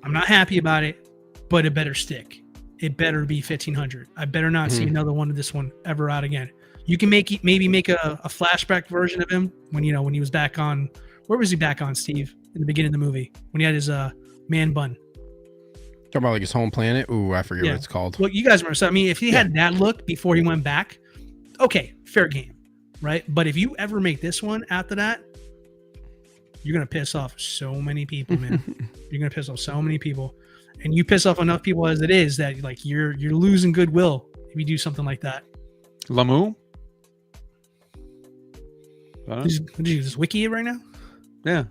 I'm not happy about it, but it better stick. It better be 1,500. I better not see another one of this one ever out again. You can maybe make a flashback version of him when he was back on. Where was he back on, Steve? In the beginning of the movie, when he had his man bun. Talking about like his home planet. Ooh, I forget what it's called. Well, you guys remember. So I mean, if he had that look before he went back, okay, fair game, right? But if you ever make this one after that, you're gonna piss off so many people, man. You're gonna piss off so many people. And you piss off enough people as it is that like you're losing goodwill if you do something like that. Lamu? Did you just wiki it right now? Yeah.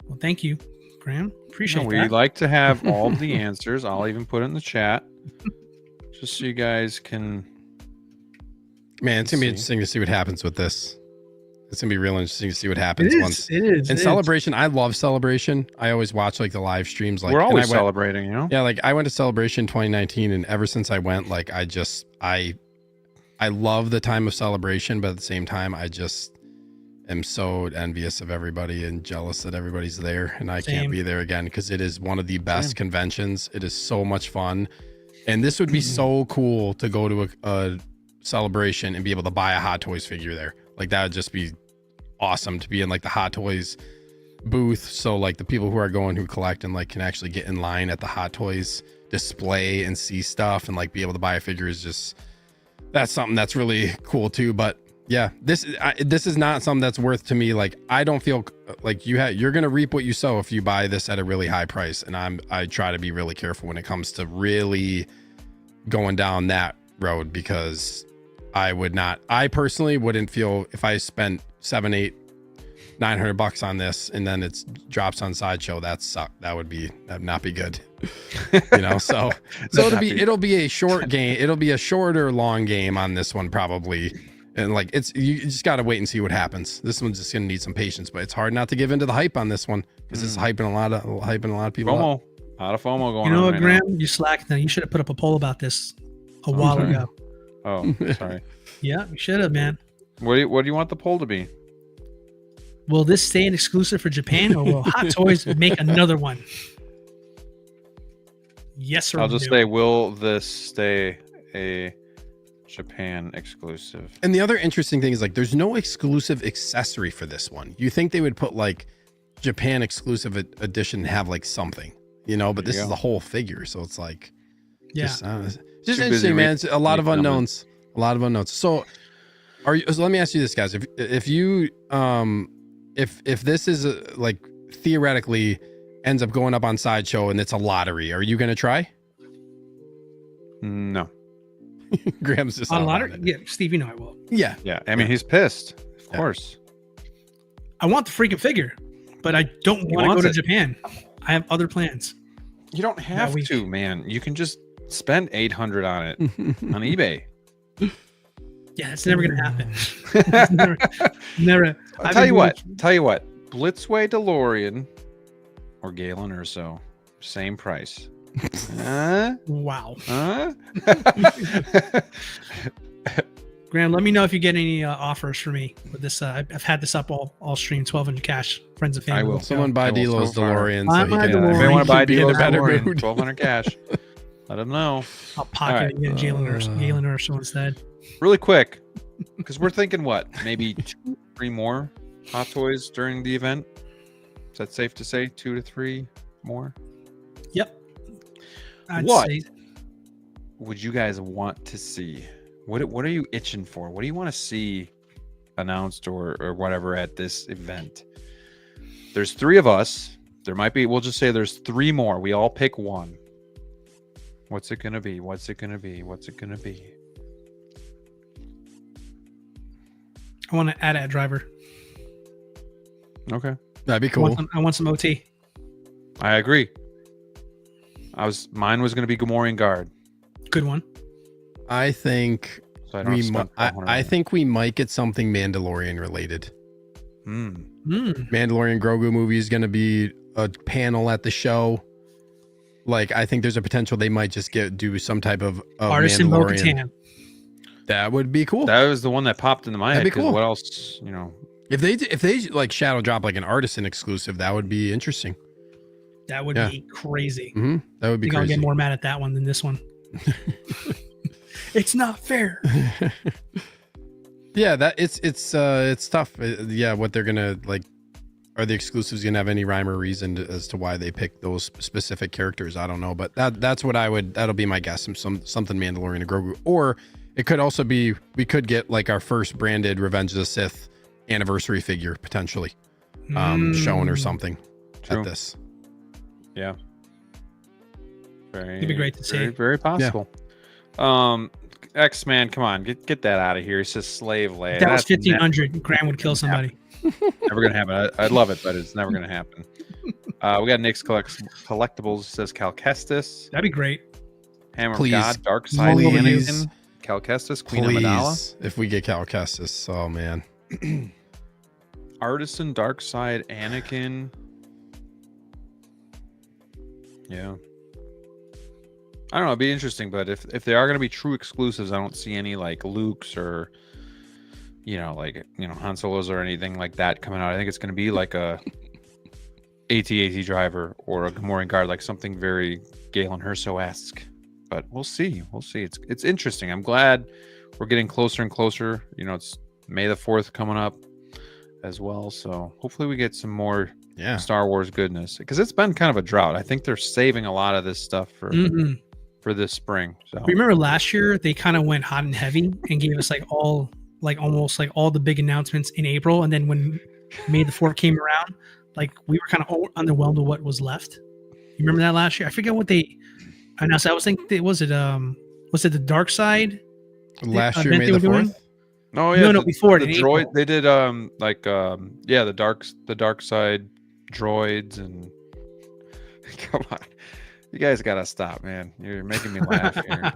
Well, thank you, Graham. Appreciate that. We like to have all the answers. I'll even put it in the chat just so you guys can. Man, it's gonna be interesting to see what happens with this. It's gonna be real interesting to see what happens once. It is. And Celebration, I love Celebration. I always watch like the live streams. Like we're always celebrating, Yeah, like I went to Celebration 2019, and ever since I went, like I love the time of Celebration, but at the same time, I just am so envious of everybody and jealous that everybody's there, and I can't be there again because it is one of the best conventions. It is so much fun, and this would be so cool to go to a Celebration and be able to buy a Hot Toys figure there. Like that would just be awesome to be in like the Hot Toys booth. So like the people who are going who collect and like can actually get in line at the Hot Toys display and see stuff and like be able to buy a figure is just, that's something that's really cool too. But yeah, this is not something that's worth to me. Like I don't feel like you're gonna reap what you sow if you buy this at a really high price, and I try to be really careful when it comes to really going down that road, because I personally wouldn't feel if I spent $700, $800, $900 on this and then it drops on Sideshow. That'd not be good. So it'll be a short game. It'll be a shorter long game on this one probably. And like you just got to wait and see what happens. This one's just gonna need some patience, but it's hard not to give into the hype on this one because it's hyping a lot of people. FOMO. Up. A lot of FOMO going on. You know what, right Graham? now. You slacked. Now you should have put up a poll about this a while ago. Oh, sorry. Yeah, you should have, man. What do you want the poll to be? Will this stay an exclusive for Japan, or will Hot Toys make another one? Yes or no? I'll just say, will this stay a Japan exclusive? And the other interesting thing is like there's no exclusive accessory for this one. You think they would put like Japan exclusive edition and have like something, but this is the whole figure, so it's like just interesting, man. It's a lot of unknowns. So so let me ask you this, guys. If you if this is like theoretically ends up going up on Sideshow and it's a lottery, are you going to try? No. Graham's just On out lottery? on it. Yeah, Steve, you know I will. Yeah. Yeah, I mean, he's pissed. Of course. I want the freaking figure, but I don't want to go wants to it. Japan. I have other plans. You don't have week. to, man. You can just spend $800 on it on eBay. Yeah, it's never gonna happen. It's never. I'll tell you what. Blitzway DeLorean or Galen Erso, same price. Wow. Huh? Graham, let me know if you get any offers for me with this. I've had this up all stream, 1200 cash. Friends and family. I will. Someone buy I will DLO's so far. DeLorean Buy so he my can. DeLorean. If they want to buy be in a DLO's better DeLorean, mood. 1200 cash. Let them know. I'll pocket All it and get Galen Erso instead. Really quick, because we're thinking what? Maybe 2, 3 more Hot Toys during the event? Is that safe to say? 2 to 3 more? Yep. I'd What? say- Would you guys want to see? What are you itching for? What do you want to see announced or whatever at this event? There's 3 of us. There might be, we'll just say there's 3 more. We all pick one. What's it gonna be? What's it gonna be? What's it gonna be? I want to add a driver. Okay. That'd be I cool. want some OT. I agree. Mine was gonna be Gamorrean Guard. Good one. I think So I don't have to spend $1,200 I think we might get something Mandalorian related. Mandalorian Grogu movie is going to be a panel at the show. Like, I think there's a potential they might just do some type of Artisan Mandalorian. Bo-Katan. That would be cool. That was the one that popped into my That'd head. be 'Cause cool. What else? You know, If they like shadow drop like an Artisan exclusive, that would be interesting. That would Yeah. be crazy. That would I be think I'll crazy. get more mad at that one than this one. It's not fair. Yeah, that it's tough. Yeah, what they're gonna like. Are the exclusives gonna have any rhyme or reason as to why they pick those specific characters? I don't know, but that's what that'll be my guess. Something Mandalorian or Grogu, or it could also be we could get like our first branded Revenge of the Sith anniversary figure potentially, shown or something True. at this. yeah. Very, It'd be great to see. Very, very possible. X-Man, come on, get that out of here. It's just slave lay. That was That's 1500. Graham would kill somebody. never gonna happen. I'd love it, but it's never gonna happen. We got Nick's collectibles. Says Cal Kestis, That'd be great. Hammer Please. of God, Dark Side Please. Anakin, Cal Kestis, Queen Amidala, If we get Cal Kestis, oh man. Artisan, Dark Side Anakin. Yeah. I don't know. It'd be interesting, but if they are going to be true exclusives, I don't see any like Luke's or Han Solo's or anything like that coming out. I think it's going to be like a AT-AT driver or a Gamorrean Guard, like something very Galen Erso-esque. But we'll see. We'll see. It's interesting. I'm glad we're getting closer and closer. You know, it's May the 4th coming up as well. So hopefully we get some more Star Wars goodness, because it's been kind of a drought. I think they're saving a lot of this stuff for this spring. So Remember last year they kind of went hot and heavy and gave us almost all the big announcements in April, and then when May the 4th came around, like we were kind of underwhelmed with what was left. You remember that last year? I forget what they announced. I was thinking, was it the Dark Side Last year, event May they the were doing? 4th. Oh yeah, No, before the it, in droid. April. They did the dark side droids and come on, you guys gotta stop, man. You're making me laugh here.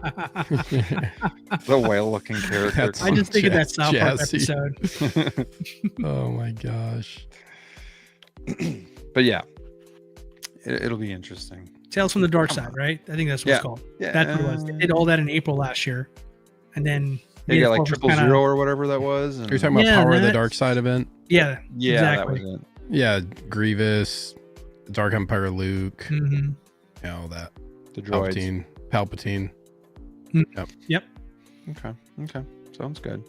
The whale looking character. That's- I just think of that South Park Jazzy. episode. Oh my gosh. But yeah, it'll be interesting. Tales from the Dark Side, right? I think that's what it's called. Yeah, That's what it was. They did all that in April last year, and then They got like 4th was 000 kinda- or whatever that was. And Are you talking about Yeah, Power of the that's- Dark Side event? Yeah, yeah, exactly. that was it. Yeah, Grievous, Dark Empire Luke, Mhm. all that. The droids. Palpatine. Yep. Okay. Sounds good.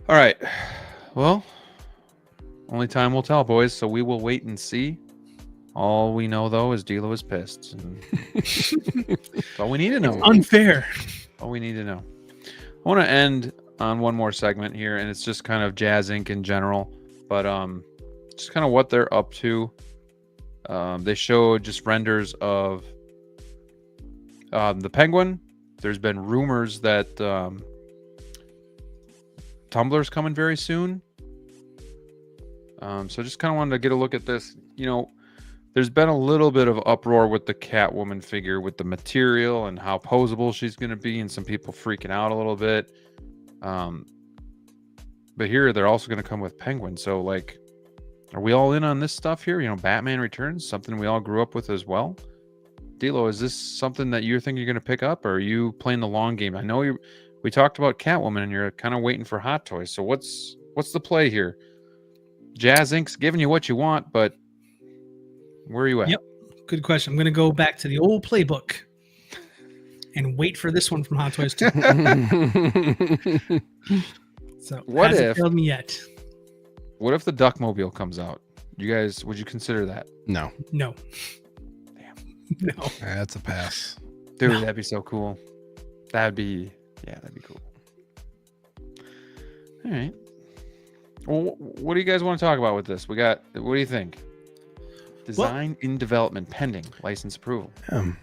All right. Well, only time will tell, boys. So we will wait and see. All we know, though, is DLO is pissed. And that's all we need to know. Unfair. All we need to know. I want to end on one more segment here, and it's just kind of Jazz Inc. in general, but just kind of what they're up to. They showed just renders of the Penguin, There's been rumors that Tumblr's coming very soon. So just kind of wanted to get a look at this. You know, there's been a little bit of uproar with the Catwoman figure, with the material and how posable she's going to be, and some people freaking out a little bit. But here they're also going to come with Penguin. So like, are we all in on this stuff here? You know, Batman Returns, something we all grew up with as well. DLO, is this something that you think you're going to pick up, or are you playing the long game? I know we talked about Catwoman, and you're kind of waiting for Hot Toys. So what's the play here? Jazz Inc.'s giving you what you want, but where are you at? Yep, good question. I'm going to go back to the old playbook and wait for this one from Hot Toys too. So what hasn't if failed me yet? What if the Duckmobile comes out? You guys, would you consider that? No. No. Damn. No. That's a pass. Dude, No. that'd be so cool. That'd be cool. All right. Well, what do you guys want to talk about with this? What do you think? Design in development pending license approval. Go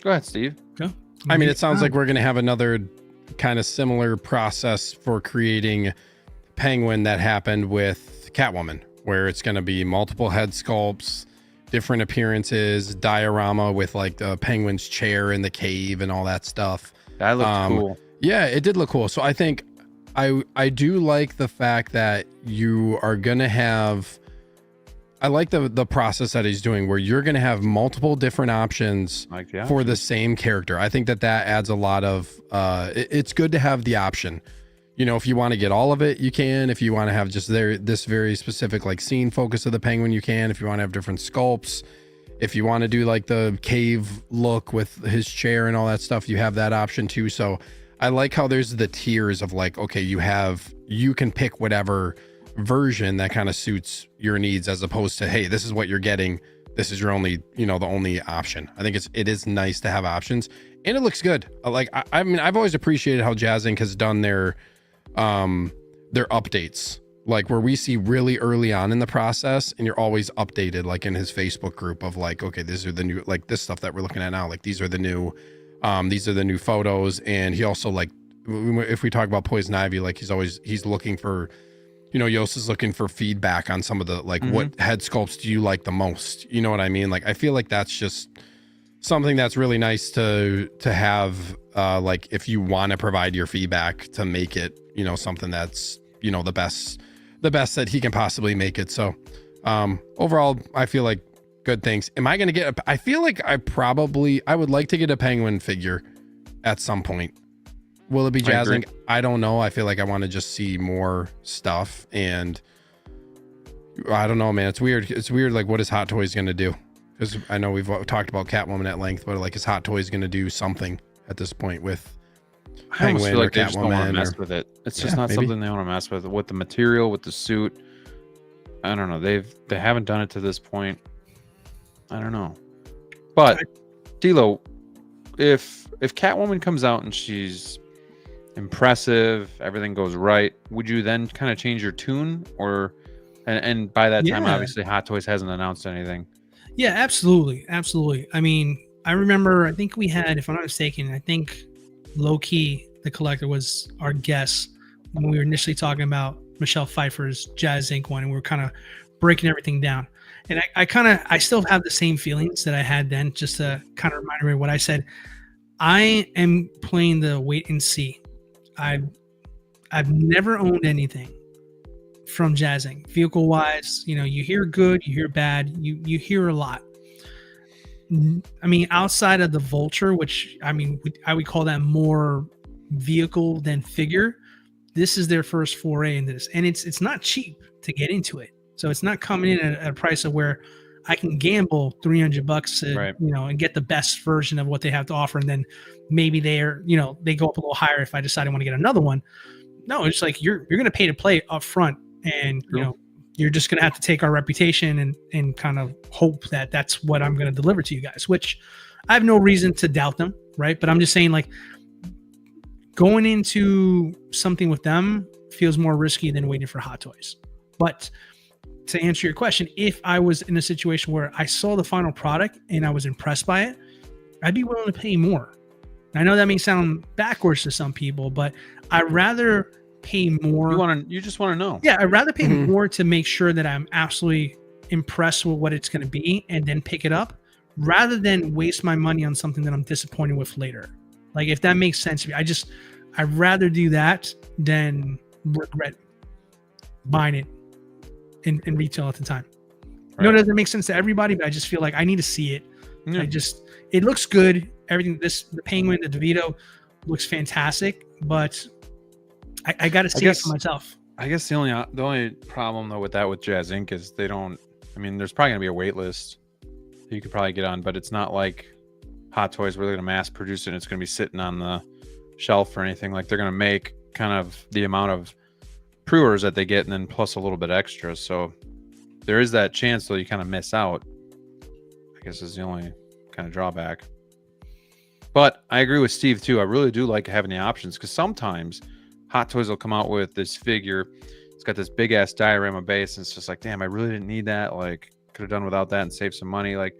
ahead, Steve. Go. I mean, it sounds like we're going to have another kind of similar process for creating Penguin that happened with Catwoman, where it's going to be multiple head sculpts, different appearances, diorama with like the Penguin's chair in the cave and all that stuff. That looked cool. Yeah, it did look cool. So I think I do like the fact that you are going to have, I like the process that he's doing where you're going to have multiple different options for the same character. I think that adds a lot of, it's good to have the option. You know, if you want to get all of it, you can. If you want to have just this very specific like scene focus of the Penguin, you can. If you want to have different sculpts, if you want to do like the cave look with his chair and all that stuff, you have that option too. So I like how there's the tiers of like, okay, you can pick whatever version that kind of suits your needs, as opposed to, hey, this is what you're getting, this is your only, the only option. I think it is nice to have options, and it looks good. Like I mean, I've always appreciated how Jazz Inc. has done their updates, like where we see really early on in the process, and you're always updated, like in his Facebook group of like, okay, these are the new, like this stuff that we're looking at now, like these are the new photos. And he also, like, if we talk about Poison Ivy, like he's looking for, Yost is looking for feedback on some of the, like, what head sculpts do you like the most? You know what I mean? Like, I feel like that's just something that's really nice to have, like, if you want to provide your feedback to make it, something that's, the best that he can possibly make it. So, overall, I feel like good things. Am I going to get I feel like I would like to get a Penguin figure at some point. Will it be Jazz Inc.? I don't know. I feel like I want to just see more stuff, and I don't know, man. It's weird. Like, what is Hot Toys going to do? Because I know we've talked about Catwoman at length, but like, is Hot Toys going to do something at this point with Penguin feel like or they just don't want to mess Catwoman? with it. It's just not something they want to mess with the material, with the suit. I don't know. They haven't done it to this point. I don't know. But DLO, if Catwoman comes out and she's impressive, everything goes right, would you then kind of change your tune? Or and by that time, obviously Hot Toys hasn't announced anything. Yeah, absolutely. I mean, I remember, I think we had, if I'm not mistaken, I think Low Key the Collector was our guest when we were initially talking about Michelle Pfeiffer's Jazz Inc. one, and we were kind of breaking everything down. And I still have the same feelings that I had then, just to kind of remind me what I said. I am playing the wait and see. I've never owned anything from Jazz Inc. Vehicle wise, you hear good, you hear bad, you hear a lot. I mean, outside of the Vulture, which I would call that more vehicle than figure, this is their first foray into this, and it's not cheap to get into it. So it's not coming in at a price of where I can gamble $300 to, right, and get the best version of what they have to offer, and then maybe they go up a little higher if I decide I want to get another one. No, it's like you're going to pay to play up front, and you're just going to have to take our reputation and kind of hope that that's what I'm going to deliver to you guys, which I have no reason to doubt them, right? But I'm just saying, like, going into something with them feels more risky than waiting for Hot Toys. But to answer your question, if I was in a situation where I saw the final product and I was impressed by it, I'd be willing to pay more. I know that may sound backwards to some people, but I'd rather pay more. You just want to know. Yeah, I'd rather pay more to make sure that I'm absolutely impressed with what it's going to be and then pick it up, rather than waste my money on something that I'm disappointed with later. Like, if that makes sense to me, I'd rather do that than regret buying it in retail at the time. Right. I know it doesn't make sense to everybody, but I just feel like I need to see it. Yeah. It looks good. Everything, the Penguin, the DeVito looks fantastic, but I got to see it for myself. I guess the only problem though with Jazz Inc. is they don't. I mean, there's probably gonna be a wait list that you could probably get on, but it's not like Hot Toys where they're gonna mass produce it and it's gonna be sitting on the shelf or anything. Like, they're gonna make kind of the amount of pre-orders that they get and then plus a little bit extra. So there is that chance though you kind of miss out. I guess is the only kind of drawback. But I agree with Steve too. I really do like having the options, because sometimes Hot Toys will come out with this figure. It's got this big ass diorama base, and it's just like, damn, I really didn't need that. Like, could have done without that and saved some money. Like,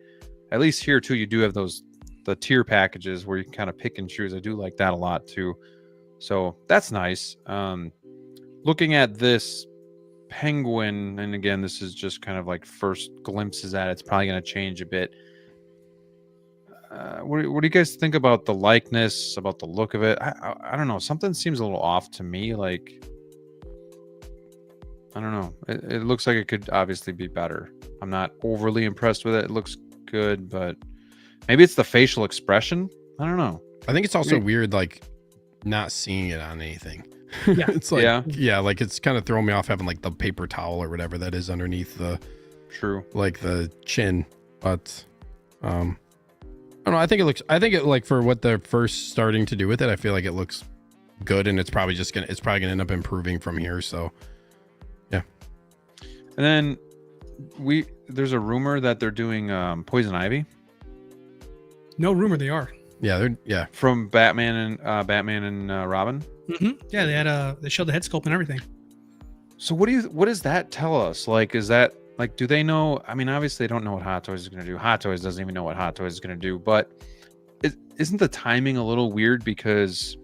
at least here too, you do have the tier packages where you can kind of pick and choose. I do like that a lot too. So that's nice. Looking at this Penguin, and again, this is just kind of like first glimpses at it. It's probably going to change a bit. What do you guys think about the likeness, about the look of it? I don't know. Something seems a little off to me. Like, I don't know. It looks like it could obviously be better. I'm not overly impressed with it. It looks good, but maybe it's the facial expression. I don't know. I think it's also weird, like, not seeing it on anything. Yeah. It's like, yeah, like, it's kind of throwing me off having like the paper towel or whatever that is underneath the like the chin. But I don't know. I think it like, for what they're first starting to do with it, I feel like it looks good, and it's probably gonna end up improving from here. So yeah. And then there's a rumor that they're doing Poison Ivy. No rumor, they are. Yeah, from Batman and Robin. Mm-hmm. Yeah, they showed the head sculpt and everything. So what does that tell us? Like, is that, like, do they know? I mean, obviously they don't know what Hot Toys is going to do. Hot Toys doesn't even know what Hot Toys is going to do. But isn't the timing a little weird, because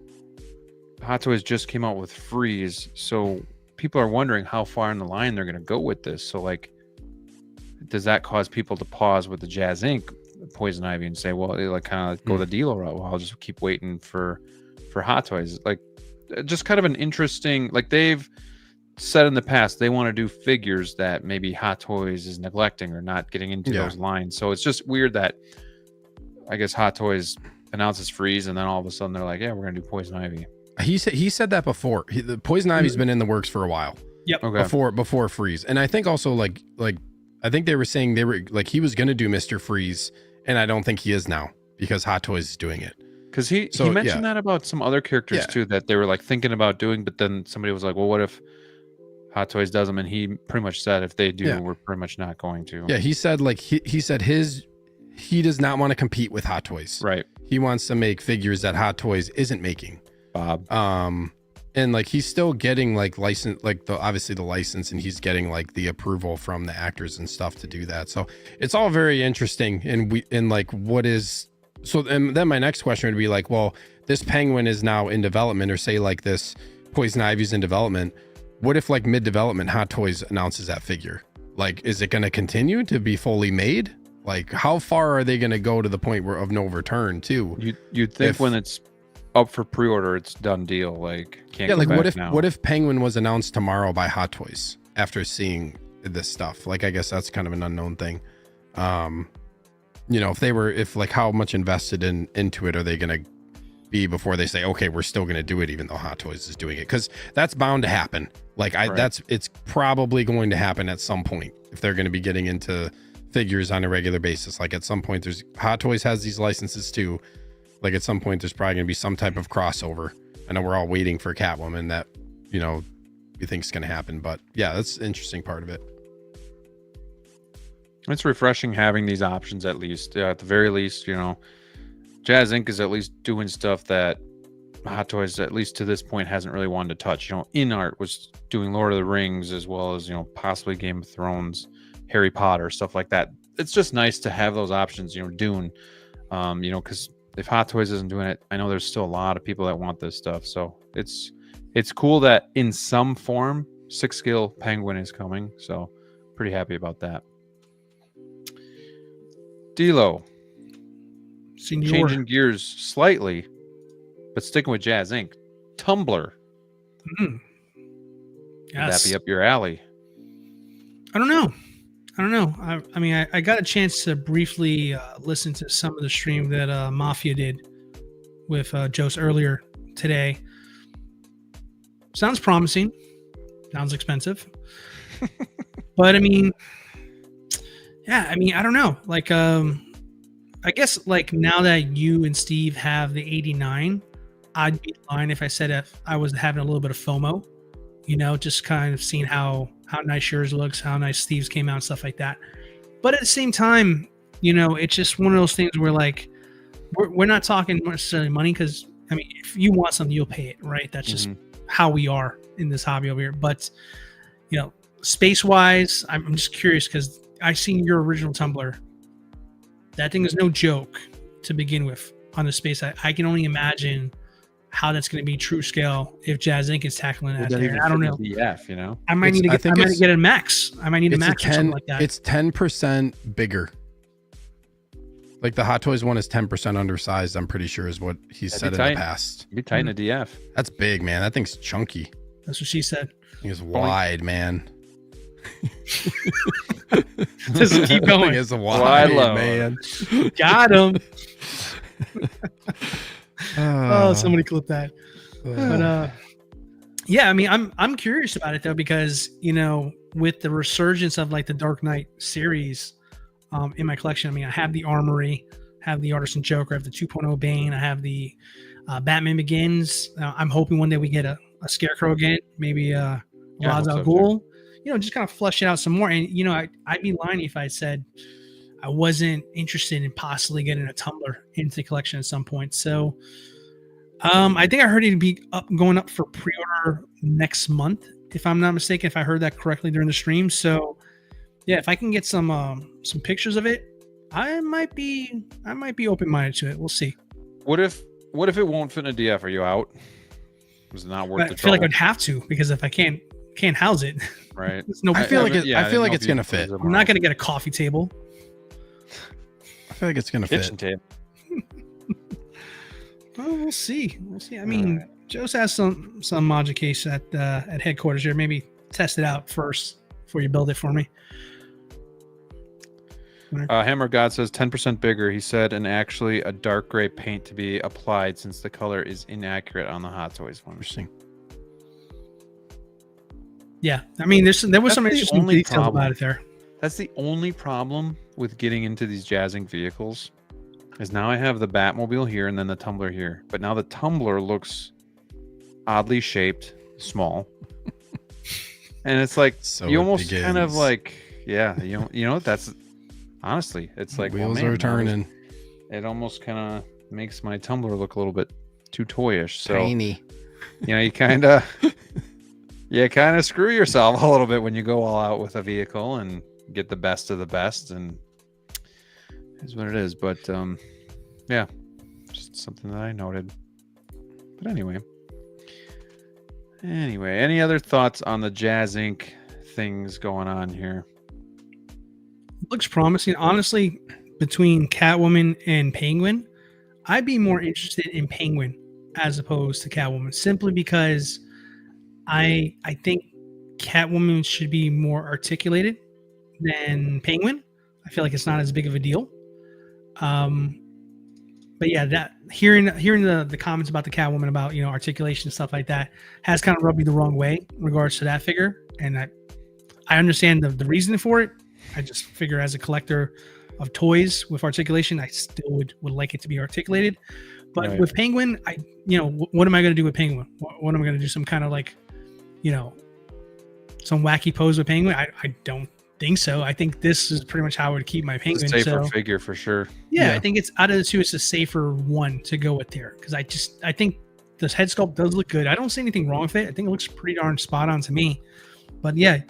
Hot Toys just came out with Freeze, so people are wondering how far in the line they're going to go with this. So, like, does that cause people to pause with the Jazz Inc. Poison Ivy and say, well, they like kind of go the DLO route? Well, I'll just keep waiting for Hot Toys. Like, just kind of an interesting, like, they've said in the past they want to do figures that maybe Hot Toys is neglecting or not getting into those lines. So it's just weird that, I guess, Hot Toys announces Freeze and then all of a sudden they're like, yeah, we're gonna do Poison Ivy. He said that before. The Poison Ivy's been in the works for a while. Yep. Okay. Before Freeze. And I think also like I think they were saying they were like, he was gonna do Mr. Freeze, and I don't think he is now, because Hot Toys is doing it. Because he mentioned that about some other characters too, that they were like thinking about doing, but then somebody was like, well, what if Hot Toys does them? And he pretty much said, if they do, we're pretty much not going to. Yeah, he said, like, he said he does not want to compete with Hot Toys. Right. He wants to make figures that Hot Toys isn't making. Bob. And like, he's still getting like license, like obviously the license, and he's getting like the approval from the actors and stuff to do that. So it's all very interesting. And like, what is, so, and then my next question would be like, well, this Penguin is now in development, or say like this Poison Ivy's in development. What if like mid-development Hot Toys announces that figure? Like, is it going to continue to be fully made? Like, how far are they going to go to the point of no return too? You'd think when it's up for pre-order, it's done deal. Like, can't go like, back what if Penguin was announced tomorrow by Hot Toys after seeing this stuff? Like, I guess that's kind of an unknown thing. If like, how much invested into it are they going to be before they say, okay, we're still going to do it even though Hot Toys is doing it? Because that's bound to happen. Like, it's probably going to happen at some point if they're going to be getting into figures on a regular basis. Like, at some point, Hot Toys has these licenses too. Like, at some point there's probably going to be some type of crossover. I know we're all waiting for Catwoman, that we think is going to happen, but yeah, that's the interesting part of it. It's refreshing having these options, at least. At the very least, Jazz Inc. is at least doing stuff that Hot Toys, at least to this point, hasn't really wanted to touch. InArt was doing Lord of the Rings, as well as, possibly Game of Thrones, Harry Potter, stuff like that. It's just nice to have those options, Dune. Because if Hot Toys isn't doing it, I know there's still a lot of people that want this stuff. So it's cool that in some form 6-scale Penguin is coming. So pretty happy about that. DLO. Changing gears slightly, but sticking with Jazz Inc. Tumblr. Yes. Would that be up your alley? I don't know. I mean, I got a chance to briefly listen to some of the stream that Mafia did with Jose earlier today. Sounds promising. Sounds expensive. But I mean, yeah, I mean, I don't know. Like, I guess like now that you and Steve have the 89, I'd be lying if I said if I was having a little bit of FOMO, just kind of seeing how nice yours looks, how nice Steve's came out and stuff like that. But at the same time, it's just one of those things where like, we're not talking necessarily money. Cause I mean, if you want something, you'll pay it, right? That's just how we are in this hobby over here. But, space wise, I'm just curious because I seen your original Tumblr. That thing is no joke to begin with on the space. I can only imagine how that's going to be true scale if Jazz Inc. is tackling that. I don't know. DF, I might need to get a max. I might need a max or something like that. It's 10% bigger. Like the Hot Toys one is 10% undersized. I'm pretty sure is what he said in the past. Be tight in a DF. That's big, man. That thing's chunky. That's what she said. It's wide, man. Just keep going. It's wide, man. Got him. Oh, somebody clip that. But yeah, I mean, I'm curious about it though because with the resurgence of like the Dark Knight series in my collection, I mean, I have the Armory, have the Artisan Joker, I have the 2.0 Bane, I have the Batman Begins. I'm hoping one day we get a Scarecrow again, maybe Ra's al Ghul. Just kind of flesh it out some more. And, I'd be lying if I said I wasn't interested in possibly getting a Tumblr into the collection at some point. So I think I heard it'd be going up for pre-order next month, if I'm not mistaken, if I heard that correctly during the stream. So yeah, if I can get some pictures of it, I might be open-minded to it. We'll see. What if it won't fit in a DF? Are you out? Is it not worth the trouble? I feel like I'd have to, because if I can't house it, right? I feel like it's gonna fit. I'm not gonna get a coffee table. I feel like it's gonna fit. Kitchen table. Well, we'll see. I mean, Jose has some Magic case at headquarters here. Maybe test it out first before you build it for me. Hammer God says 10% bigger. He said, and actually a dark gray paint to be applied since the color is inaccurate on the Hot Toys one. Interesting. Yeah, I mean, there was some interesting details about it there. That's the only problem with getting into these Jazz Inc. vehicles. Is now I have the Batmobile here and then the Tumbler here, but now the Tumbler looks oddly shaped, small, and it's like so you almost kind of like, yeah, that's honestly, it's like wheels are turning. It almost kind of makes my Tumbler look a little bit too toyish. So tiny. You kind of screw yourself a little bit when you go all out with a vehicle and get the best of the best, and is what it is. But yeah, just something that I noted. But anyway, any other thoughts on the Jazz Inc. things going on here? Looks promising, honestly. Between Catwoman and Penguin, I'd be more interested in Penguin as opposed to Catwoman, simply because I think Catwoman should be more articulated than Penguin. I feel like it's not as big of a deal. But yeah, that hearing the comments about the Catwoman, about articulation and stuff like that, has kind of rubbed me the wrong way in regards to that figure. And I understand the reason for it. I just figure as a collector of toys with articulation, I still would like it to be articulated. But right. With Penguin, what am I going to do with Penguin? What am I going to do? Some kind of like, some wacky pose with Penguin? I don't think so. I think this is pretty much how I would keep my Penguin. It's a safer figure for sure. Yeah, I think it's out of the two, it's a safer one to go with there, because I think this head sculpt does look good. I don't see anything wrong with it. I think it looks pretty darn spot on to me. But yeah,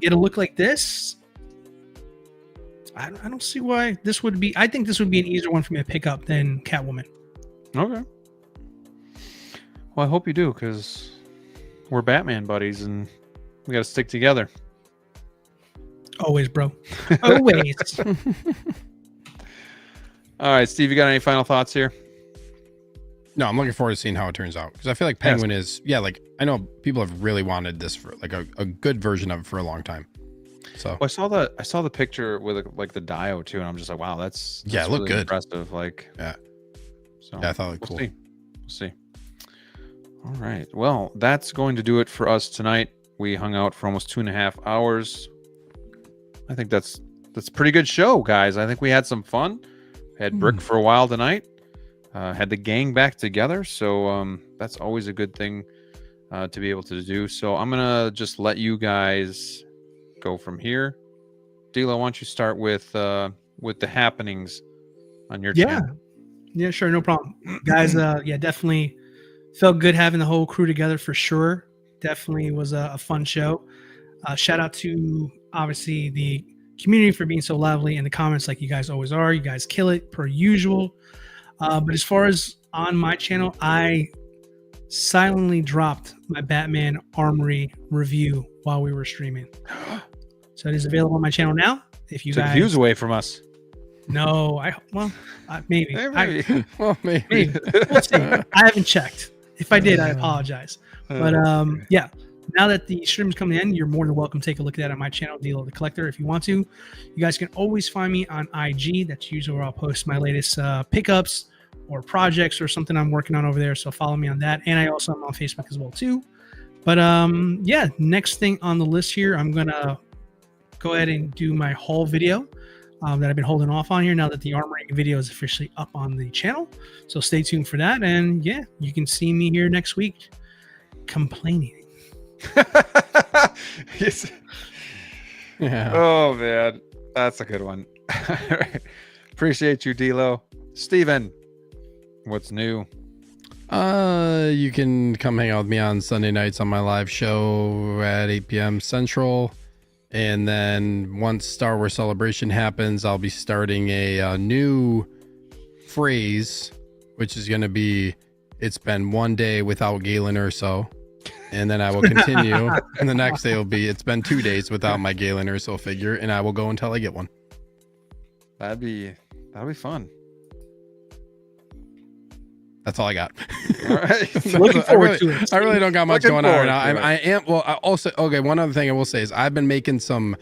get a look like this, I don't see why this would be. I think this would be an easier one for me to pick up than Catwoman. Okay. Well, I hope you do, because we're Batman buddies and we got to stick together. Always, bro. Always. All right, Steve, you got any final thoughts here? No, I'm looking forward to seeing how it turns out, because I feel like Penguin is, like, I know people have really wanted this for like a good version of it for a long time. So Well, I saw the picture with like the Dio too, and I'm just like, wow, that's it looked really good. Impressive. Like, Yeah. So Yeah, I thought it was cool. We'll see. All right. Well, that's going to do it for us tonight. We hung out for almost 2.5 hours. I think that's a pretty good show, guys. I think we had some fun. Had Brick for a while tonight. Had the gang back together, so that's always a good thing to be able to do. So I'm gonna just let you guys go from here. DLO, why don't you start with the happenings on your channel? Yeah, sure, no problem, guys. Definitely felt good having the whole crew together for sure. Definitely was a fun show. Shout out to obviously the community for being so lively in the comments, like you guys always are. You guys kill it per usual. But as far as on my channel, I silently dropped my Batman Armory review while we were streaming. So it is available on my channel now. If you guys views away from us. No, maybe. Maybe. Maybe. We'll see. I haven't checked. If I did, I apologize. But now that the stream's coming in, you're more than welcome to take a look at that on my channel, DLO The Collector, if you want to. You guys can always find me on IG. That's usually where I'll post my latest pickups or projects or something I'm working on over there. So follow me on that. And I also am on Facebook as well, too. But next thing on the list here, I'm going to go ahead and do my haul video that I've been holding off on here now that the armoring video is officially up on the channel. So stay tuned for that. And you can see me here next week complaining. Yes. yeah. Oh man, that's a good one. Appreciate you, DLO. Steven, what's new? You can come hang out with me on Sunday nights on my live show at 8 p.m. Central. And then once Star Wars Celebration happens, I'll be starting a new phrase, which is going to be, it's been one day without Galen Erso. And then I will continue. And the next day will be, it's been 2 days without my Galen Erso figure. And I will go until I get one. That'd be fun. That's all I got. All right. Looking forward to it. I really don't got much Looking going on right forward now. to I also, one other thing I will say is I've been making some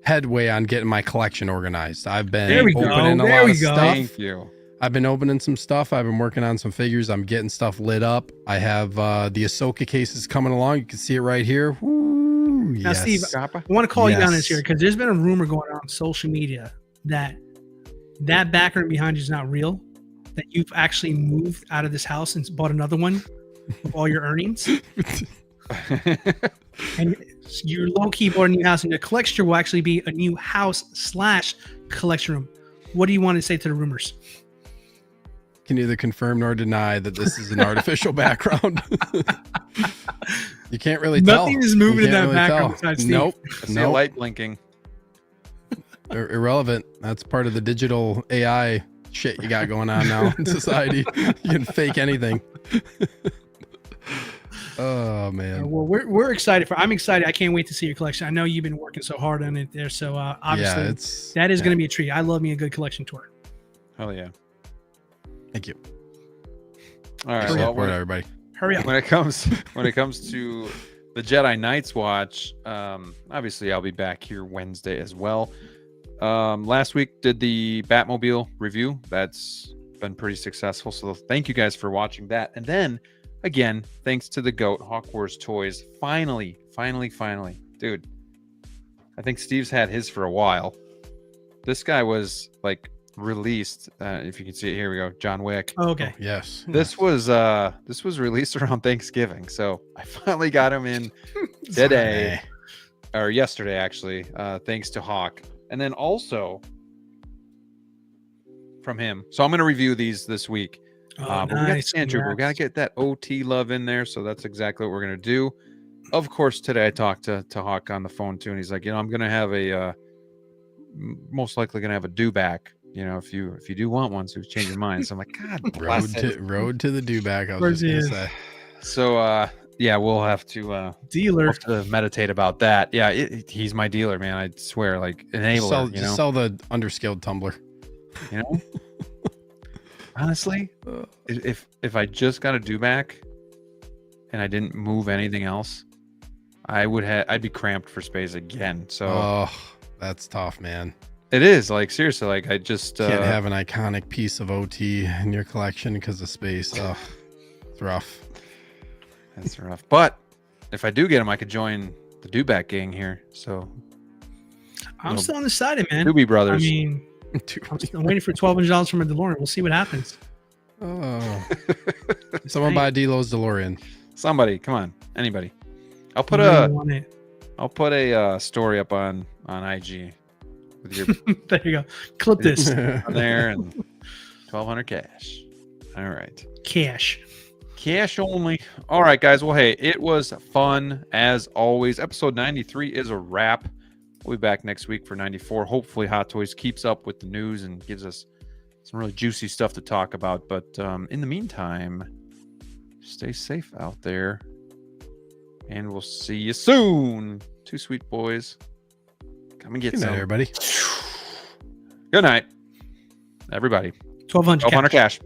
headway on getting my collection organized. I've been opening a lot of stuff. Thank you. I've been opening some stuff. I've been working on some figures. I'm getting stuff lit up. I have the Ahsoka cases coming along. You can see it right here. Woo, now, yes. Steve, I want to call you on this here because there's been a rumor going on social media that background behind you is not real, that you've actually moved out of this house and bought another one with all your earnings. And your low-key bought a new house, and the collection will actually be a new house / collection room. What do you want to say to the rumors? Can neither confirm nor deny that this is an artificial background. You can't really tell. Nothing is moving in that background besides Steve. Nope. I see a light blinking. Irrelevant. That's part of the digital AI shit you got going on now in society. You can fake anything. Oh man. Well, we're excited I'm excited. I can't wait to see your collection. I know you've been working so hard on it there, so obviously that is going to be a treat. I love me a good collection tour. Hell yeah. Thank you. All right, well, everybody. Hurry up. When it comes to the Jedi Knights watch, obviously I'll be back here Wednesday as well. Last week did the Batmobile review. That's been pretty successful. So thank you guys for watching that. And then again, thanks to the GOAT, Hawk Wars Toys. Finally, dude. I think Steve's had his for a while. This guy was like released. If you can see it, here we go. John Wick. Oh, okay. Yes. This was released around Thanksgiving, so I finally got him in today or yesterday, actually. Thanks to Hawk, and then also from him. So I'm going to review these this week. Oh, but nice. we got to get that OT love in there, so that's exactly what we're going to do. Of course, today I talked to Hawk on the phone too, and he's like, I'm going to have a most likely gonna have a do back. You know, if you do want one, so change your mind. So I'm like, God bless it. Road to the do back. I was just gonna say. So yeah, we'll have to meditate about that. Yeah, he's my dealer, man. I swear, like enabler. Just sell the underskilled tumbler. You know, honestly, if I just got a do back and I didn't move anything else, I'd be cramped for space again. So that's tough, man. It is, like, seriously, like I just can't have an iconic piece of OT in your collection because of space. Oh, it's rough. That's rough. But if I do get him, I could join the do-back gang here. So I'm still undecided, man. Doobie Brothers. I mean, I'm still waiting for $1,200 from a DeLorean. We'll see what happens. Oh, someone buy DLO's DeLorean. Somebody, come on, anybody. I'll put a story up on IG with your. There you go. Clip this on there and 1,200 cash. All right, cash only. All right, guys. Well, hey, it was fun as always. Episode 93 is a wrap. We'll be back next week for 94. Hopefully, Hot Toys keeps up with the news and gives us some really juicy stuff to talk about. But in the meantime, stay safe out there. And we'll see you soon. Two sweet boys. Come and get some. Good night, everybody. Good night, everybody. 1,200 cash.